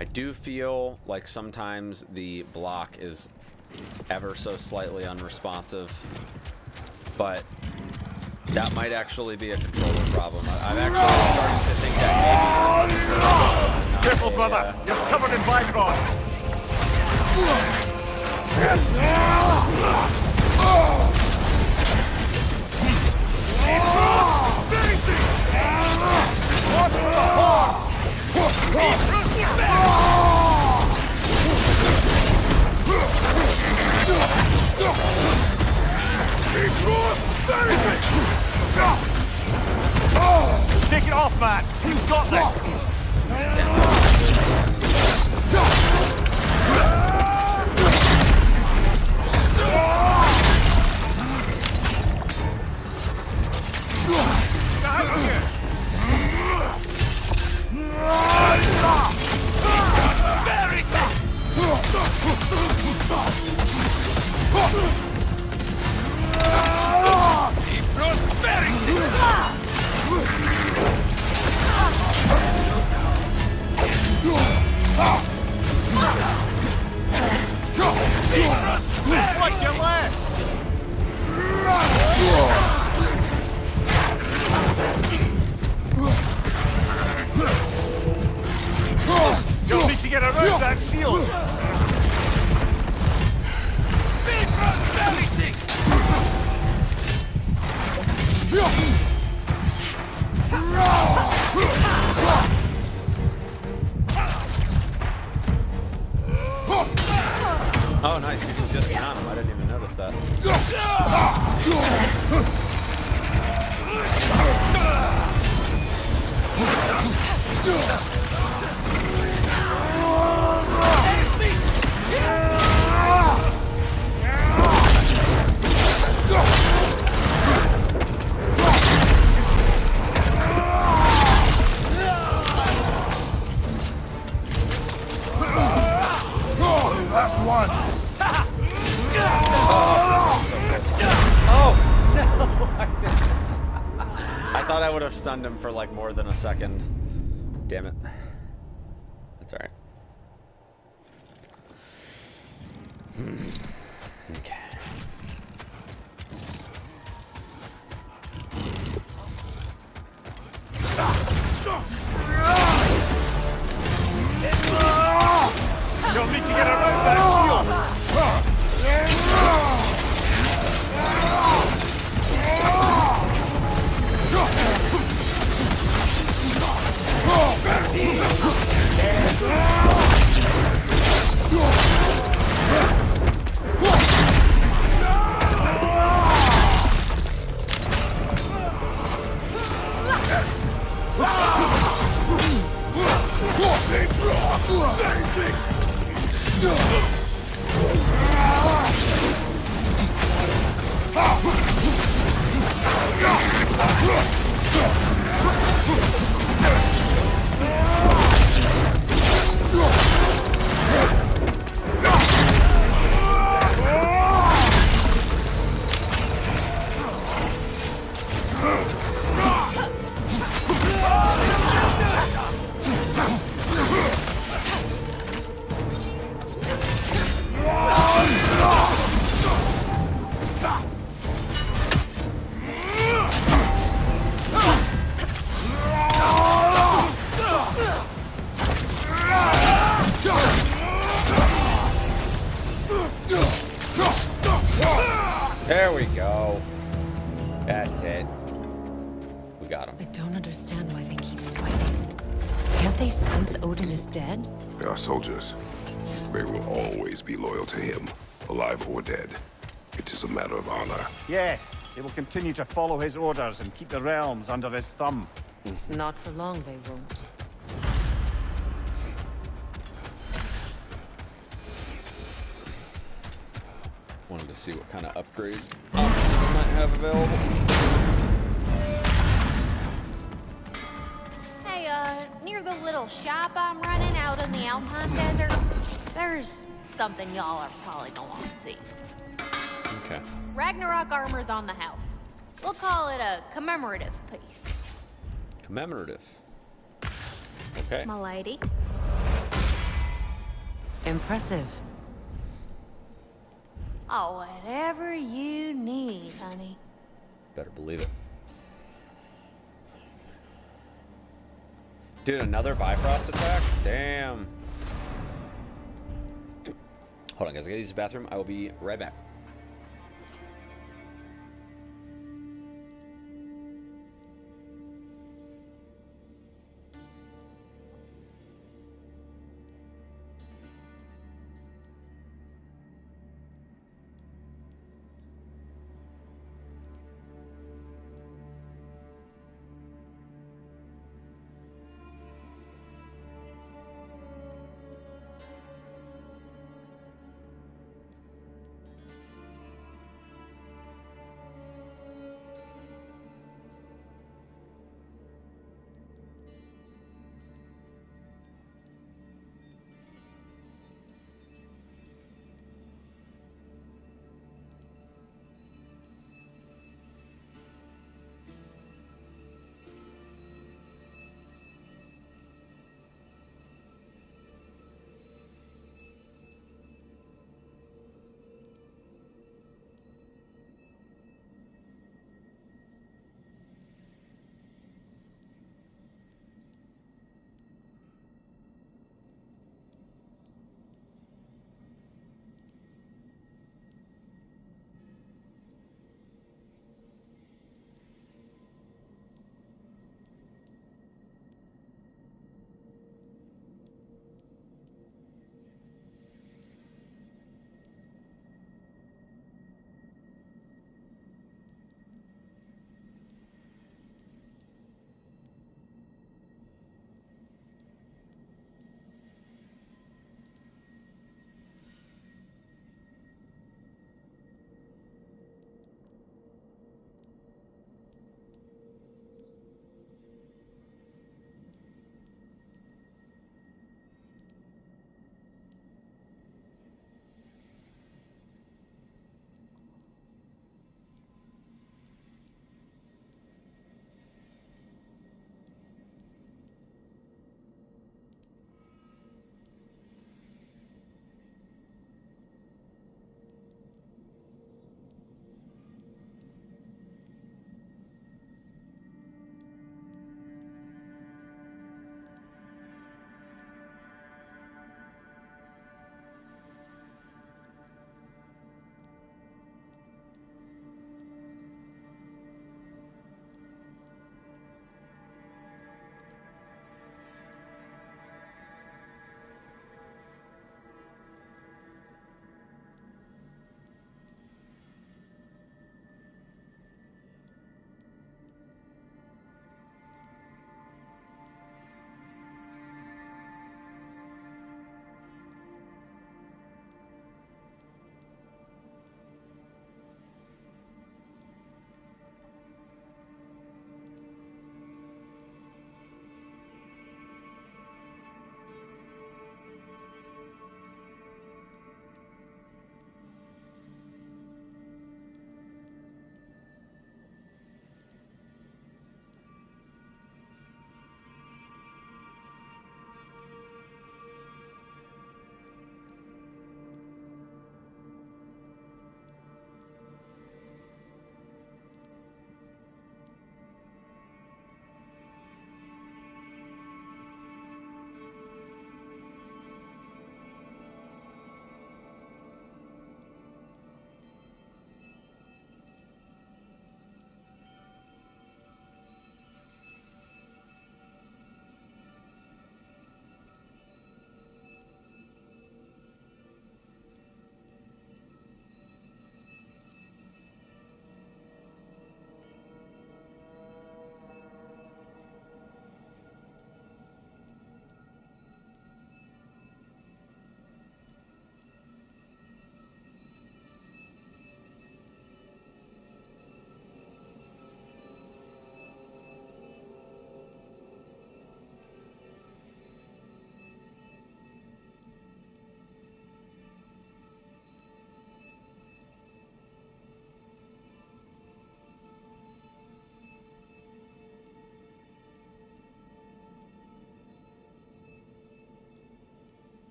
I do feel like sometimes the block is ever so slightly unresponsive, but that might actually be a controller problem. I'm actually starting to think that maybe it's a controller problem. Careful, brother! You're covered in Bifrost! Take it off, man! You've got this! What's your left? You'll need to get around that shield. Big prosperity! Oh, nice. You can dismount him. I didn't even notice that. Last one. Oh, no! I thought I would have stunned him for like more than a second. Damn it. That's alright. Okay. You'll need to get around that shield! There we go. That's it. We got him. I don't understand why they keep fighting. Can't they sense Odin is dead? They are soldiers. They will always be loyal to him, alive or dead. It is a matter of honor. Yes, they will continue to follow his orders and keep the realms under his thumb. Not for long, they won't. Wanted to see what kind of upgrade options I might have available. Hey, near the little shop I'm running out in the Alpine Desert, there's something y'all are probably gonna want to see. Okay. Ragnarok armor's on the house. We'll call it a commemorative piece. Commemorative. Okay. My lady. Impressive. Oh, whatever you need, honey. Better believe it. Dude, another Bifrost attack? Damn. Hold on, guys. I gotta use the bathroom. I will be right back.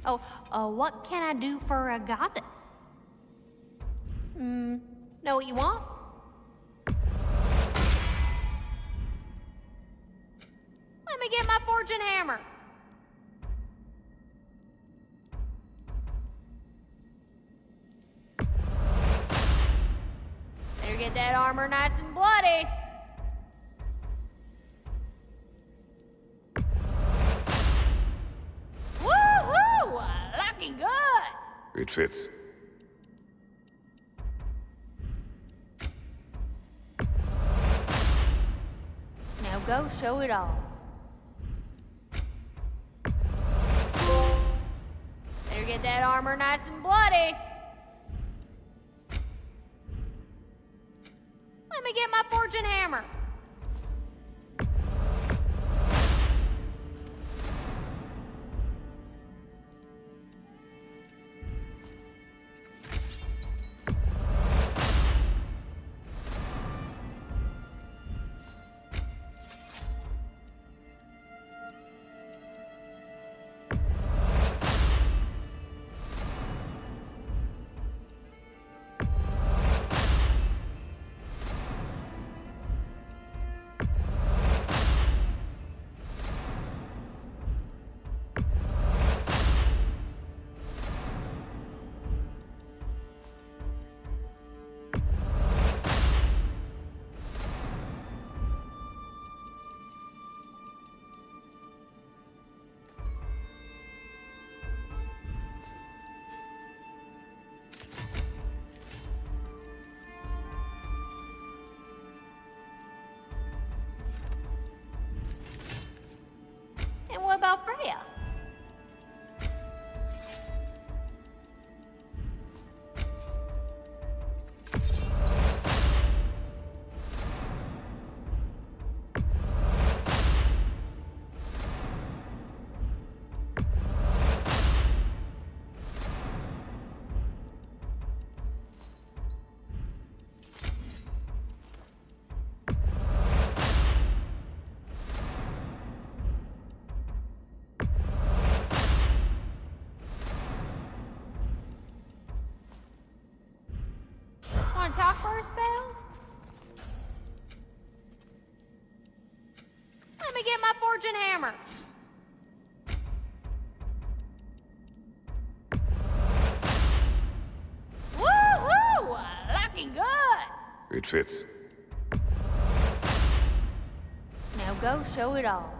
Oh, what can I do for a goddess? Know what you want? Let me get my fortune hammer. Better get that armor nice and bloody. Woohoo! Looking good. It fits. Now go show it off. Better get that armor nice and bloody. Let me get my fortune hammer. And what about Freya? Want to talk for a spell? Let me get my fortune hammer. Woohoo! Looking good. It fits. Now go show it off.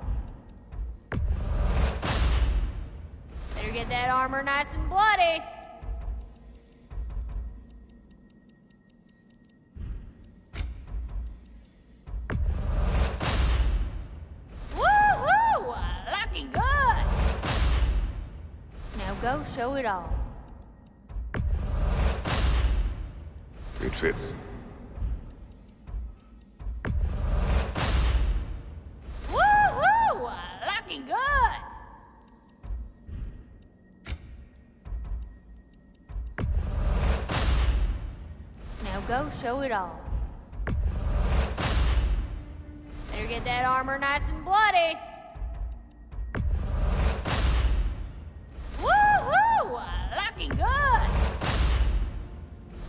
Better get that armor nice and bloody. Woohoo! Looking good. Now go show it off. It fits. Woohoo! Looking good. Now go show it off. Better get that armor nice and bloody. Woohoo! Looking good.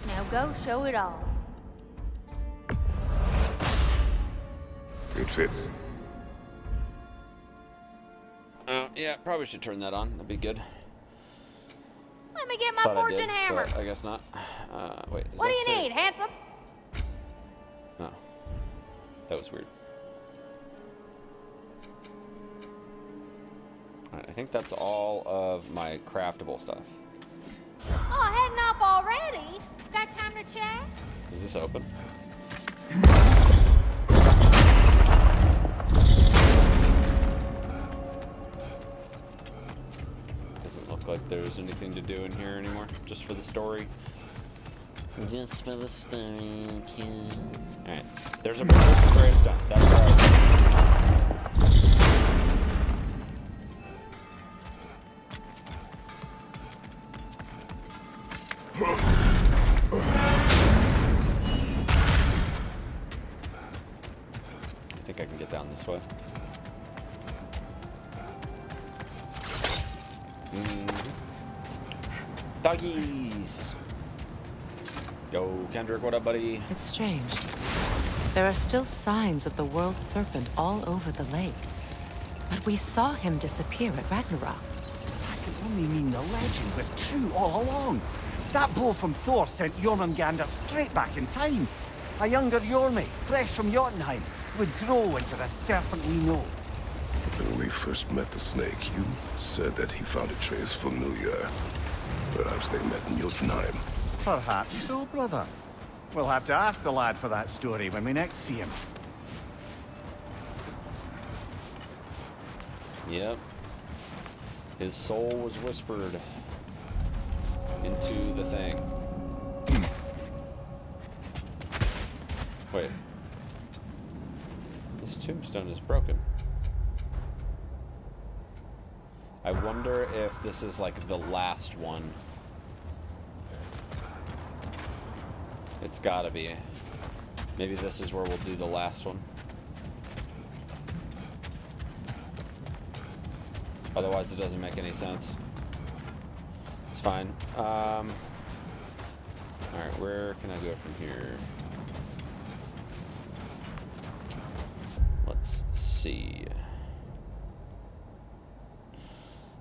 Now go show it off. It fits. Yeah, probably should turn that on. That'd be good. Let me get my Thought I fortune did, hammer. but I guess not. Wait, is What that do you safe? need, handsome? No. That was weird. Alright, I think that's all of my craftable stuff. Oh, heading up already? Got time to chat? Is this open? Doesn't look like there's anything to do in here anymore. Just for the story. Just for the story, kid. Alright. There's a berserker gravestone. That's where I was. I think I can get down this way. Doggies. Yo, Kendrick, what up, buddy? It's strange. There are still signs of the world serpent all over the lake. But we saw him disappear at Ragnarok. That could only mean the legend was true all along. That blow from Thor sent Jormungandr straight back in time. A younger Jormi, fresh from Jotunheim, would grow into the serpent we know. When we first met the snake, you said that he found a trace familiar. Perhaps they met in Jotunheim. Perhaps so, brother. We'll have to ask the lad for that story when we next see him. Yep. His soul was whispered into the thing. Wait. This tombstone is broken. I wonder if this is like the last one. It's gotta be. Maybe this is where we'll do the last one. Otherwise it doesn't make any sense. It's fine. Alright, where can I go from here? Let's see.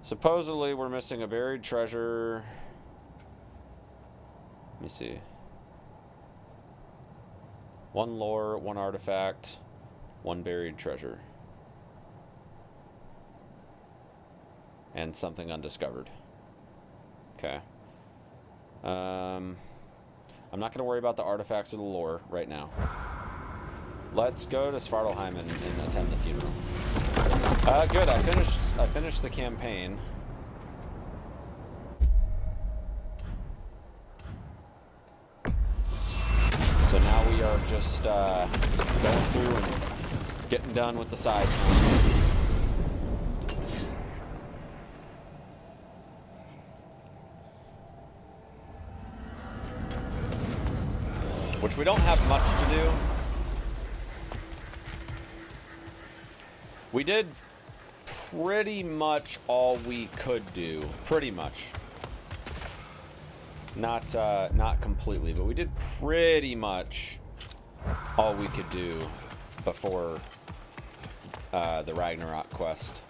Supposedly we're missing a buried treasure. Let me see. One lore, one artifact, one buried treasure. And something undiscovered. Okay. I'm not going to worry about the artifacts of the lore right now. Let's go to Svartalheim and attend the funeral. Good. I finished the campaign. So now we are just going through and getting done with the side content. Which we don't have much to do. We did pretty much all we could do. Pretty much. Not completely, but we did pretty much all we could do before the Ragnarok quest.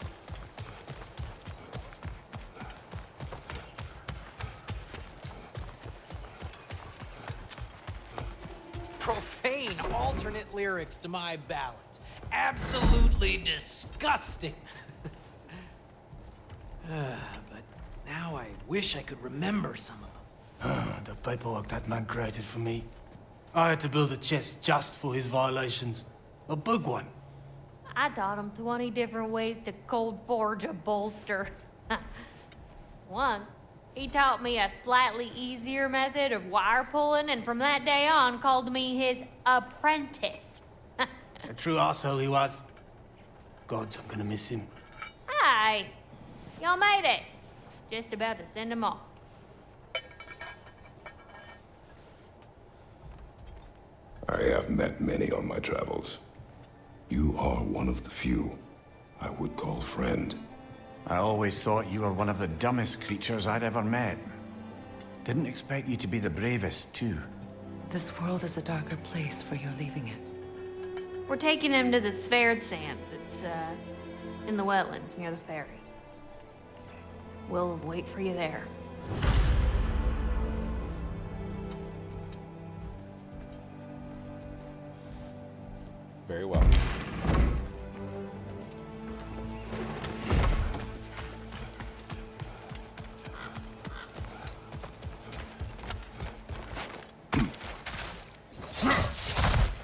Profane alternate lyrics to my ballads. Absolutely disgusting. But now I wish I could remember some of them. The paperwork that man created for me. I had to build a chest just for his violations. A big one. I taught him 20 different ways to cold forge a bolster. Once, he taught me a slightly easier method of wire pulling, and from that day on called me his apprentice. A true asshole he was. Gods, I'm gonna miss him. Hi, y'all made it. Just about to send him off. I have met many on my travels. You are one of the few I would call friend. I always thought you were one of the dumbest creatures I'd ever met. Didn't expect you to be the bravest, too. This world is a darker place for your leaving it. We're taking him to the Sverd Sands. It's, in the wetlands near the ferry. We'll wait for you there. Very well.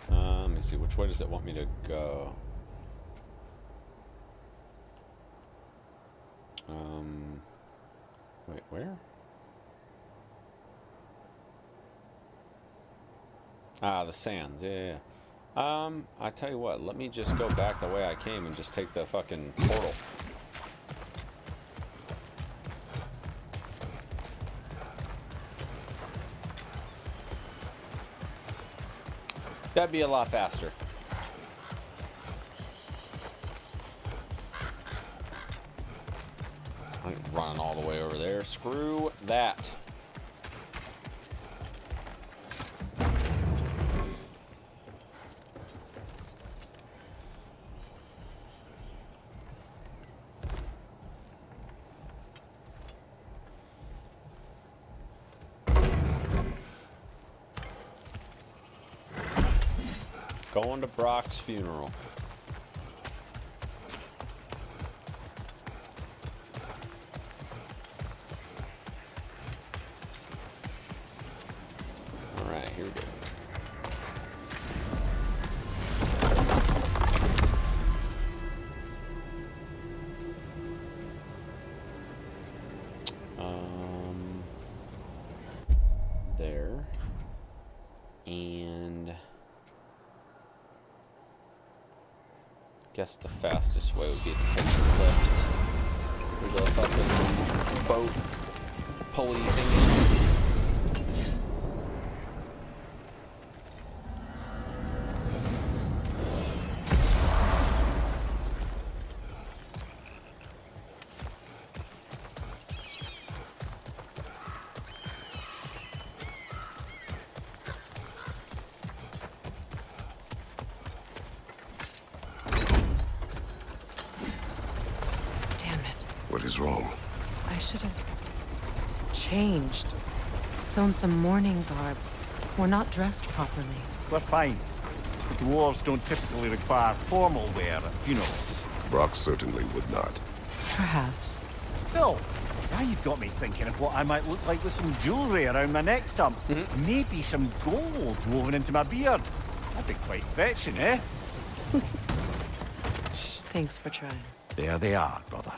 Let me see, which way does it want me to go? Wait, where? Ah, the sands, yeah. I tell you what, let me just go back the way I came and just take the fucking portal. That'd be a lot faster. I'm running all the way over there. Screw that. Going to Brock's funeral. Alright, here we go. There. And guess the fastest way would be to take the lift or the fucking boat pulley thingy. What is wrong? I should have changed. Sewn some mourning garb. We're not dressed properly. We're fine. The dwarves don't typically require formal wear at funerals. Brock certainly would not. Perhaps. Phil, now you've got me thinking of what I might look like with some jewellery around my neck stump. Maybe some gold woven into my beard. That'd be quite fetching, eh? Thanks for trying. There they are, brother.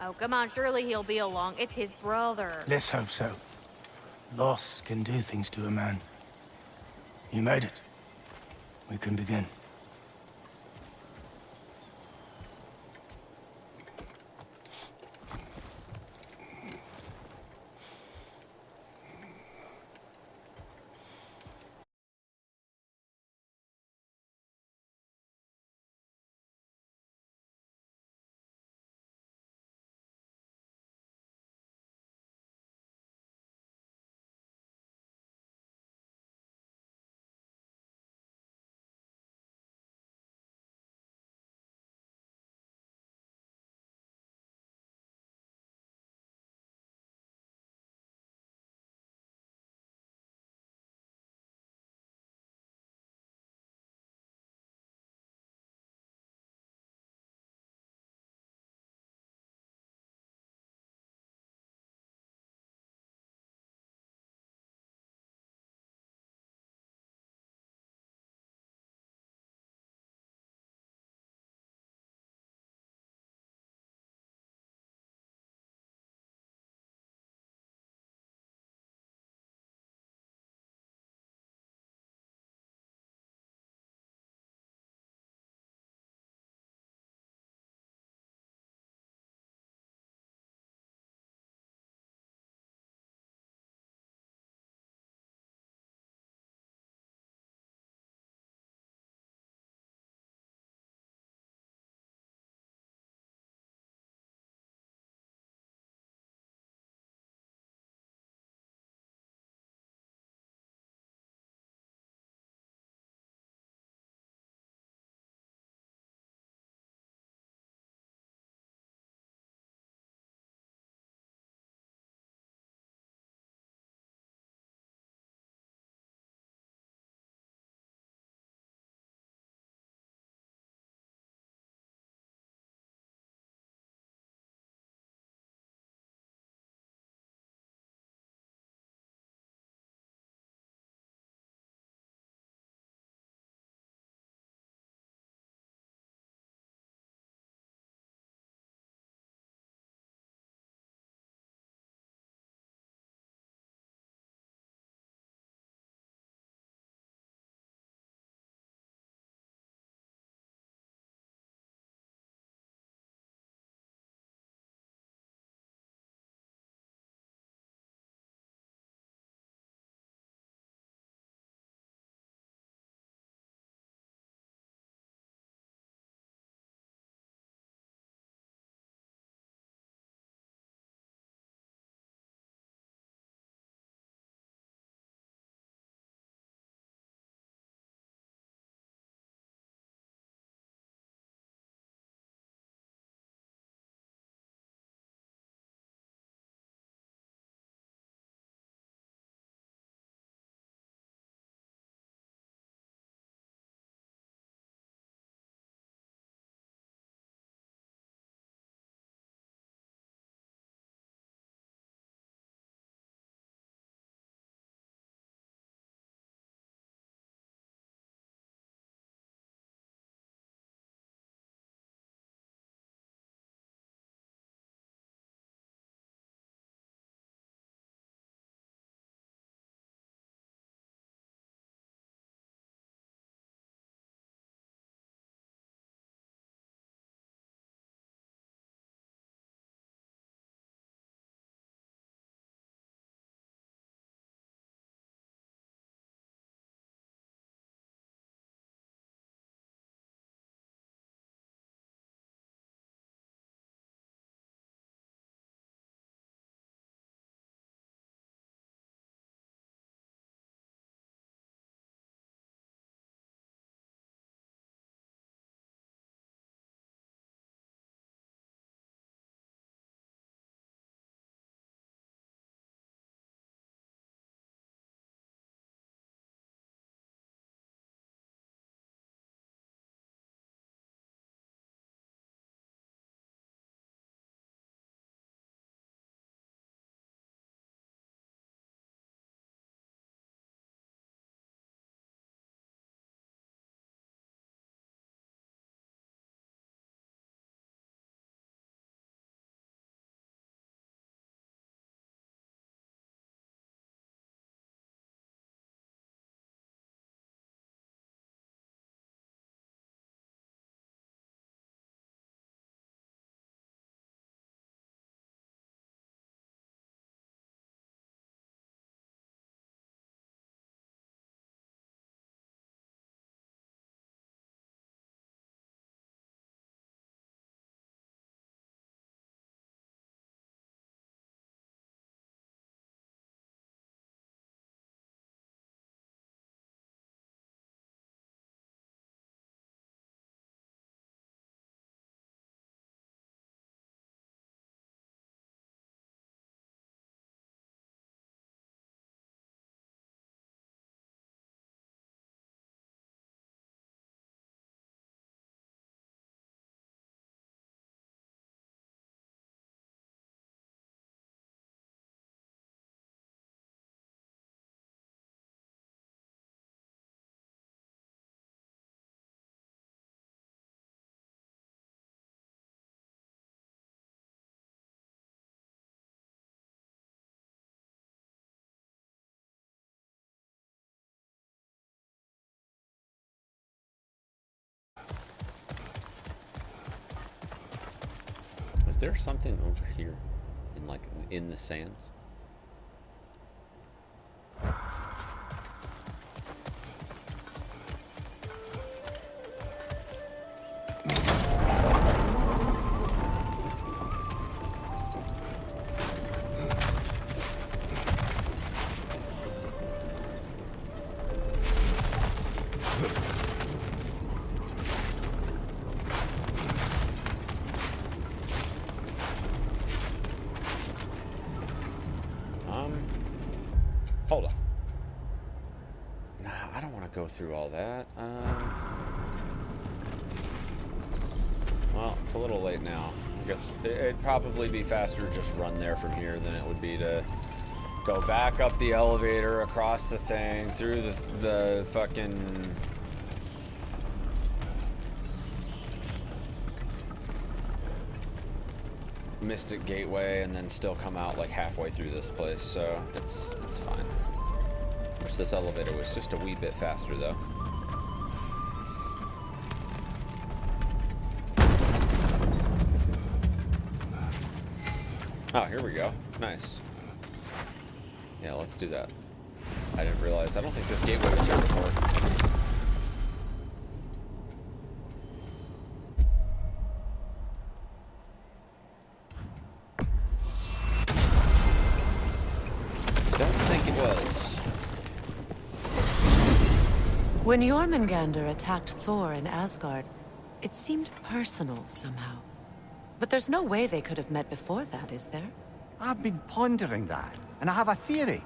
Oh, come on, surely he'll be along. It's his brother. Let's hope so. Loss can do things to a man. You made it. We can begin. there something over here? In the sands? Hold on. Nah, I don't want to go through all that. Well, it's a little late now. I guess it'd probably be faster to just run there from here than it would be to go back up the elevator, across the thing, through the fucking... Mystic Gateway and then still come out like halfway through this place, so it's fine. Wish this elevator was just a wee bit faster though. Oh, here we go. Nice. Yeah, let's do that. I didn't realize. I don't think this gateway was here before. When Jormungandr attacked Thor in Asgard, it seemed personal somehow. But there's no way they could have met before that, is there? I've been pondering that, and I have a theory.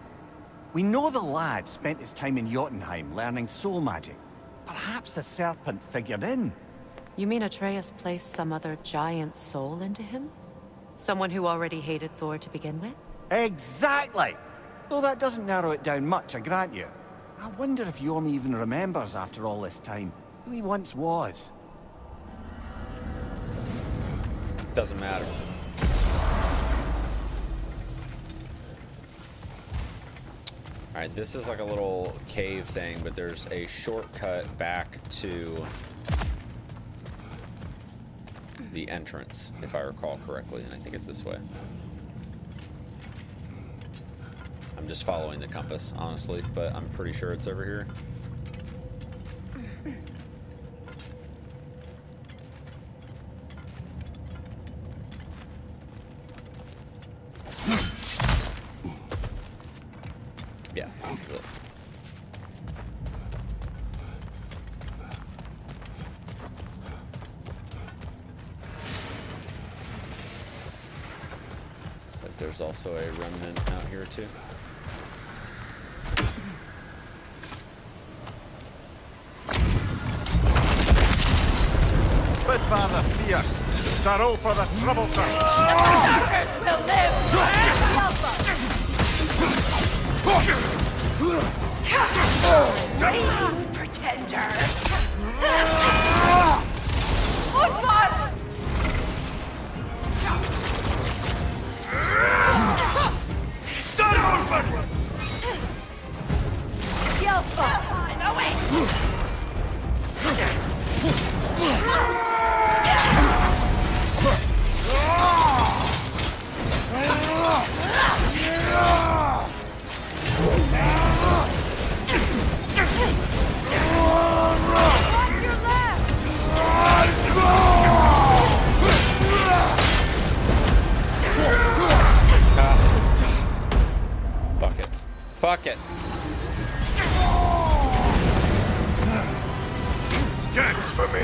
We know the lad spent his time in Jotunheim learning soul magic. Perhaps the serpent figured in. You mean Atreus placed some other giant soul into him? Someone who already hated Thor to begin with? Exactly! Though that doesn't narrow it down much, I grant you. I wonder if Jorm even remembers after all this time who he once was. Doesn't matter. Alright, this is like a little cave thing, but there's a shortcut back to the entrance, if I recall correctly, and I think it's this way. I'm just following the compass, honestly, but I'm pretty sure it's over here. Yeah, this is it. Looks like there's also a remnant out here too. Father fierce, sorrow for the troublesome. The Berserkers will live! Raging pretender! Football! Stand on, Yelpa! No way! Fuck it. Fuck it. Dance for me.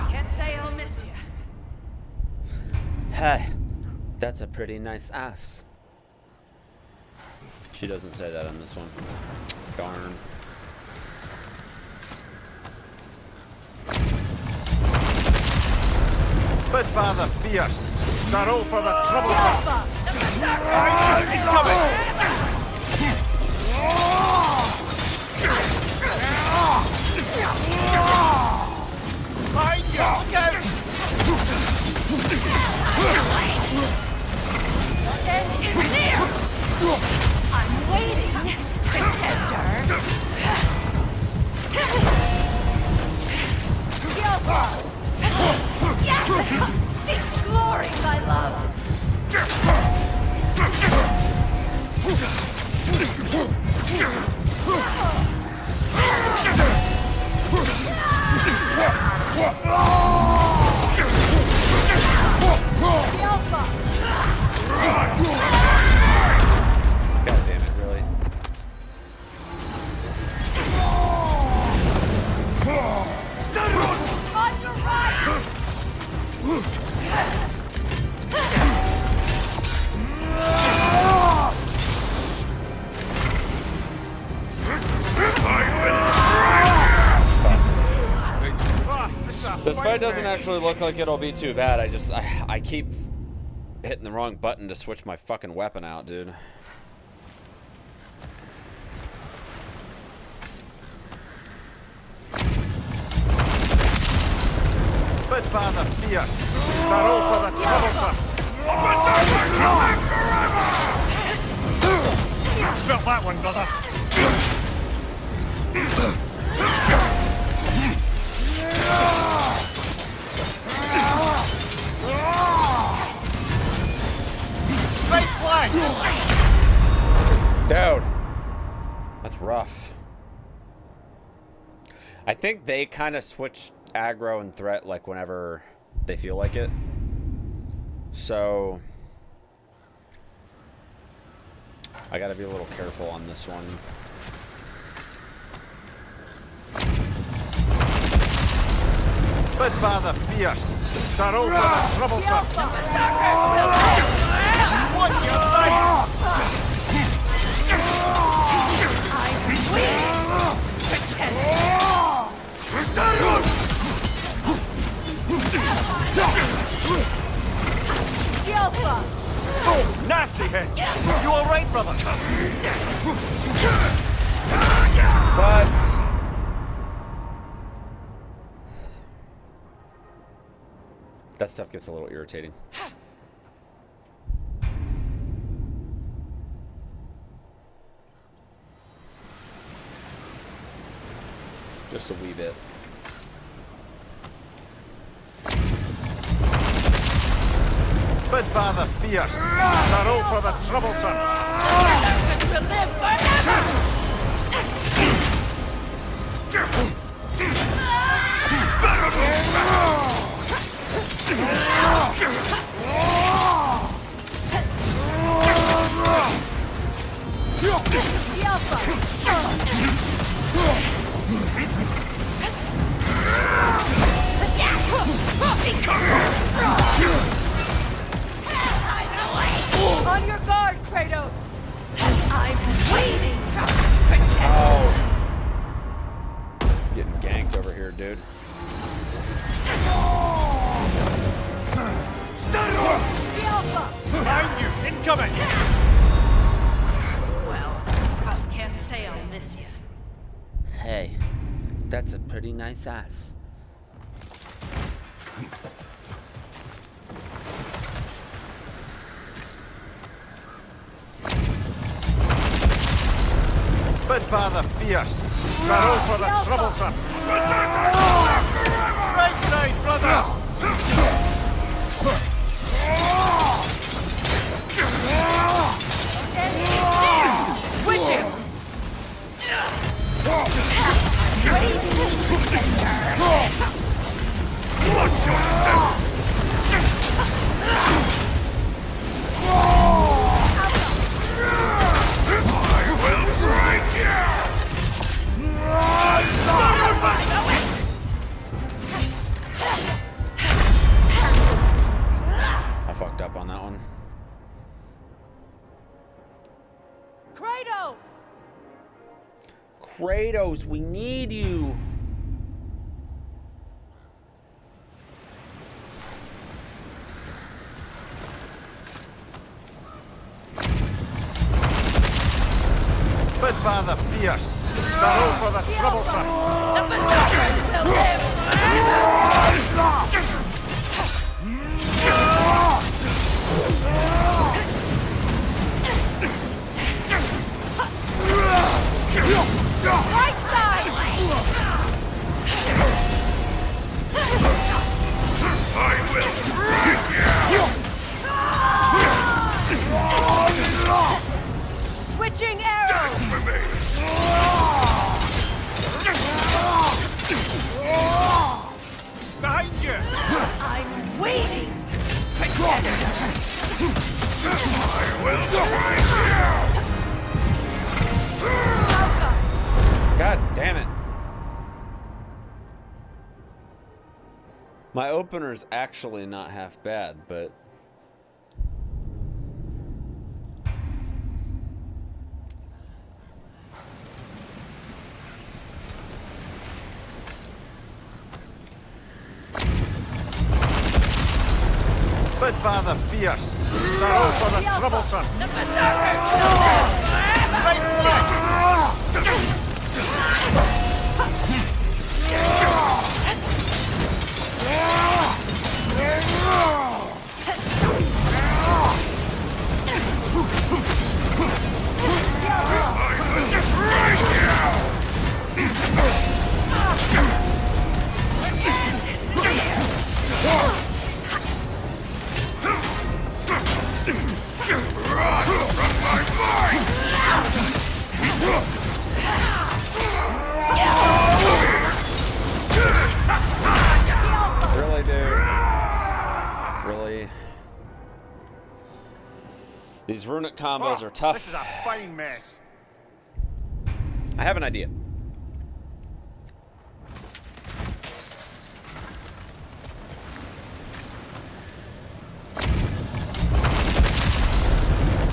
Can't say I'll miss you. Hey, that's a pretty nice ass. She doesn't say that on this one. Darn. Bid father fierce, sorrow for the troublesome. End is near! I'm waiting, pretender! Yes! Seek glory, my love! God damn it, really? On your right! This fight doesn't actually look like it'll be too bad. I keep hitting the wrong button to switch my fucking weapon out, dude. Bid father fierce. Barrow for the troublesome. Felt that one, brother. Right flank. Dude, that's rough. I think they kind of switch aggro and threat like whenever they feel like it. So I gotta be a little careful on this one. Bid father fierce. Barrow for the troublesome. What's your fight? Oh, nasty hit! You alright, brother? But that stuff gets a little irritating. Just a wee bit. Bid father fierce. Barrow for the troublesome. To live forever! On your guard, Kratos! I'm waiting to protect. Oh. Getting ganked over here, dude. Behind you! Incoming! Well, can't say I'll miss you. Hey, that's a pretty nice ass. Bid father fierce. Barrow for the troublesome. Right side, brother! Switch him! I fucked up on that one. Kratos! Kratos, we need you. Bid father fierce. Barrow for the troublesome. The Berserkers will live forever! I'm waiting! Pretender! God damn it. My opener's actually not half bad, but But Father Fierce, sorrow for the troublesome. The Berserkers will live really, dude. Really. These runic combos are tough. This is a fine mess. I have an idea.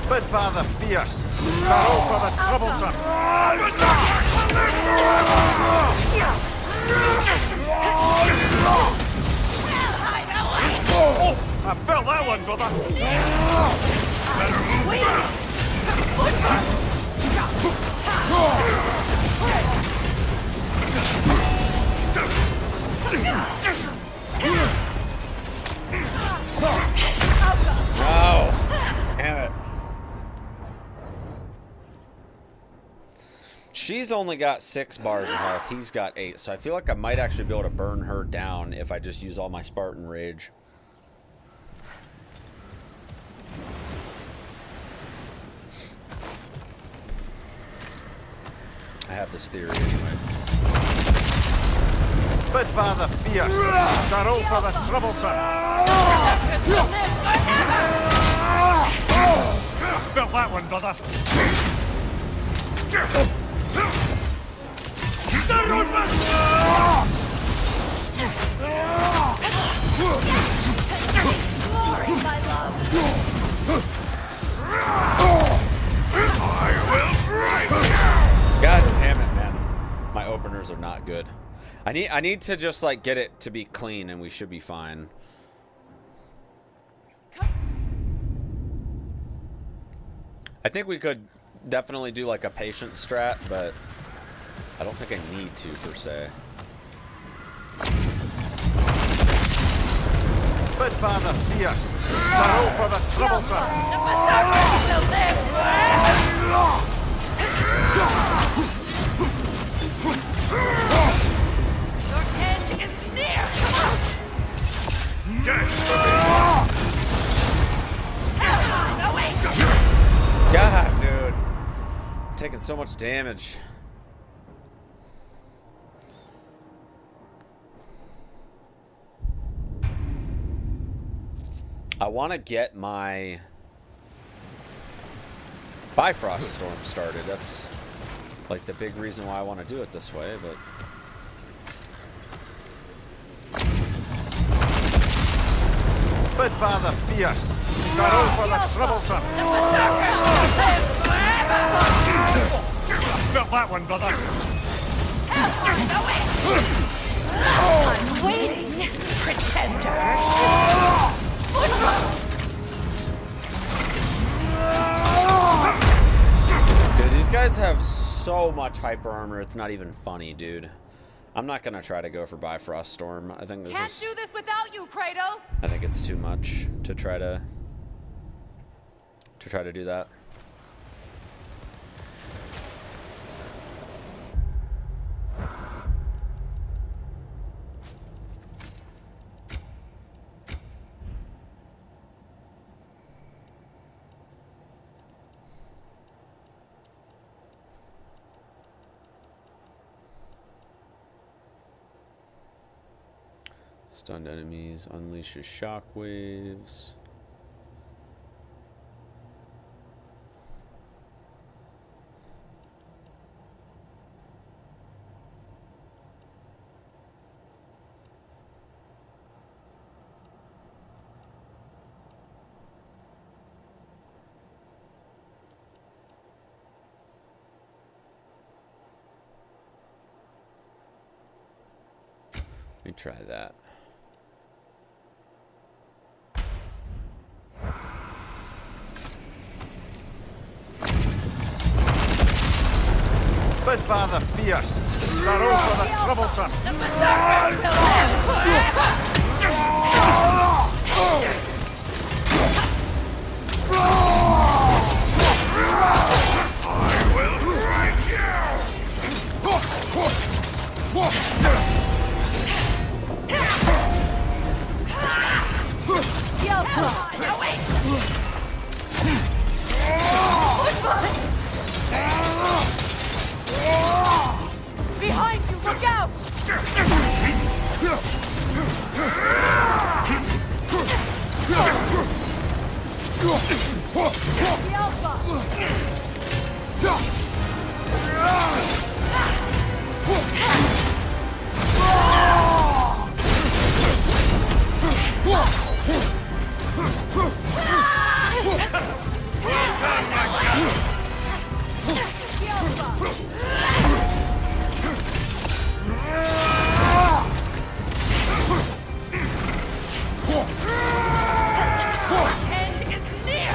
But Father Fierce, sorrow for the troublesome. Oh, I felt that one, brother. Better move No! Damn it. She's only got 6 bars of health. He's got 8. So I feel like I might actually be able to burn her down if I just use all my Spartan Rage. I have this theory anyway. But Father Fierce, sorrow for the troublesome. Felt that one, brother. glory, my love! God damn it, man. My openers are not good. I need to just like get it to be clean and we should be fine. I think we could definitely do like a patient strat, but I don't think I need to per se. But Father Fierce, sorrow for the troublesome. The Berserkers will live Your end is near! God, dude. I'm taking so much damage. I want to get my Bifrost Storm started. That's like the big reason why I want to do it this way, but But Father Fierce, sorrow for the troublesome. The Berserkers will live Felt that one, brother. I'm waiting, pretender! dude, these guys have so much hyper armor. It's not even funny, dude. I'm not gonna try to go for Bifrost Storm. I think this Can't is. do this without you, Kratos! I think it's too much to try to do that. Stunned enemies unleashes shockwaves. Let me try that. Bid Father fierce. Sorrow for the troublesome. The berserkers will live forever! I will break Behind you, look out! The end is near!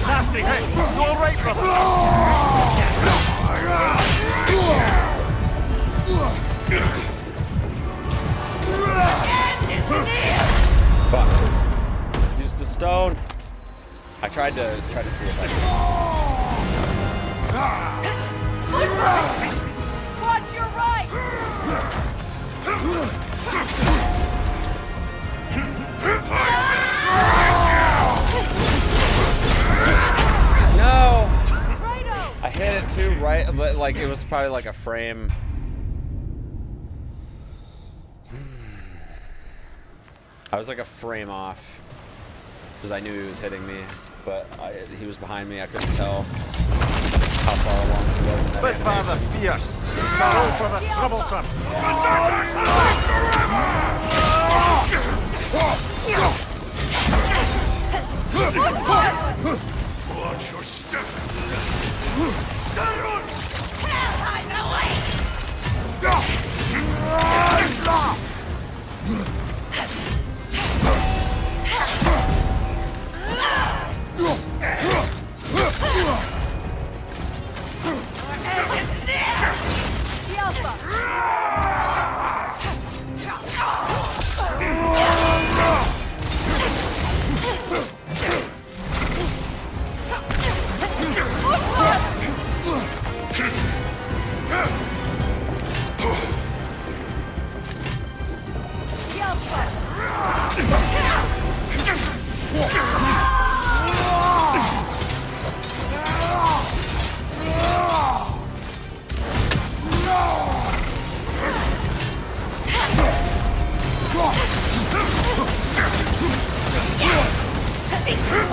Nasty hit. You all right, brother? Fuck. Use the stone. I tried to see if I could. Watch your right! No! I hit it too right, but like it was probably like a frame. I was like a frame off because I knew he was hitting me, but he was behind me. I couldn't tell how far along he was in that Bid Father animation. fierce. Sorrow for the troublesome. Watch your step.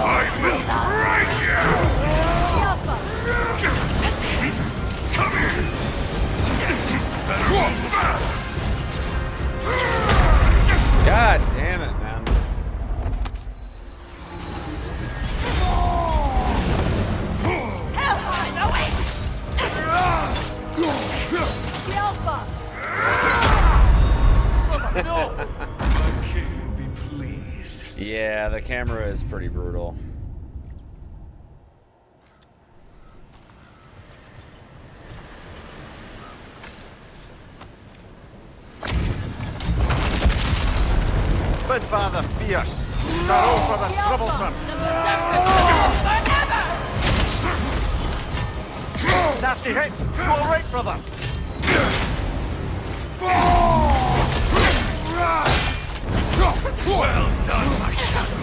I will break you! Come here! Better move fast! God damn it, man. Hellfire, no wait! No! My king will be pleased. Yeah, the camera is pretty brutal. Good Father Fierce. Sorrow for the troublesome. Nasty hit. You all right, brother? Well done, my shadow.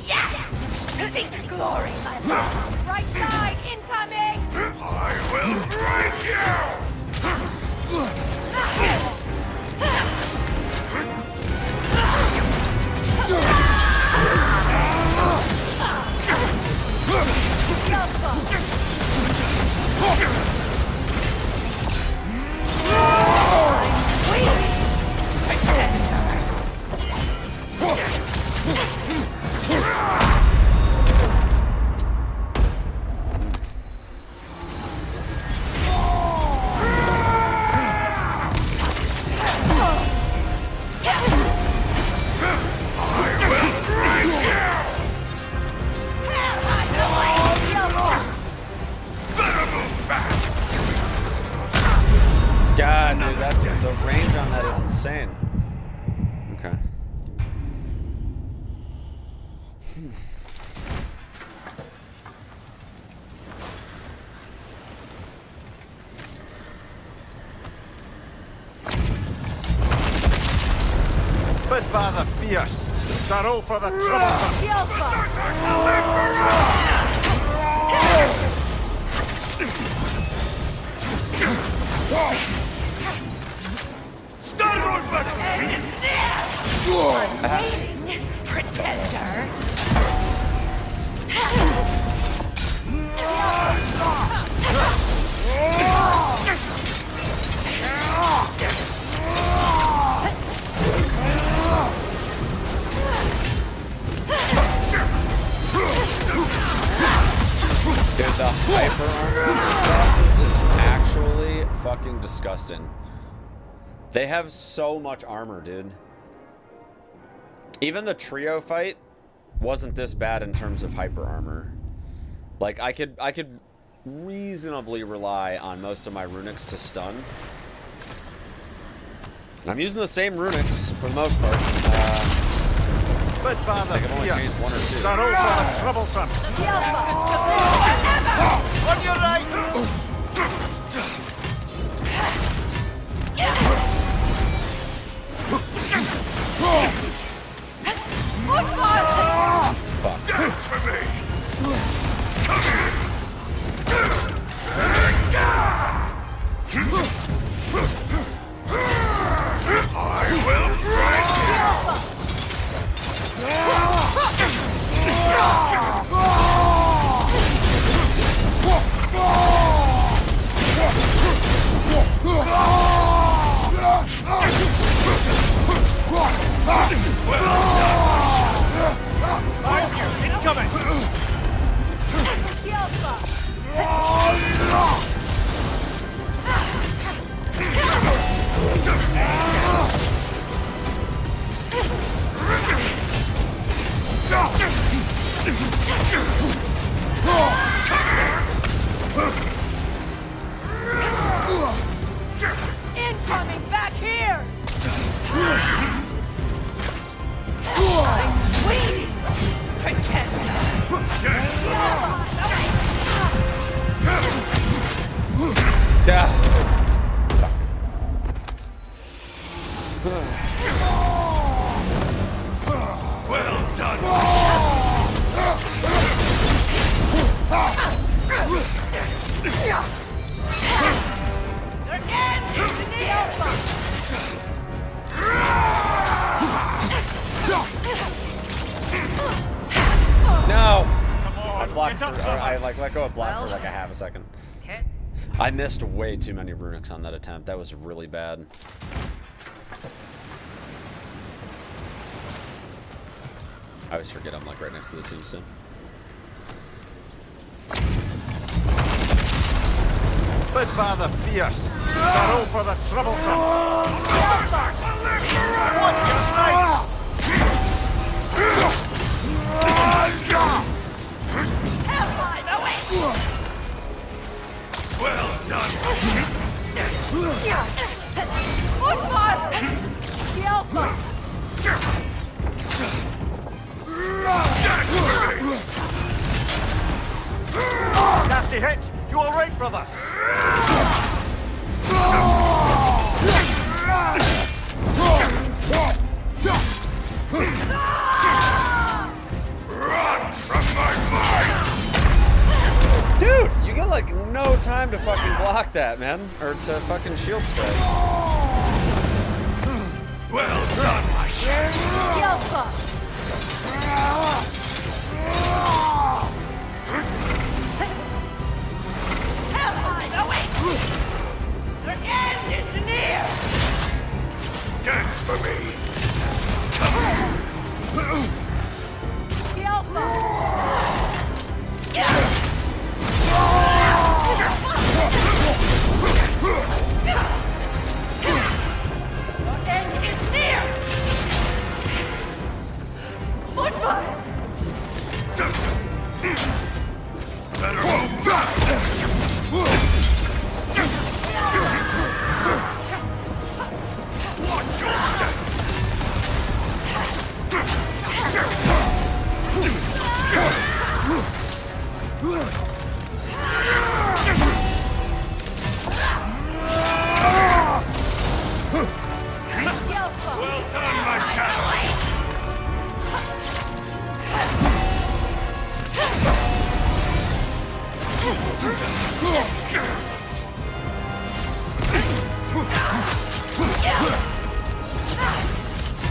Yes! Seek glory, my love. Right side, incoming! I will break you! God, dude, that's the range on that is insane. Okay. Good Father Fierce. Sorrow for the troublesome. Waiting, pretender. Dude, the hyper armor in these bosses is actually fucking disgusting. They have so much armor, dude. Even the trio fight wasn't this bad in terms of hyper armor. Like, I could reasonably rely on most of my runics to stun. And I'm using the same runics for the most part. Good Father I think I've only changed one or two. Sorrow for the troublesome. On your right. Fuck. Dance for me! I will break Incoming! Incoming back here! I'm waiting, pretender. Well done! No! I blocked for, I like let go of block for like a half a second. I missed way too many runics on that attempt. That was really bad. I always forget I'm like right next to the tombstone. Good Father Fierce. Sorrow for the troublesome. What's your Well done. The Alpha! Nasty hit! You alright, brother? Run from my mind! Dude, you got like no time to fucking block that, man. Or it's a fucking shield strike. Well done, my friend. The Alpha! The end is near! Dance for me. The Alpha! The end is near! Football! Better move back. Watch your step. Well done, my shadow.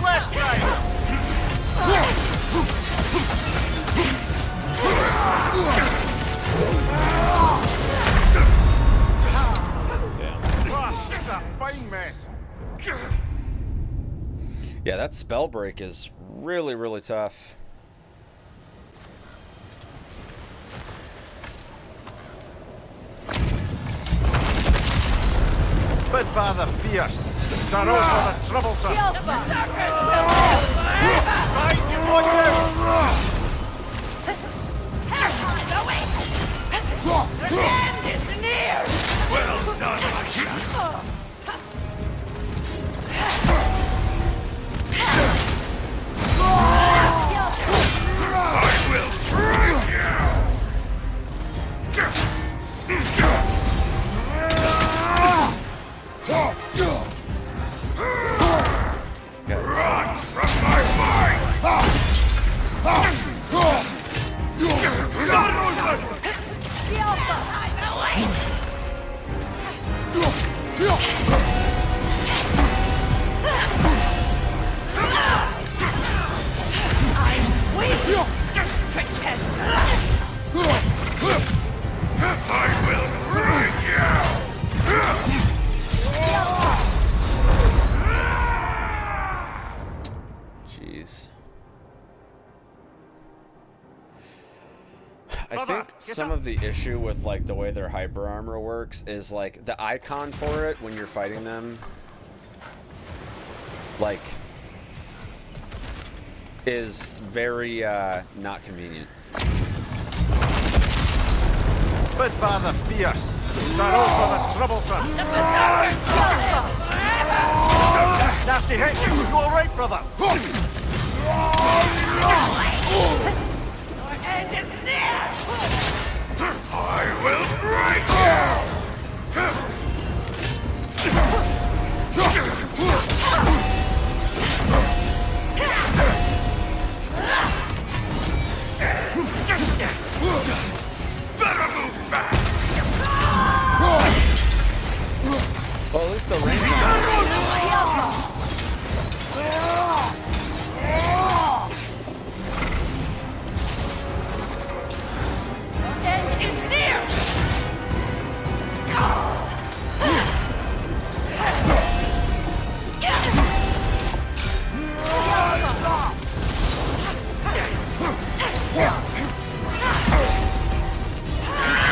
Left side! It's a fine mess. Yeah, that spell break is really, really tough. Bid father fierce. Zaro for the troublesome. Right, you watch out! The end is near! Well done, my shadow. I will break you! Run from my mind! The Alpha! I will break you! Jeez. I think some of the issue with like the way their hyper armor works is like the icon for it when you're fighting them like is very not convenient. Bid father fierce. Zaro for the troublesome. Nasty hit! You alright, brother? Your end is near! I will break Better move back! Well, at least the range End is near!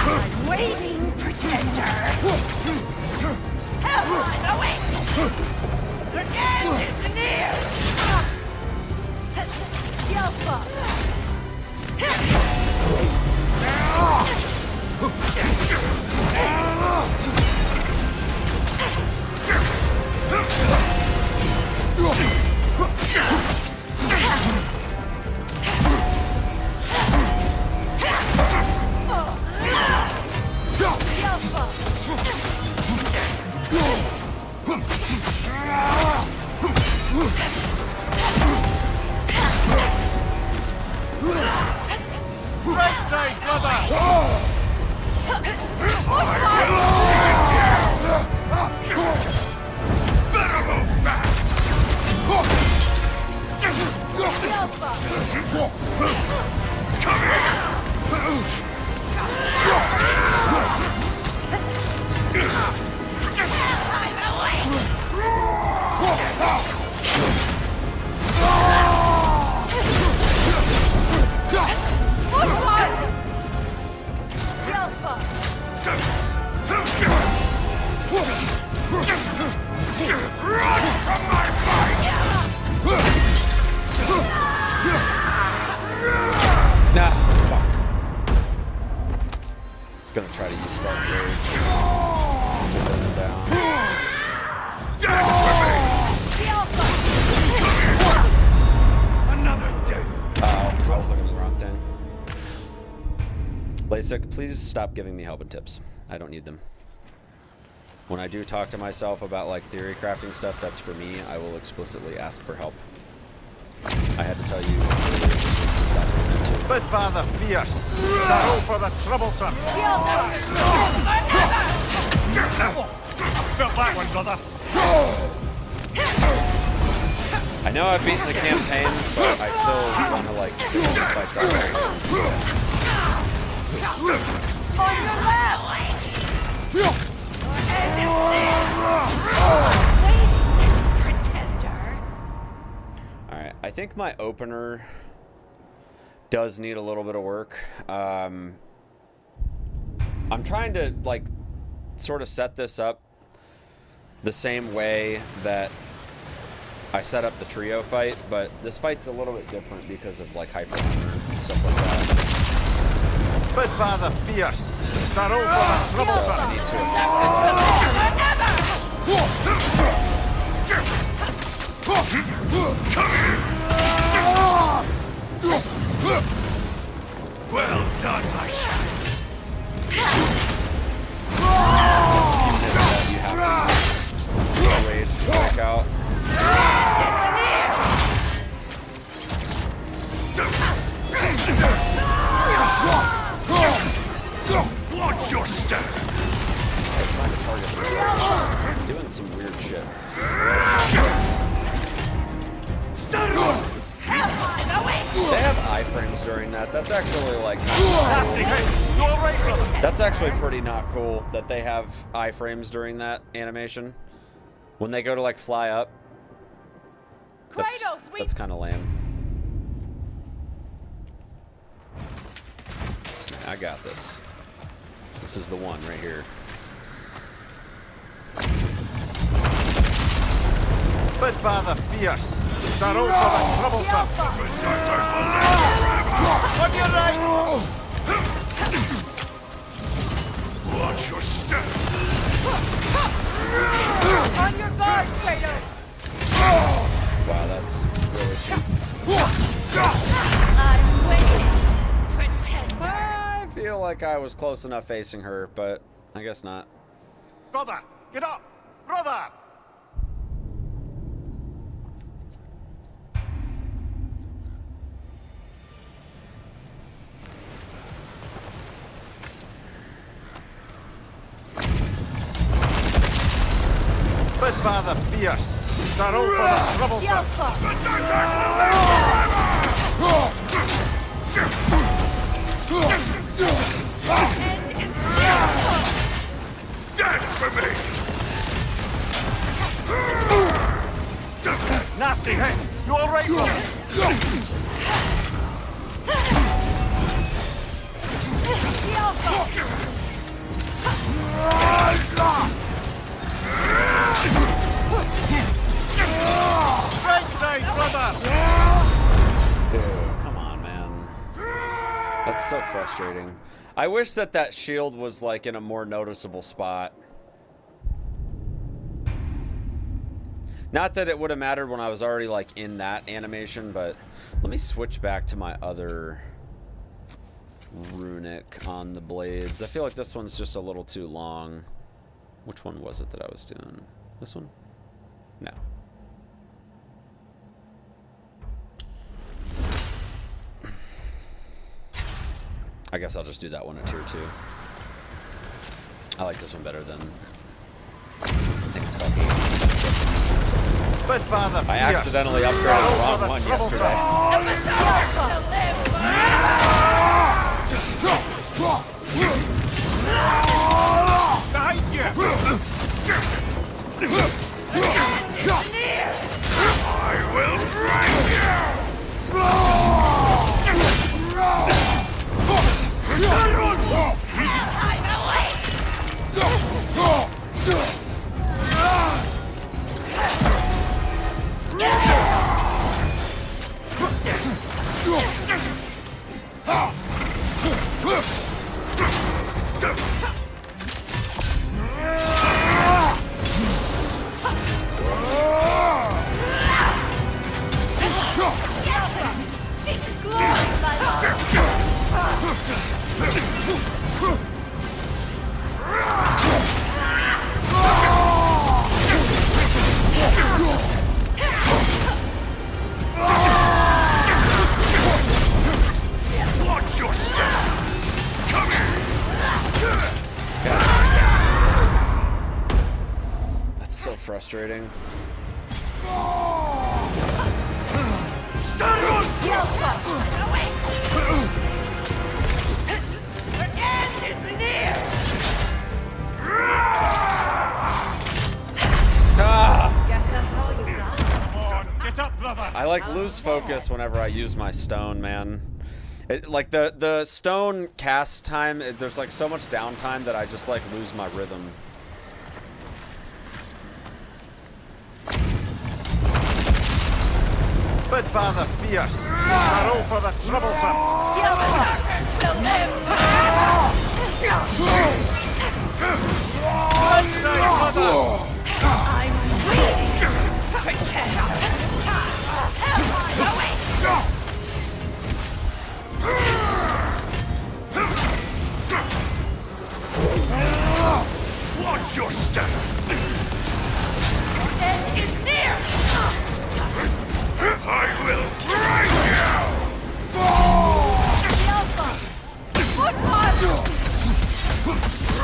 I'm waiting, pretender! Hellline, away! The end is near! The Alpha! Nah, fuck. He's gonna try to use Spark Rage to bring him down. Oh, I was looking at the wrong thing. LASIK, please stop giving me help and tips. I don't need them. When I do talk to myself about like theory crafting stuff, that's for me. I will explicitly ask for help. I had to tell you earlier this week to stop doing that too. Bid father fierce. Sorrow for the troublesome. Felt that one, brother. I know I've beaten the campaign, but I still want to like figure these fights out. On your left! Alright, I think my opener does need a little bit of work. I'm trying to like sort of set this up the same way that I set up the trio fight, but this fight's a little bit different because of like hyper armor and stuff like that. Bid father fierce. Sorrow for the troublesome. So I need to Well done, my son. you have to use rage to break out. Watch your step. I'm trying to target them. Doing some weird shit. They have iframes during that. That's actually like kind of cool. That's actually pretty not cool that they have iframes during that animation. When they go to like fly up. That's kind of lame. I got this. This is the one right here. Bid father fierce. Sorrow for the troublesome. On your right! Watch your step. On your guard, Kratos! Wow, that's really cheap. I'm waiting, pretender. I feel like I was close enough facing her, but I guess not. Brother, get up! Brother! Bid father fierce. Sorrow for the troublesome. Dance for me. Nasty hit. You all right, brother? Right side, brother! Dude, come on, man. That's so frustrating. I wish that that shield was like in a more noticeable spot. Not that it would have mattered when I was already like in that animation, but let me switch back to my other runic on the blades. I feel like this one's just a little too long. Which one was it that I was doing? This one? No. I guess I'll just do that one at tier 2. I like this one better than, I think it's called Hades. I accidentally upgraded the wrong one yesterday. Behind you! I will break you! Watch your step! Come here! That's so frustrating. Guess that's all you got. Come on, get up, brother! I like lose focus whenever I use my stone, man. Like the stone cast time, there's like so much downtime that I just like lose my rhythm. Bid Father fierce. A roll for the troublesome. Outside, mother! I'm waiting. Pretend. Watch your step! End is near. I will break you!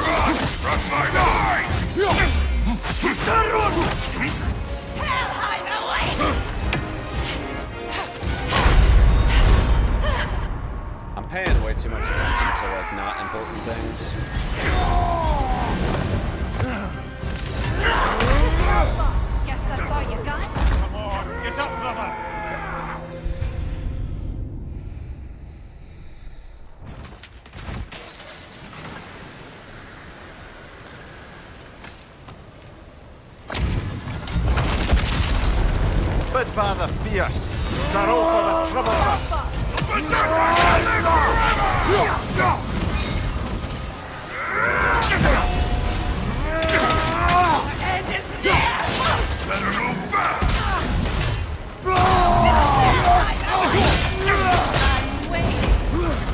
Run from my mind! Hell hide away. I'm paying way too much attention to like not important things. Guess that's all you got. Come on, get up, brother! Bid Father fierce. A roll for the troublesome. End is near. Better move fast! I'm waiting.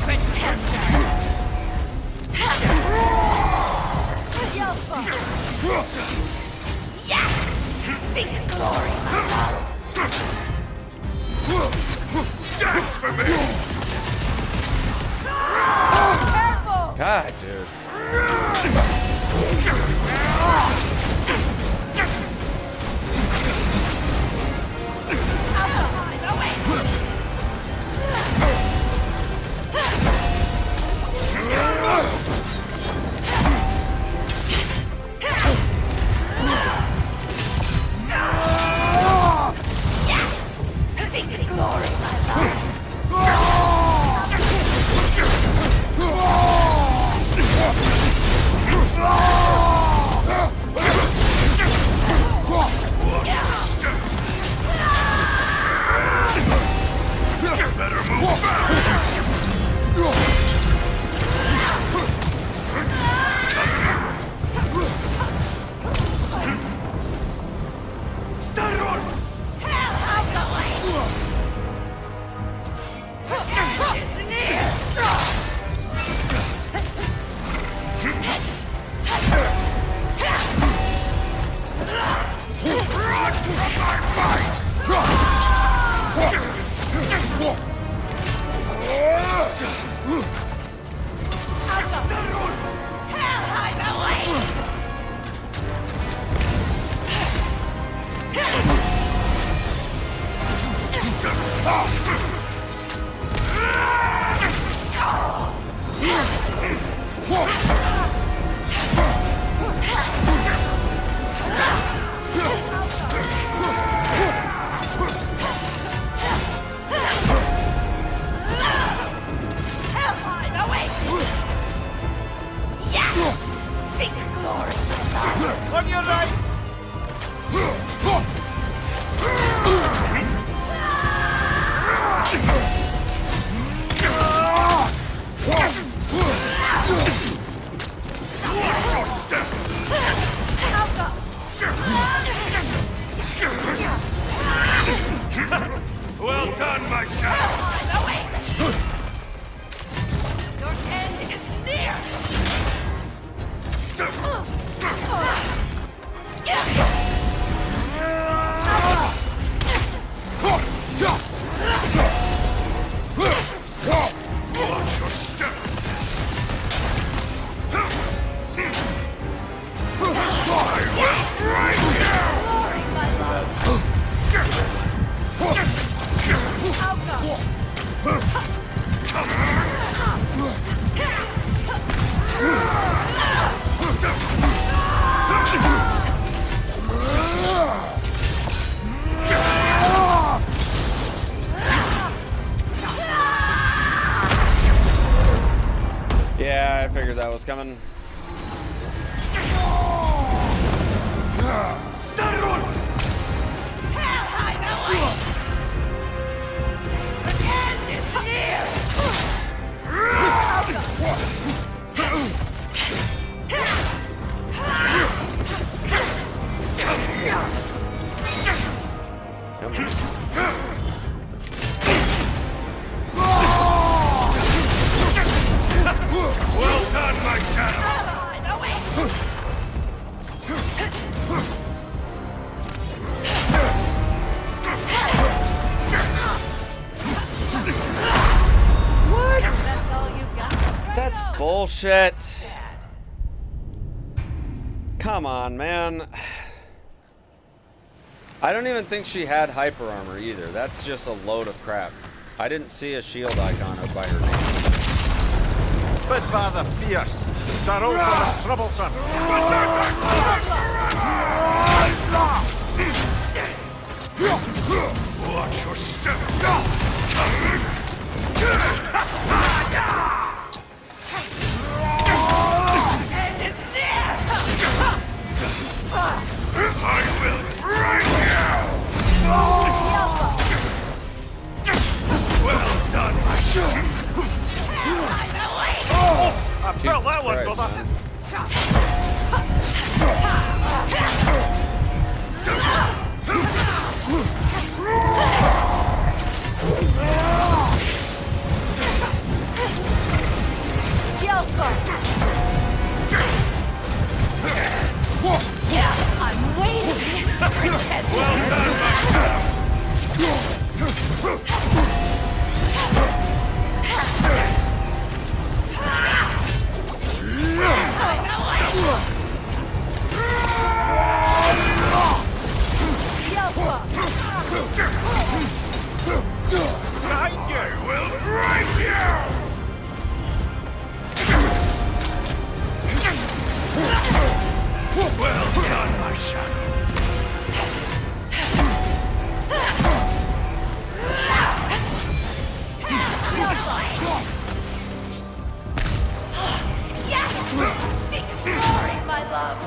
Pretender. Yes! Seek glory, my love. Dance for me! Careful! God, dude. Yes! Seek glory, my love. On your right! Well done, my shadow! Your end is near! Watch your step! Yeah, I figured that was coming. Well done, my shadow! What? That's all you got? That's bullshit. Come on, man. I don't even think she had hyper armor either. That's just a load of crap. I didn't see a shield icon up by her name. Bidvar the Fierce, Daroka the Troublesome. Watch your step! End is near! I will right you! Well done, my shadow! I felt that one, Christ, brother. man. Yeah, I'm waiting, Princess. Well done, my shadow! Behind you. I will break you! Well done, my shadow! Yes! Seek glory, my love!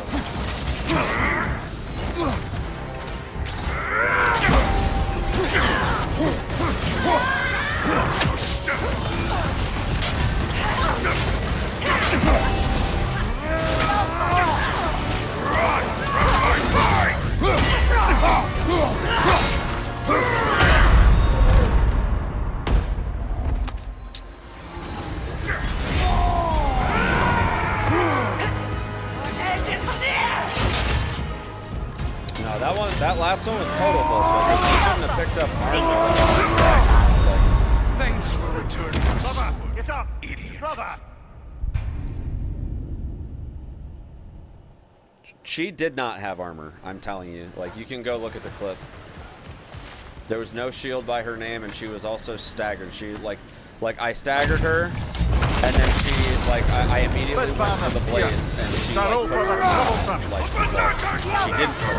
Run from my sight! No, that last one was total bullshit. She shouldn't have picked up armor. Thanks for returning us. Brother, get up. Idiot. Brother. She did not have armor. I'm telling you. Like, you can go look at the clip. There was no shield by her name, and she was also staggered. She, like I staggered her, and then she, like, I immediately went for the blades, and she, like, she didn't put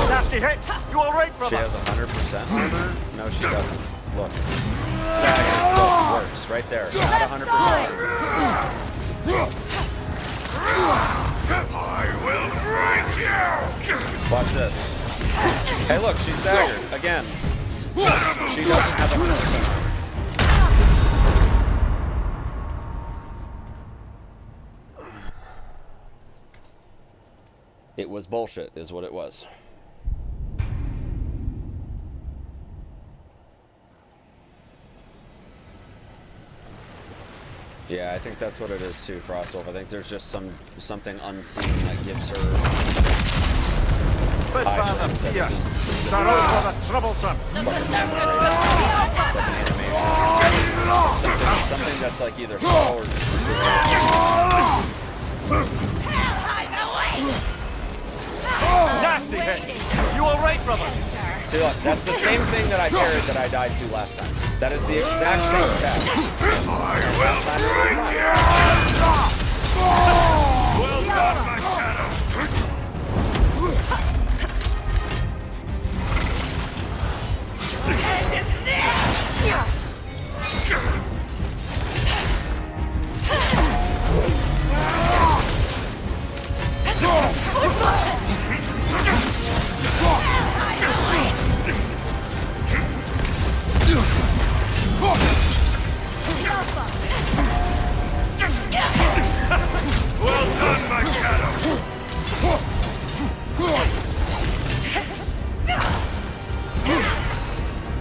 Nasty hit! You alright, She brother? has 100% armor? No, she doesn't. Look. Staggered. Look, works. Right there. Not 100% armor. I will break you! Watch this. Hey, look, she's staggered. Again. She doesn't have 100% armor. It was bullshit, is what it was. Yeah, I think that's what it is too, Frostwolf. I think there's just something unseen that gives her high frames that isn't specific. It's like an animation. Something that's like either slow or just Nasty hit! You alright, brother? See, look, that's the same thing that I carried that I died to last time. That is the exact same attack. Well done, my shadow! Well done, my shadow!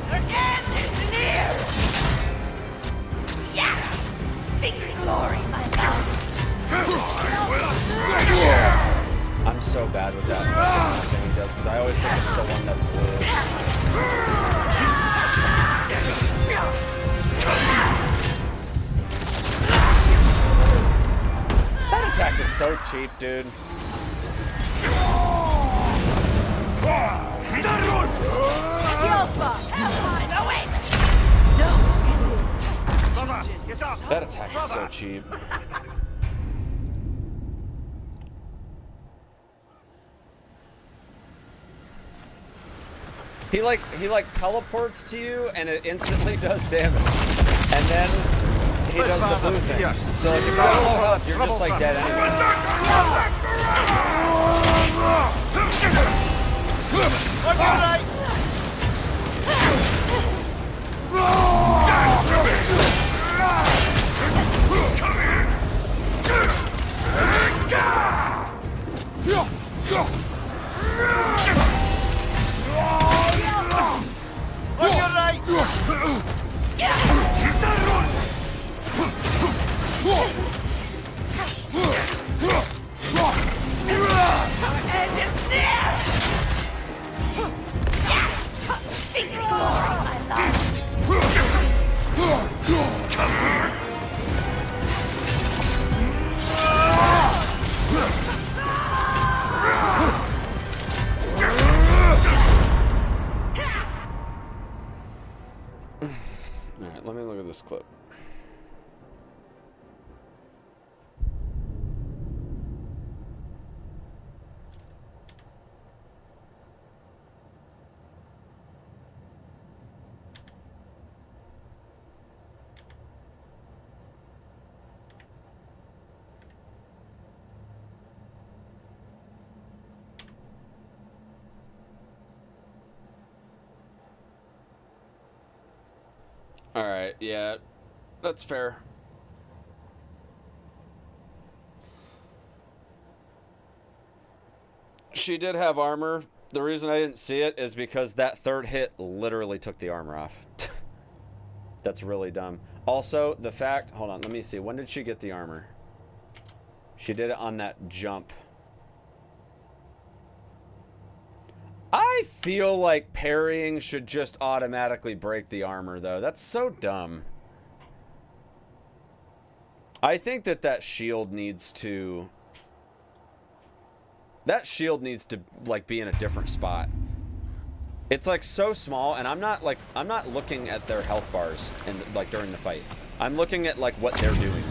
The end is near! Yes! Secret glory, my love! I'm so bad with that fucking thing he does, because I always think it's the one that's blue. That attack is so cheap, dude. That attack is so cheap. He like teleports to you and it instantly does damage. And then he does the blue thing. So like if you don't load up, you're just like dead anyway. Alright, let me look at this clip. Alright, yeah, that's fair. She did have armor. The reason I didn't see it is because that third hit literally took the armor off. That's really dumb. Also, the fact... Hold on, let me see. When did she get the armor? She did it on that jump. I feel like parrying should just automatically break the armor, though. That's so dumb. I think that shield needs to... That shield needs to, like, be in a different spot. It's like so small, and I'm not looking at their health bars and like during the fight. I'm looking at like what they're doing.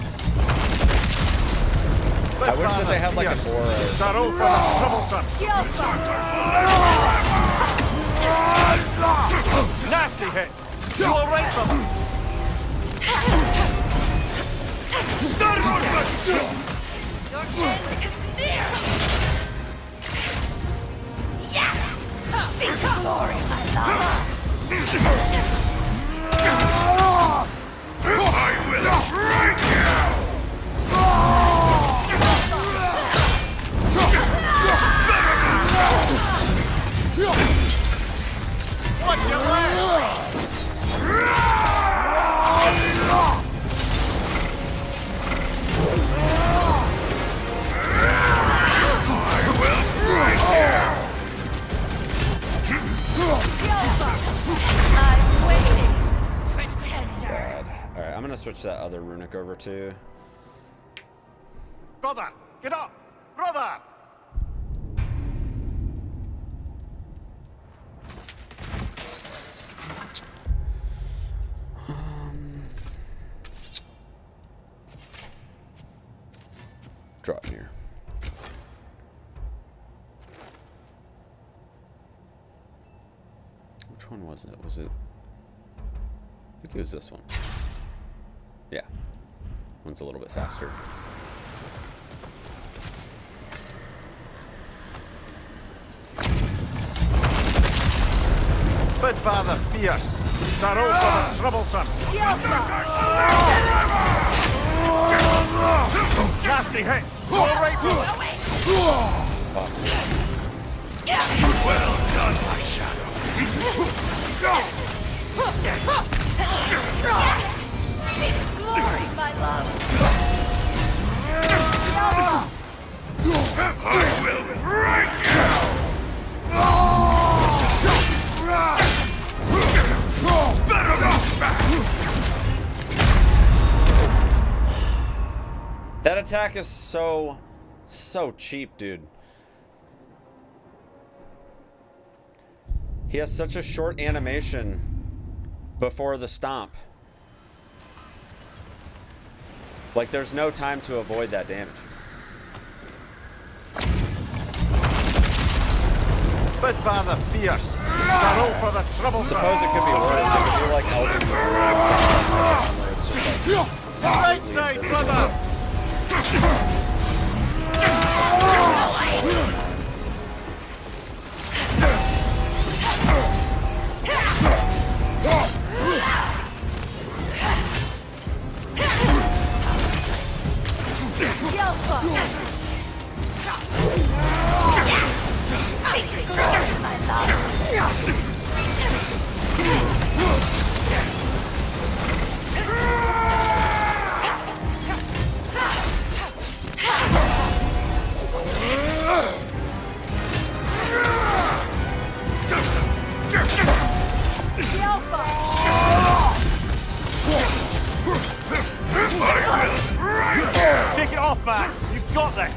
I wish that they had like an aura or something. Nasty hit. You all right, brother? Your end is near! Yes! Seek glory, my love! I will break you! What's your plan? I'm waiting, pretender. Alright, I'm gonna switch that other runic over to. Brother, get up! Brother! Draw it here. Which one was it? Was it? I think it was this one. Yeah. One's a little bit faster. Bid father fierce. Darrow for the troublesome. Nasty hit. All right. Well done, my shadow. Seek glory, my love! I will break you! Better not back! That attack is so cheap, dude. He has such a short animation before the stomp. Like, there's no time to avoid that damage. Bid father fierce. Darrow for the troublesome. Suppose it could be worse. It could be like Elden Ring, where it's just like right side, brother. Seek glory, my love! Take it off, man. You've got this.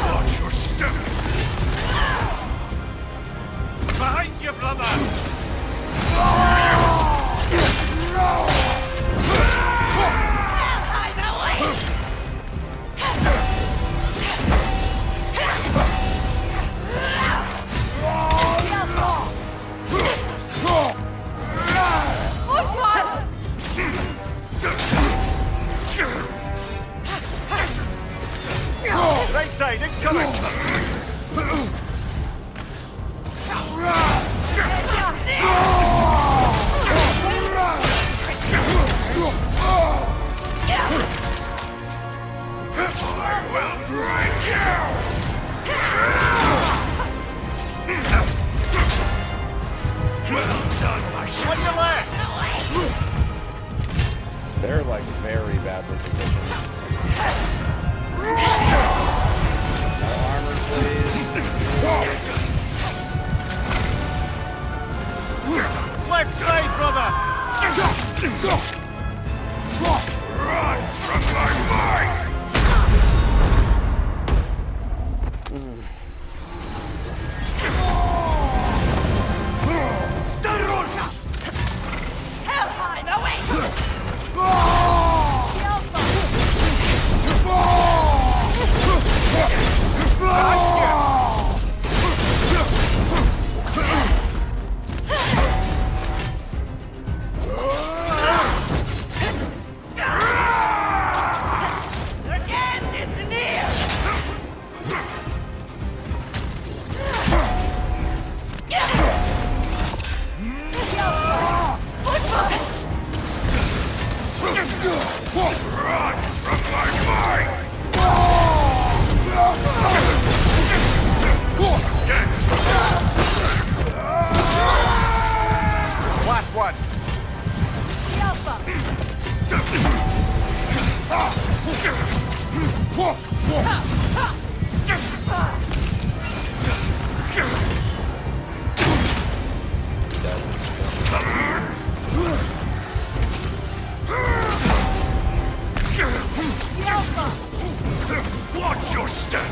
Watch your step! Behind you, brother. Right side, incoming! I will break you! Well done, my On your left! they're like very badly positioned. No armor, please. left side, brother! Run from my mind! Helheim, away! Last one. Watch your step!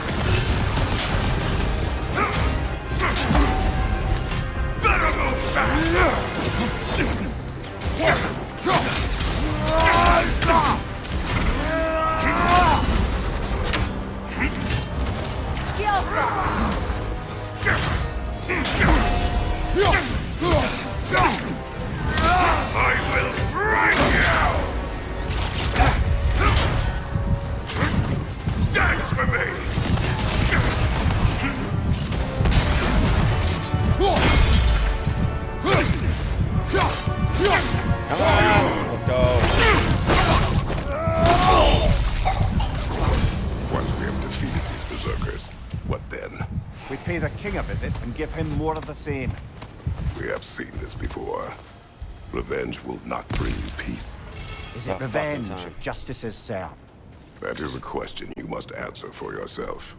Better move I will break you! Dance for me! Come on, let's go. Once we have defeated these berserkers, what then? We pay the king a visit and give him more of the same. We have seen this before. Revenge will not bring you peace. Is it revenge if justice is served? That is a question you must answer for yourself.